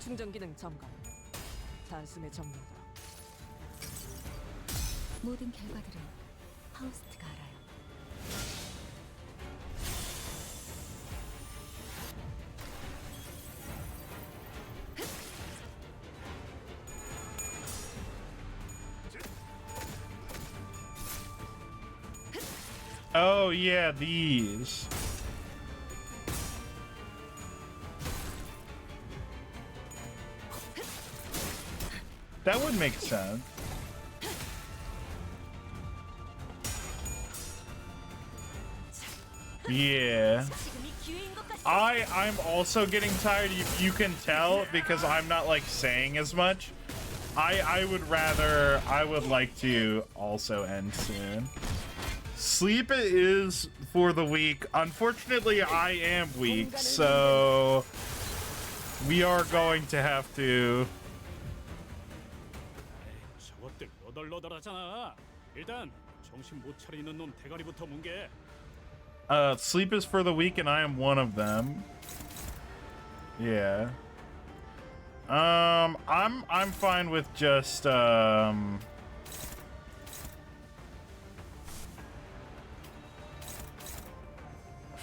충전 기능 점검. 단숨에 점료다. 모든 결과들은 파우스트가 알아요. Oh yeah, these. That would make sense. Yeah. I'm also getting tired. You can tell because I'm not like saying as much. I would like to also end soon. Sleep is for the weak. Unfortunately, I am weak, so we are going to have to. 저것들 너덜너덜하잖아. 일단 정신 못 차리는 놈 대가리부터 뭉개. Sleep is for the weak, and I am one of them. Yeah. I'm fine with just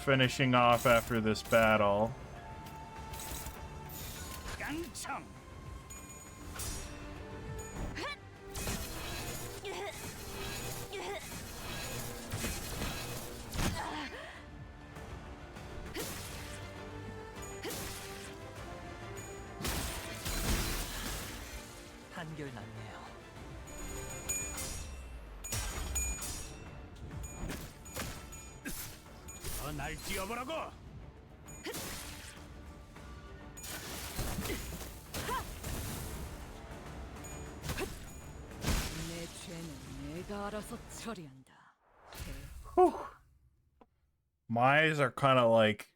finishing off after this battle. 깡총. 한결 낫네요. 날 뛰어보라고. 내 죄는 내가 알아서 처리한다. My eyes are kind of like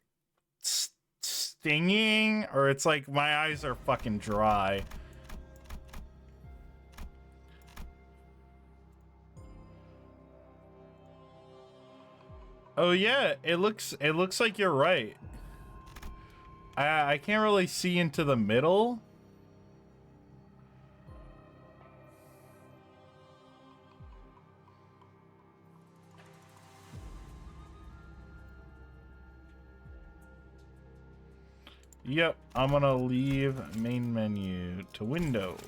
stinging, or it's like my eyes are fucking dry. Oh yeah, it looks like you're right. I can't really see into the middle. Yep, I'm gonna leave main menu to window.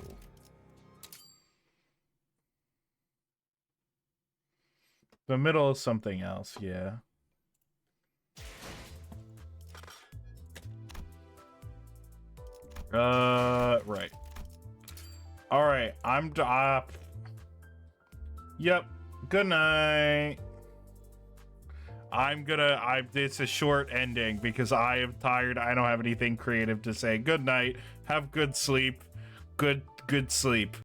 The middle is something else, yeah. Right. All right, I'm yep. Good night. It's a short ending because I am tired. I don't have anything creative to say. Good night. Have good sleep. Good sleep.